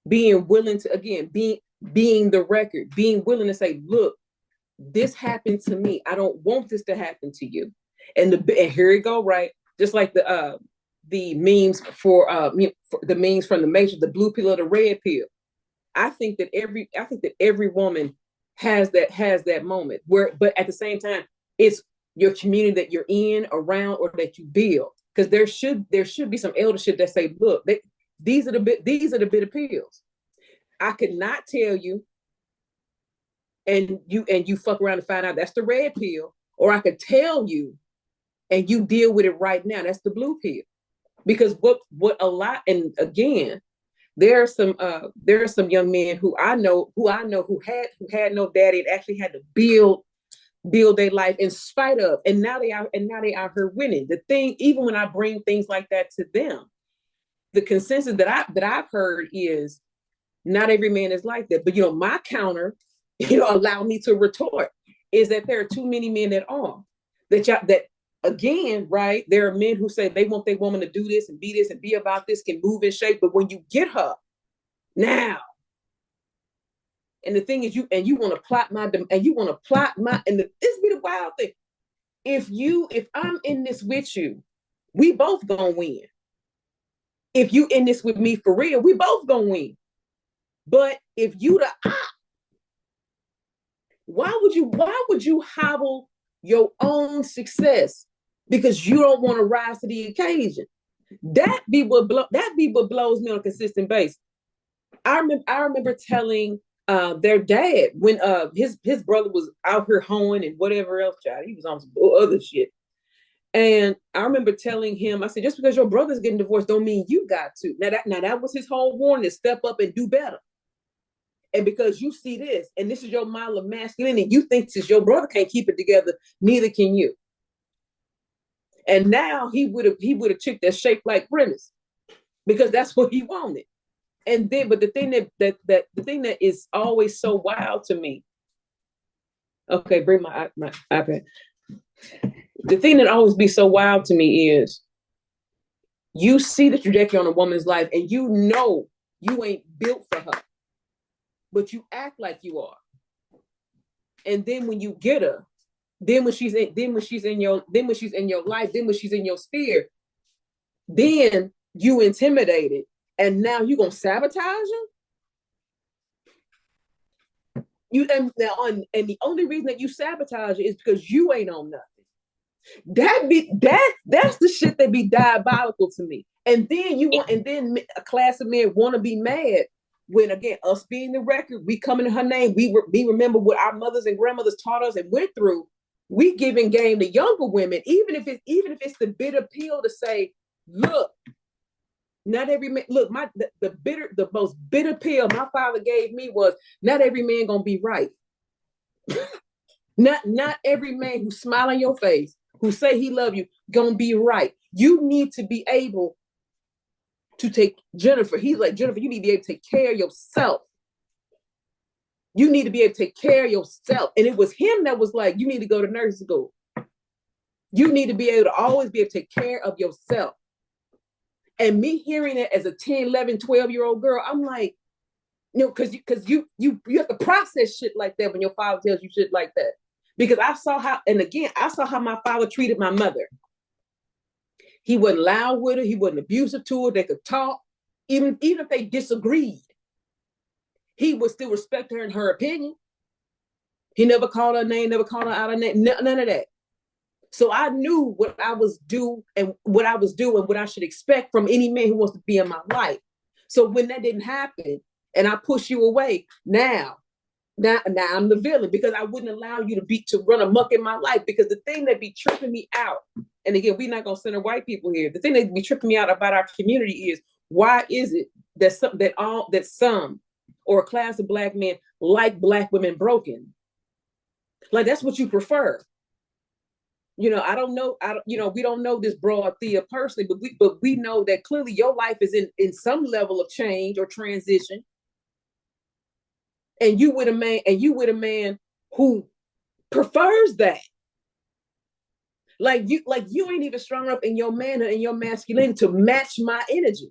being willing to, again, being the record, being willing to say, look, this happened to me. I don't want this to happen to you. And here you go, right? Just like the memes for the memes from the Matrix, the blue pill or the red pill. I think that every woman has that moment where, but at the same time, it's your community that you're in, around, or that you build. Because there should be some eldership that say, look, these are the bitter pills. I could not tell you, and you fuck around and find out that's the red pill, or I could tell you and you deal with it right now. That's the blue pill. Because what a lot, and again, there are some young men who I know who had no daddy and actually had to build their life in spite of, and now they out here winning. The thing, even when I bring things like that to them, the consensus that I've heard is not every man is like that. But my counter, allow me to retort, is that there are too many men that are that again, right? There are men who say they want their woman to do this and be about this, can move and shape, but when you get her now, and the thing is, you want to plot my, and this be the wild thing. If I'm in this with you, we both gonna win. If you in this with me for real, we both gonna win. But if you why would you hobble your own success because you don't want to rise to the occasion? That be what blows me on a consistent basis. I remember telling their dad when his brother was out here hoeing and whatever else, child. He was on some other shit. And I remember telling him, I said, just because your brother's getting divorced don't mean you got to. Now that was his whole warning, to step up and do better. And because you see this, and this is your model of masculinity, you think since your brother can't keep it together, neither can you. And now he would have chick that shaped like Brenna's, because that's what he wanted. And then, but the thing that is always so wild to me. Okay, bring my iPad. The thing that always be so wild to me is you see the trajectory on a woman's life, and you know you ain't built for her, but you act like you are. And then when you get her, then when she's in your life, then when she's in your sphere, then you intimidated, and now you gonna sabotage her. And the only reason that you sabotage it is because you ain't on nothing. That's the shit that be diabolical to me. And then a class of men want to be mad when, again, us being the record, we come in her name, we remember what our mothers and grandmothers taught us and went through. We giving game to younger women, even if it's the bitter pill to say, look, not every man. Look, the most bitter pill my father gave me was not every man gonna be right. not every man who smile on your face, who say he love you, gonna be right. You need to be able to take Jennifer. He's like, Jennifer, you need to be able to take care of yourself. You need to be able to take care of yourself. And it was him that was like, you need to go to nursing school. You need to be able to always be able to take care of yourself. And me hearing it as a 10, 11, 12-year-old girl, I'm like, because you have to process shit like that when your father tells you shit like that. Because I saw how my father treated my mother. He wasn't loud with her. He wasn't abusive to her. They could talk. Even if they disagreed, he would still respect her and her opinion. He never called her name, never called her out of name, none of that. So I knew what I was due and what I should expect from any man who wants to be in my life. So when that didn't happen, and I push you away. Now I'm the villain because I wouldn't allow you to run amok in my life. Because the thing that be tripping me out, and again, we're not gonna center white people here. The thing that be tripping me out about our community is, why is it that some or a class of black men like black women broken? Like, that's what you prefer. I don't know. We don't know this broad Thea personally, but we know that clearly your life is in some level of change or transition. And you with a man who prefers that. Like you ain't even strong enough in your manner and your masculinity to match my energy.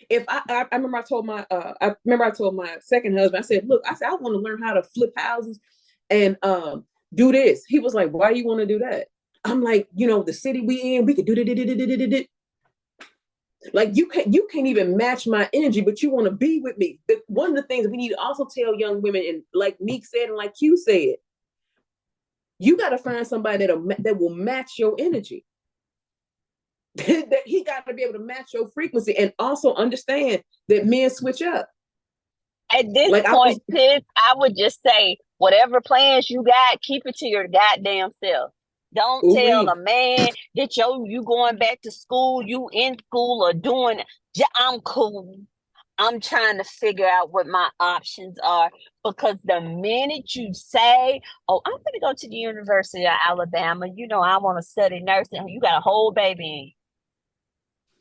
If I remember I told my second husband, I said, look, I want to learn how to flip houses and do this. He was like, why do you want to do that? I'm like, the city we in, we could do it. Like, you can't even match my energy, but you want to be with me. One of the things we need to also tell young women, and like Meek said, and like Q said, you got to find somebody that will match your energy. That he got to be able to match your frequency, and also understand that men switch up. At this point, sis, I would just say, whatever plans you got, keep it to your goddamn self. Don't tell a man that you going back to school, you in school or doing, I'm cool. I'm trying to figure out what my options are, because the minute you say, oh, I'm going to go to the University of Alabama, I want to study nursing, you got a whole baby in you.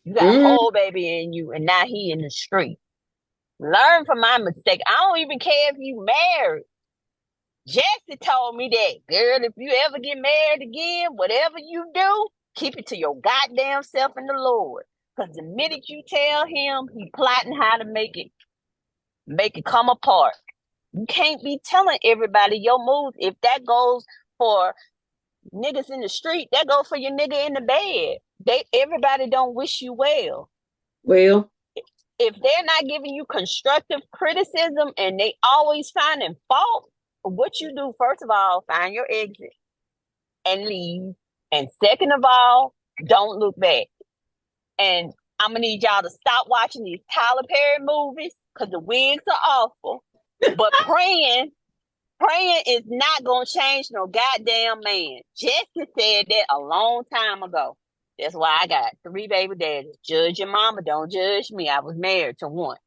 You got a whole baby in you, and now he in the street. Learn from my mistake. I don't even care if you married. Jesse told me that, girl, if you ever get married again, whatever you do, keep it to your goddamn self and the Lord. Because the minute you tell him, he plotting how to make it come apart. You can't be telling everybody your moves. If that goes for niggas in the street, that goes for your nigga in the bed. Everybody don't wish you well. Well, if they're not giving you constructive criticism and they always finding fault, what you do, first of all, find your exit and leave. And second of all, don't look back. And I'm going to need y'all to stop watching these Tyler Perry movies because the wigs are awful. But praying is not going to change no goddamn man. Jesse said that a long time ago. That's why I got 3 baby daddies. Judge your mama, don't judge me. I was married to 1.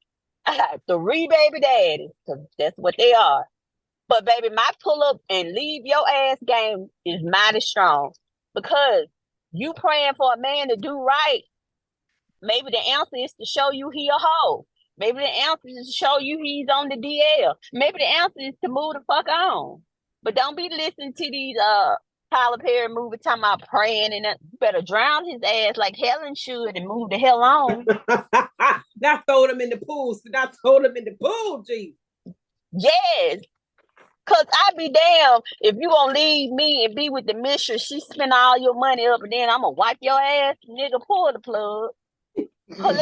I got 3 baby daddies because that's what they are. But baby, my pull up and leave your ass game is mighty strong, because you praying for a man to do right. Maybe the answer is to show you he a hoe. Maybe the answer is to show you he's on the DL. Maybe the answer is to move the fuck on. But don't be listening to these Tyler Perry movies talking about praying, and you better drown his ass like Helen should and move the hell on. Not throw them in the pool. Not throw them in the pool, G. Yes. Cause I be damn if you gonna leave me and be with the mistress, she spend all your money up, and then I'm gonna wipe your ass, nigga. Pull the plug, pull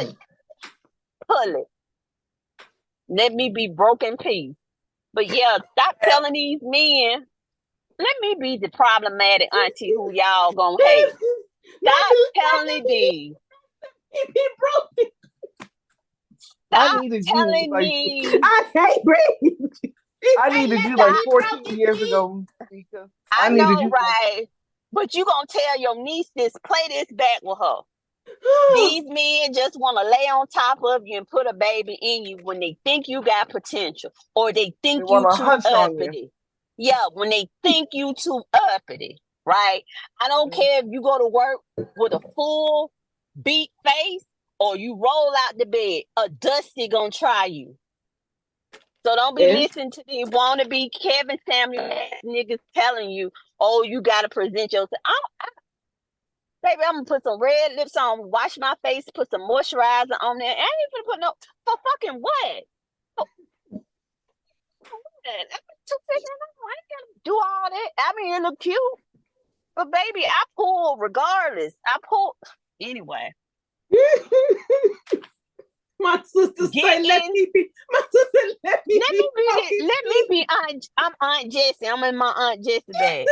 it. Let me be broken piece. But yeah, stop telling these men. Let me be the problematic auntie who y'all gonna hate. Stop telling these. Stop telling me. I hate Brady. I needed you like 14 years ago, Mika. I know, right? But you gonna tell your niece this, play this back with her. These men just want to lay on top of you and put a baby in you when they think you got potential, or they think you too uppity. Yeah, when they think you too uppity, right? I don't care if you go to work with a full beat face or you roll out the bed, a dusty gonna try you. So don't be listening to the wannabe Kevin Samuel niggas telling you, oh, you got to present yourself. Baby, I'm going to put some red lips on, wash my face, put some moisturizer on there. I ain't going to put no, for fucking what? I ain't got to do all that. I mean, it look cute. But baby, I pull regardless. Anyway. My sister say, let me be. I'm Aunt Jessie. I'm in my Aunt Jessie bag.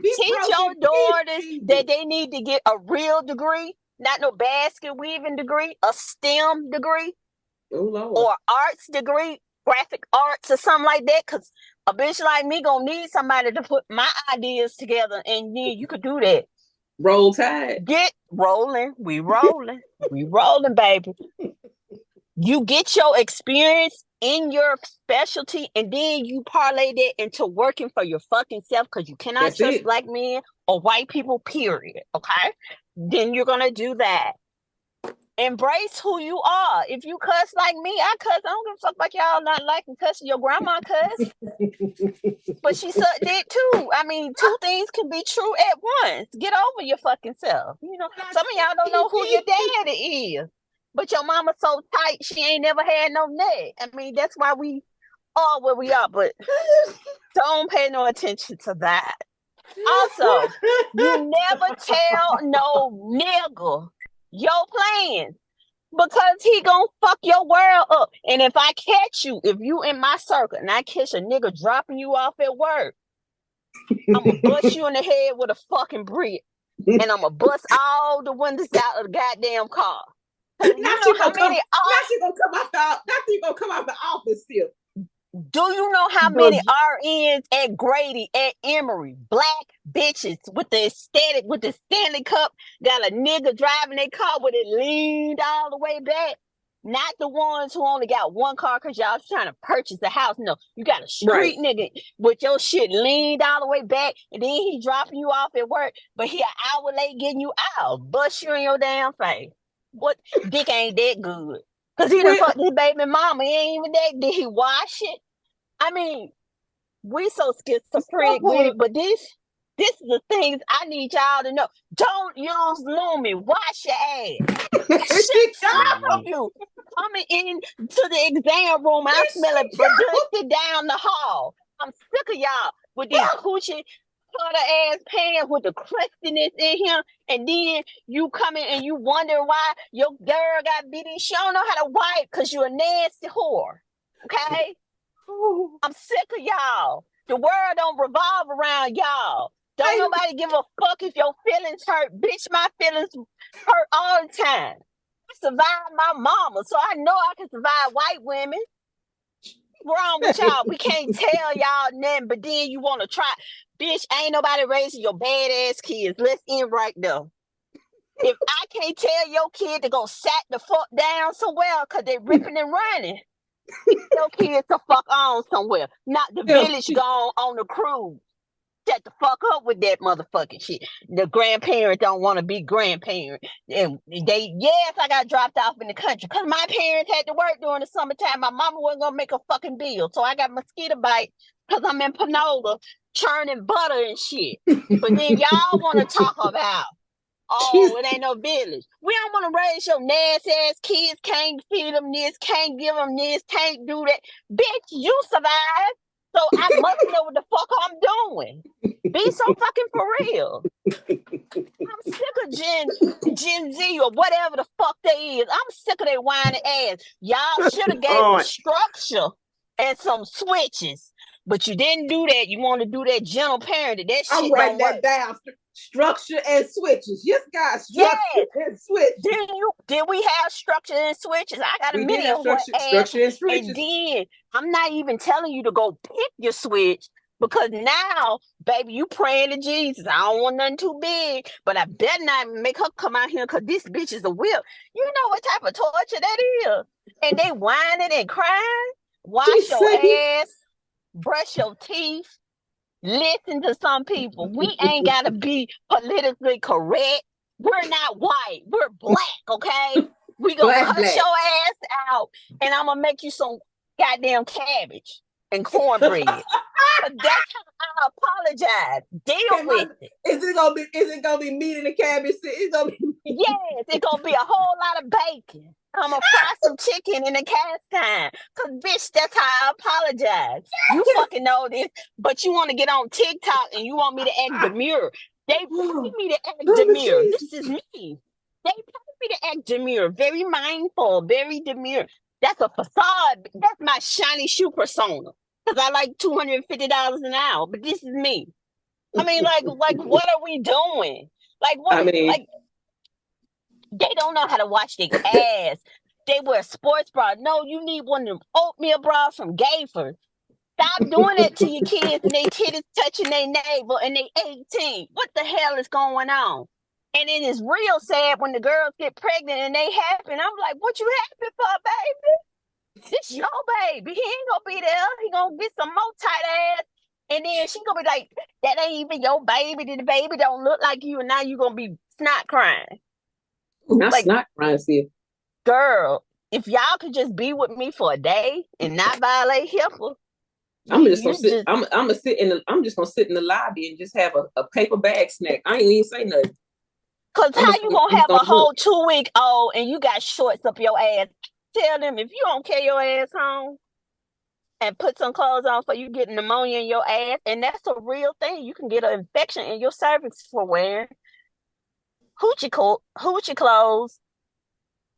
Teach your daughters that they need to get a real degree, not no basket weaving degree, a STEM degree. Oh Lord. or arts degree, graphic arts or something like that. Cause a bitch like me gonna need somebody to put my ideas together, and then you could do that. Roll Tide. Get rolling. We rolling. We rolling, baby. You get your experience in your specialty, and then you parlay that into working for your fucking self, because you cannot That's trust it. black men or white people, period. Okay? Then you're gonna do that. Embrace who you are. If you cuss like me, I cuss. I don't give a fuck about y'all not liking cussing. Your grandma cuss, but she sucked it too. I mean, two things can be true at once. Get over your fucking self. You know, some of y'all don't know who your daddy is, but your mama so tight she ain't never had no neck. I mean, that's why we are where we are. But don't pay no attention to that. Also, you never tell no nigga your plans, because he gonna fuck your world up. And if I catch you, if you in my circle and I catch a nigga dropping you off at work, I'm gonna bust you in the head with a fucking brick, and I'm gonna bust all the windows out of the goddamn car. Now You know how many? Now she gonna come out the. Now she gonna come out the office still. Do you know how many RNs at Grady, at Emory, black bitches with the aesthetic, with the Stanley Cup, got a nigga driving their car with it leaned all the way back? Not the ones who only got one car because y'all trying to purchase a house. No, you got a street nigga with your shit leaned all the way back, and then he dropping you off at work, but he an hour late getting you out. Bust you in your damn face. What? Dick ain't that good. Because he done fucked his baby mama. He ain't even that. Did he wash it? I mean, we so schizophrenic with it, but this is the things I need y'all to know. Don't use Lumi. Wash your ass. Shit of you coming in to the exam room. I smell it dusty down the hall. I'm sick of y'all with these coochie cutter ass pants with the crustiness in him, and then you come in and you wonder why your girl got beaten. She don't know how to wipe because you a nasty whore. Okay? I'm sick of y'all. The world don't revolve around y'all. Don't nobody give a fuck if your feelings hurt. Bitch, my feelings hurt all the time. I survived my mama, so I know I can survive white women. What's wrong with y'all? We can't tell y'all nothing, but then you want to try. Bitch, ain't nobody raising your badass kids. Let's end right there. If I can't tell your kid to go sat the fuck down somewhere because they ripping and running, your kids to fuck on somewhere. Not the village gone on the cruise. Shut the fuck up with that motherfucking shit. The grandparents don't want to be grandparents. And I got dropped off in the country because my parents had to work during the summertime. My mama wasn't going to make a fucking bill. So I got mosquito bite because I'm in Panola churning butter and shit. But then y'all want to talk about, it ain't no village. We don't want to raise your nasty ass kids. Can't feed them this, can't give them this, can't do that. Bitch, you survive. So I must know what the fuck I'm doing. Be so fucking for real. I'm sick of Gen Z or whatever the fuck they is. I'm sick of their whining ass. Y'all should have gave them structure and some switches. But you didn't do that. You want to do that gentle parenting. That shit I'm writing that down. Structure and switches. Yes, guys. Structure and switches. Did we have structure and switches? I got a million structure and switches. And then I'm not even telling you to go pick your switch, because now, baby, you praying to Jesus. I don't want nothing too big, but I better not make her come out here because this bitch is a whip. You know what type of torture that is? And they whining and crying. Wash your ass, brush your teeth. Listen to some people. We ain't got to be politically correct. We're not white. We're black, okay? We gonna cut your ass out, and I'm gonna make you some goddamn cabbage and cornbread. That's how I apologize. Deal with it. Is it gonna be meat in the cabbage? It's gonna be yes. It's gonna be a whole lot of bacon. I'm gonna fry some chicken in the cast iron. Cause bitch, that's how I apologize. You fucking know this, but you want to get on TikTok and you want me to act demure. They pay me to act demure. This is me. They pay me to act demure. Very mindful, very demure. That's a facade. That's my shiny shoe persona. Cause I like $250 an hour, but this is me. I mean, like what are we doing? Like what? Like they don't know how to watch their ass. They wear sports bra. No, you need one of them oatmeal bras from Gayford. Stop doing that to your kids and they titties touching their navel and they 18. What the hell is going on? And it is real sad when the girls get pregnant and they happy. And I'm like, what you happy for, baby? This your baby. He ain't gonna be there. He gonna get some more tight ass. And then she gonna be like, that ain't even your baby. The baby don't look like you. And now you gonna be snot crying. That's Like, not crying, see. girl, if y'all could just be with me for a day and not violate HIPAA, I'm just gonna you sit. just I'm gonna sit in the. I'm just gonna sit in the lobby and just have a paper bag snack. I ain't even say nothing. Cause how you I'm gonna just have gonna a look. whole 2-week old and you got shorts up your ass? Tell them if you don't carry your ass home and put some clothes on for you get pneumonia in your ass, and that's a real thing. You can get an infection in your cervix for wearing hoochie clothes.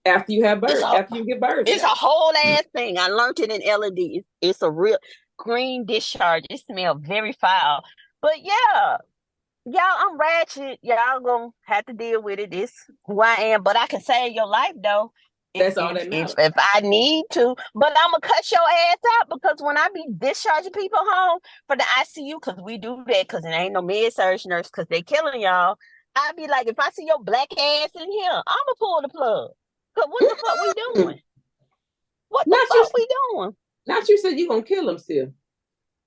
After you have It's birth, a after you give birth, it's a yeah. whole ass thing. I learned it in LED. It's a real green discharge. It smells very foul. But yeah, y'all, I'm ratchet. Y'all gonna have to deal with it. It's who I am. But I can save your life though. That's all that matters. If I need to. But I'm gonna cut your ass out because when I be discharging people home for the ICU, because we do that, because it ain't no med-surg nurse, because they killing y'all. I be like, if I see your black ass in here, I'ma pull the plug. Cause what the fuck we doing? What the Not you. fuck we doing? Not you said you gonna kill him still.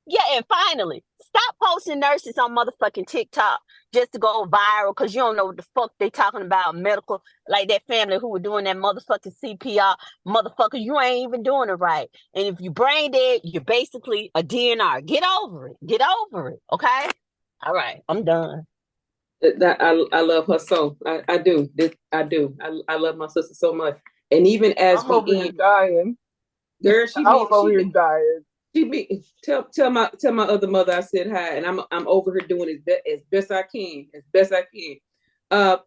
Yeah, and finally, stop posting nurses on motherfucking TikTok just to go viral because you don't know what the fuck they talking about medical, like that family who were doing that motherfucking CPR. Motherfucker, you ain't even doing it right. And if you brain dead, you're basically a DNR. Get over it. Get over it. Okay? All right, I'm done. I love her so. I do. I do. I love my sister so much. And even as I'm we over here end, dying. girl, I was over here dying. tell my other mother I said hi, and I'm over here doing as best I can, as best I can. Uh,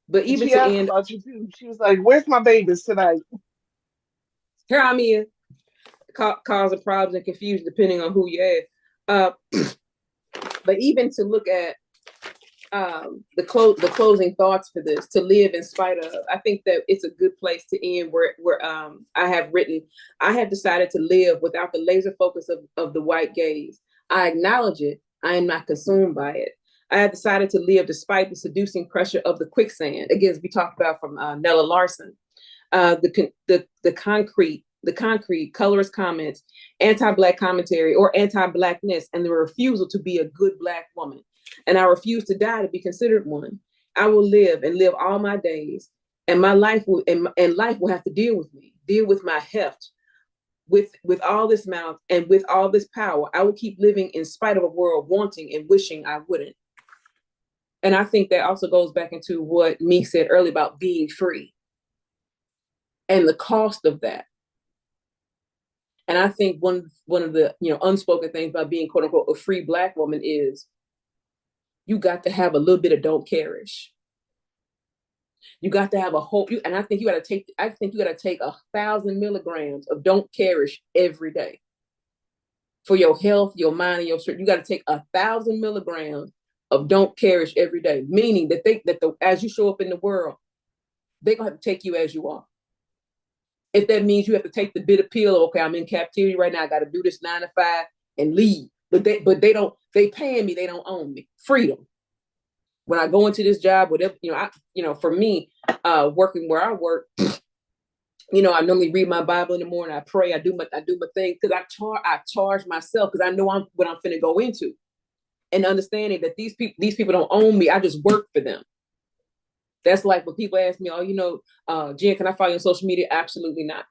but And even she to asked end, about you too. She was like, "Where's my babies tonight?" here I'm in, causing problems and confusion depending on who you ask. But even to look at the closing thoughts for this, to live in spite of, I think that it's a good place to end where I have written, I have decided to live without the laser focus of the white gaze. I acknowledge it. I am not consumed by it. I have decided to live despite the seducing pressure of the quicksand. Again, as we talked about from Nella Larson, the concrete colorist comments, anti-black commentary or anti-blackness, and the refusal to be a good black woman. And I refuse to die to be considered one. I will live and live all my days, and my life will and life will have to deal with me, deal with my heft, with all this mouth and with all this power. I will keep living in spite of a world wanting and wishing I wouldn't. And I think that also goes back into what Meek said earlier about being free and the cost of that. And I think one of the unspoken things about being quote unquote a free black woman is you got to have a little bit of don't care-ish. You got to have a hope. And I think you got to take 1,000 milligrams of don't care-ish every day for your health, your mind, and your strength. You got to take 1,000 milligrams of don't care-ish every day, meaning that as you show up in the world, they're gonna have to take you as you are. If that means you have to take the bitter pill, okay, I'm in captivity right now, I got to do this 9 to 5 and leave. But they paying me, they don't own me. Freedom. When I go into this job, whatever, for me, working where I work, I normally read my Bible in the morning. I pray. I do my thing because I charge myself because I know what I'm finna go into, and understanding that these people don't own me. I just work for them. That's like when people ask me, "Oh, Jen, can I follow you on social media?" Absolutely not.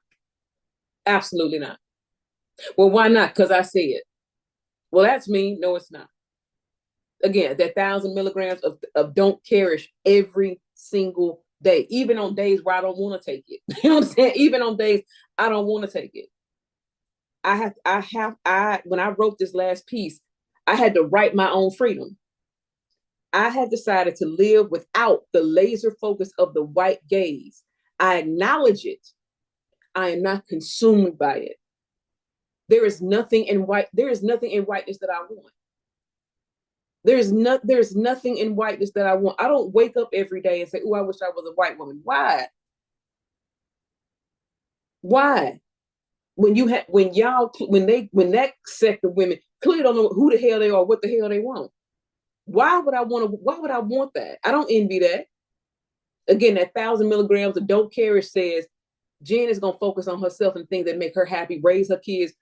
Absolutely not. Well, why not? Because I say it. Well, that's me. No, it's not. Again, that 1,000 milligrams of don't care-ish every single day, even on days where I don't want to take it. You know what I'm saying? Even on days I don't want to take it. When I wrote this last piece, I had to write my own freedom. I have decided to live without the laser focus of the white gaze. I acknowledge it. I am not consumed by it. There is nothing in whiteness that I want. There's nothing in whiteness that I want. I don't wake up every day and say, "Oh, I wish I was a white woman." Why? Why? When that sect of women clearly don't know who the hell they are, what the hell they want. Why would I want that? I don't envy that. Again, that 1,000 milligrams of don't care says Jen is gonna focus on herself and things that make her happy, raise her kids,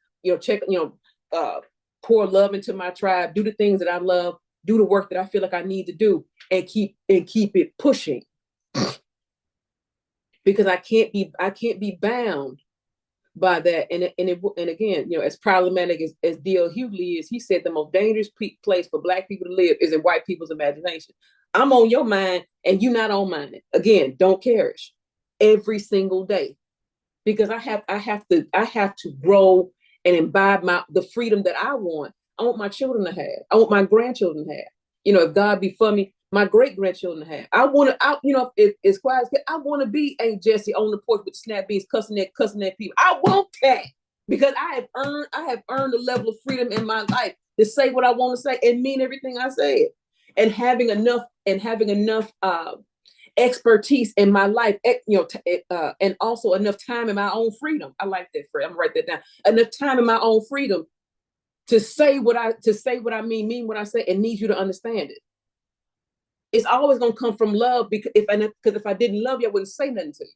pour love into my tribe, do the things that I love, do the work that I feel like I need to do, and keep it pushing. Because I can't be bound by that. And again, as problematic as D.L. Hughley is, he said the most dangerous place for Black people to live is in white people's imagination. I'm on your mind and you're not on mine. Again, don't cherish every single day, because I have to grow and imbibe the freedom that I want. I want my children to have. I want my grandchildren to have. If God be for me, my great grandchildren to have. I want to. If it's quiet, I want to be Aunt Jessie on the porch with snap beans, cussing at people. I want that, because I have earned a level of freedom in my life to say what I want to say and mean everything I say, and having enough expertise in my life, and also enough time in my own freedom. I like that phrase. I'm gonna write that down. Enough time in my own freedom to say what I mean what I say, and need you to understand it. It's always gonna come from love, because if I didn't love you, I wouldn't say nothing to you.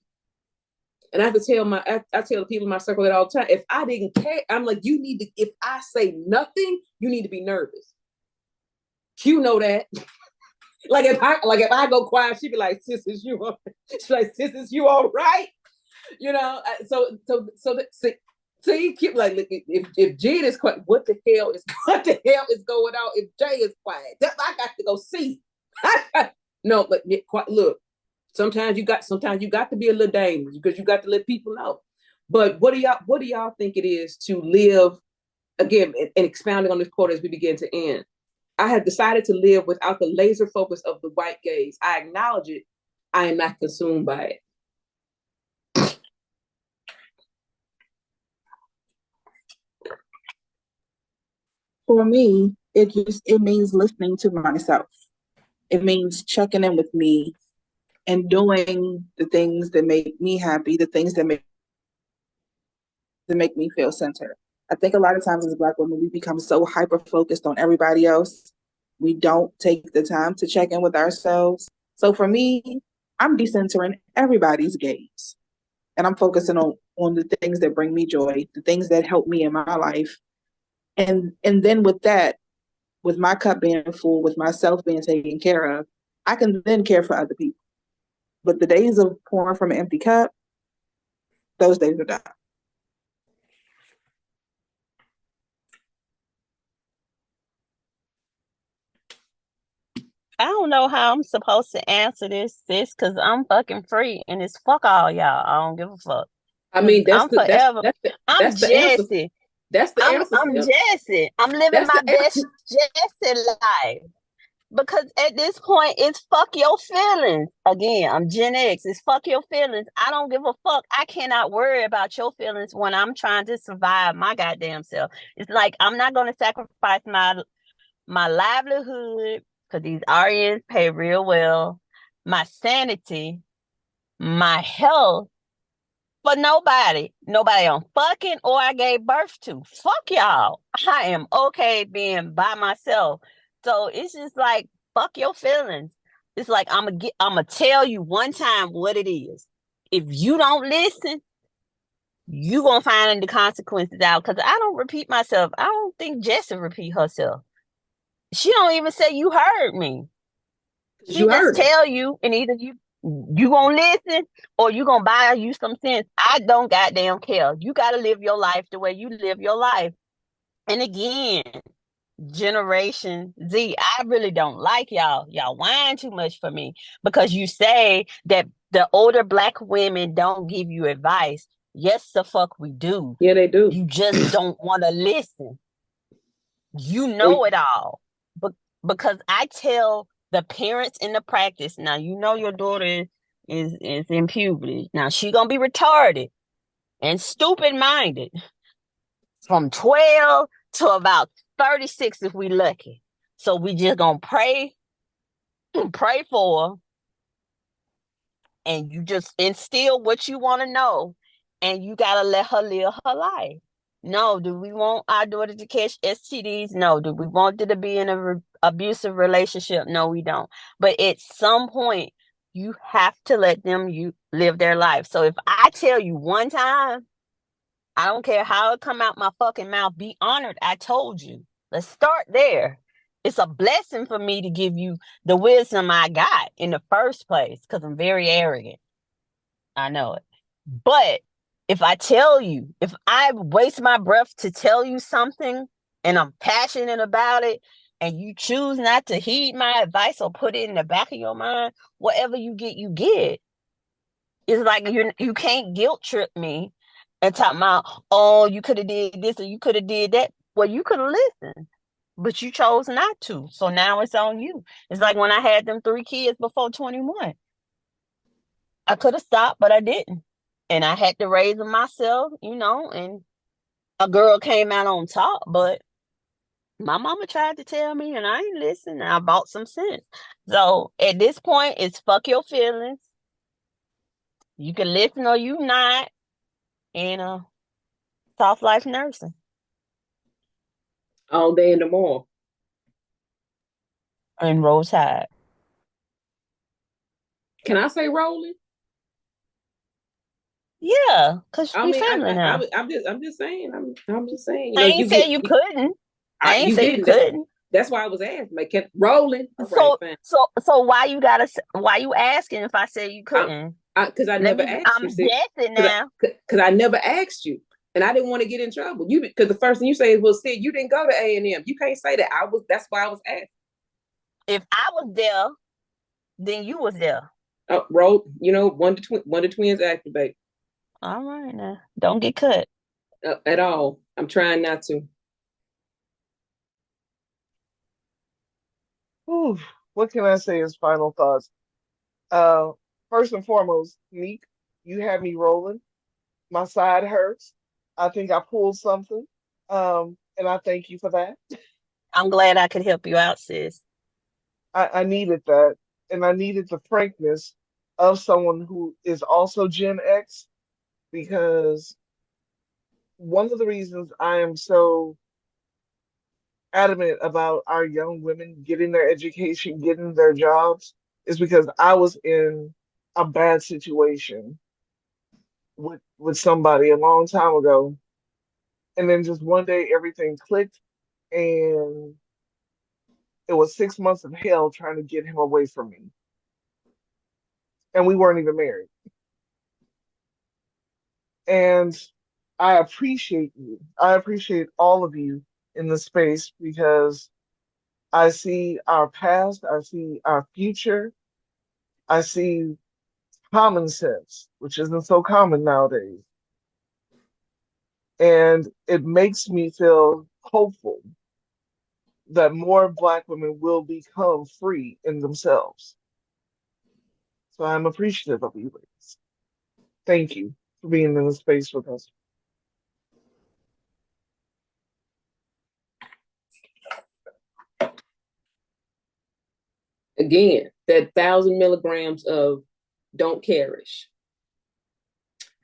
And I have to tell I tell the people in my circle that all the time. If I didn't care, I'm like, you need to. If I say nothing, you need to be nervous. You know that. Like if I go quiet, she'd be like, "Sis, is you?" She's like, "Sis, is you all right?" So you keep like, look, if Jade is quiet, what the hell is going on? If Jay is quiet, I got to go see. No, but look, sometimes you got to be a little dangerous, because you got to let people know. But what do y'all think it is to live, again, and expounding on this quote as we begin to end? I have decided to live without the laser focus of the white gaze. I acknowledge it. I am not consumed by it. For me, it means listening to myself. It means checking in with me and doing the things that make me happy, the things that make me feel centered. I think a lot of times as Black women, we become so hyper focused on everybody else. We don't take the time to check in with ourselves. So for me, I'm decentering everybody's gaze. And I'm focusing on the things that bring me joy, the things that help me in my life. And then with that, with my cup being full, with myself being taken care of, I can then care for other people. But the days of pouring from an empty cup, those days are done. I don't know how I'm supposed to answer this, sis, because I'm fucking free and it's fuck all y'all. I don't give a fuck. I mean, I'm forever. I'm that's the answer. Jesse. That's the answer. I'm Jesse. I'm living my best Jesse life. Because at this point, it's fuck your feelings. Again, I'm Gen X. It's fuck your feelings. I don't give a fuck. I cannot worry about your feelings when I'm trying to survive my goddamn self. It's like I'm not going to sacrifice my livelihood, because these RNs pay real well, my sanity, my health, for nobody I'm fucking or I gave birth to. Fuck y'all. I am okay being by myself. So it's just like, fuck your feelings. It's like, I'm gonna tell you one time what it is. If you don't listen, you gonna find the consequences out. Because I don't repeat myself. I don't think Jessie repeat herself. She don't even say you heard me. She just tell you, and either you gonna listen or you gonna buy you some sense. I don't goddamn care. You gotta live your life the way you live your life. And again, Generation Z, I really don't like y'all. Y'all whine too much for me, because you say that the older Black women don't give you advice. Yes, the fuck we do. Yeah, they do. You just don't want to listen. You know it all. But because I tell the parents in the practice, now you know your daughter is in puberty. Now she gonna be retarded and stupid minded from 12 to about 36 if we lucky. So we just gonna pray for her, and you just instill what you want to know. and you gotta let her live her life. No, do we want our daughter to catch STDs? No. Do we want her to be in a abusive relationship? No, we don't. But at some point, you have to let them live their life. So if I tell you one time, I don't care how it come out my fucking mouth, be honored. I told you. Let's start there. It's a blessing for me to give you the wisdom I got in the first place because I'm very arrogant. I know it. But if I waste my breath to tell you something and I'm passionate about it and you choose not to heed my advice or put it in the back of your mind, whatever you get, you get. It's like you can't guilt trip me and talk about, oh, you could have did this or you could have did that. Well, you could have listened, but you chose not to. So now it's on you. It's like when I had them 3 kids before 21. I could have stopped, but I didn't. And I had to raise them myself, and a girl came out on top, but my mama tried to tell me and I ain't listened. I bought some sense. So at this point, it's fuck your feelings. You can listen or you not. And soft life nursing. All day in the mall. And roll tide. Can I say rolling? Yeah, because I we mean, family now. I'm just saying. I'm just saying. I ain't say you couldn't. I ain't you say you didn't. couldn't. That's why I was asking. Like, kept rolling. All right, fine. So why you asking if I said you couldn't? Because I never asked you. I'm guessing now. Because I never asked you, and I didn't want to get in trouble. Because the first thing you say is, "Well, Sid, you didn't go to A&M. You can't say that." That's why I was asking. If I was there, then you was there. Roll. One to twins activate. All right now, don't get cut at all. I'm trying not to. Ooh, what can I say as final thoughts? First and foremost, Neek, you had me rolling. My side hurts. I think I pulled something. And I thank you for that. I'm glad I could help you out, sis. I needed that. And I needed the frankness of someone who is also Gen X, because one of the reasons I am so adamant about our young women getting their education, getting their jobs, is because I was in a bad situation with somebody a long time ago. And then just one day everything clicked, and it was 6 months of hell trying to get him away from me. And we weren't even married. And I appreciate you. I appreciate all of you in the space, because I see our past, I see our future, I see common sense, which isn't so common nowadays. And it makes me feel hopeful that more Black women will become free in themselves. So I'm appreciative of you ladies. Thank you for being in the space with us. Again, that 1,000 milligrams of don't cherish.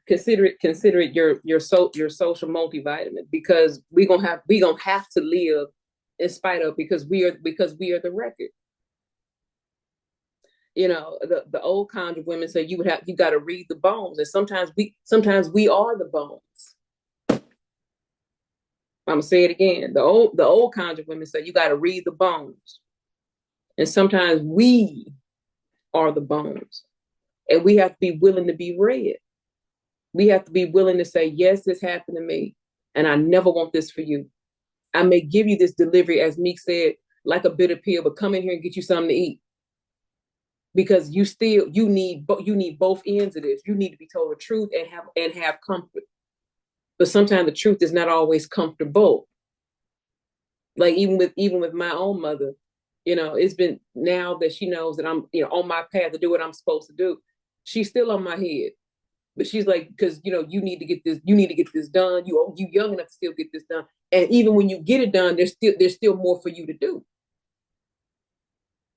Consider it your social multivitamin, because we gonna have to live in spite of, because we are the record. The old conjure women say you got to read the bones, and sometimes we are the bones. I'm gonna say it again. The old conjure women say you got to read the bones, and sometimes we are the bones, and we have to be willing to be read. We have to be willing to say, yes, this happened to me, and I never want this for you. I may give you this delivery, as Meek said, like a bitter pill, but come in here and get you something to eat. Because you need both ends of this. You need to be told the truth and have comfort. But sometimes the truth is not always comfortable. Like even with my own mother, it's been, now that she knows that I'm on my path to do what I'm supposed to do, she's still on my head. But she's like, because you need to get this done. You young enough to still get this done. And even when you get it done, there's still more for you to do.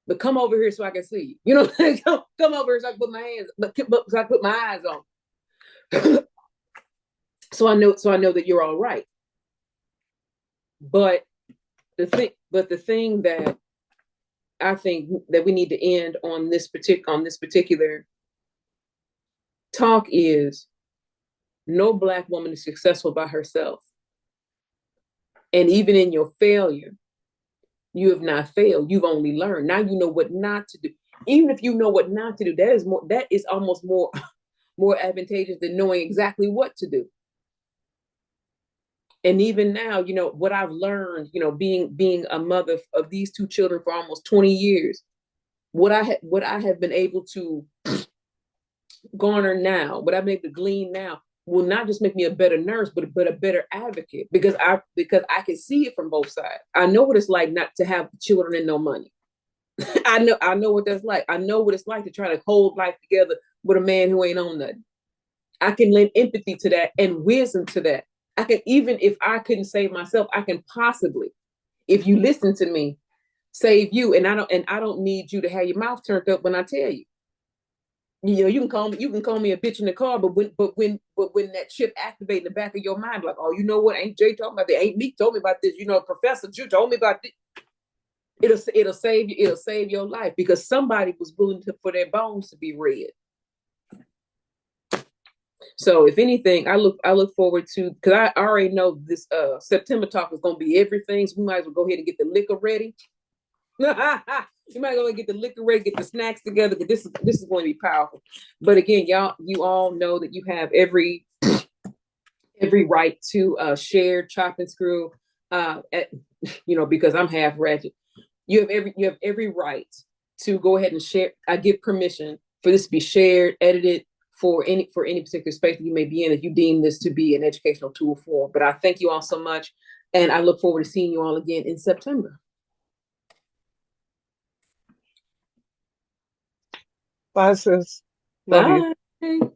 But come over here so I can see you. Come over here so I can put my hands, so I can put my eyes on. So I know that you're all right. But the thing that I think that we need to end on this particular talk is no Black woman is successful by herself. And even in your failure, you have not failed. You've only learned. Now you know what not to do. Even if you know what not to do, that is almost more advantageous than knowing exactly what to do. And even now, what I've learned, being a mother of these two children for almost 20 years, what I have been able to garner now, what I've been able to glean now, will not just make me a better nurse, but a better advocate, because I can see it from both sides. I know what it's like not to have children and no money. I know what that's like. I know what it's like to try to hold life together with a man who ain't on nothing. I can lend empathy to that and wisdom to that. I can, even if I couldn't save myself, I can possibly, if you listen to me, save you. And I don't need you to have your mouth turned up when I tell you. You can call me a bitch in the car, but when that chip activate in the back of your mind, like, oh, you know what? Ain't Jay talking about that? Ain't Meek told me about this? Professor Jew told me about this. It'll save you. It'll save your life, because somebody was willing for their bones to be read. So if anything, I look forward to, because I already know this September talk is going to be everything. So we might as well go ahead and get the liquor ready. You might go and get the liquor ready, get the snacks together, because this is going to be powerful. But again, you all know that you have every right to share, chop and screw, because I'm half ratchet. You have every right to go ahead and share. I give permission for this to be shared, edited, for any particular space that you may be in, that you deem this to be an educational tool for. But I thank you all so much, and I look forward to seeing you all again in September. Bye, sis. Love you. Bye.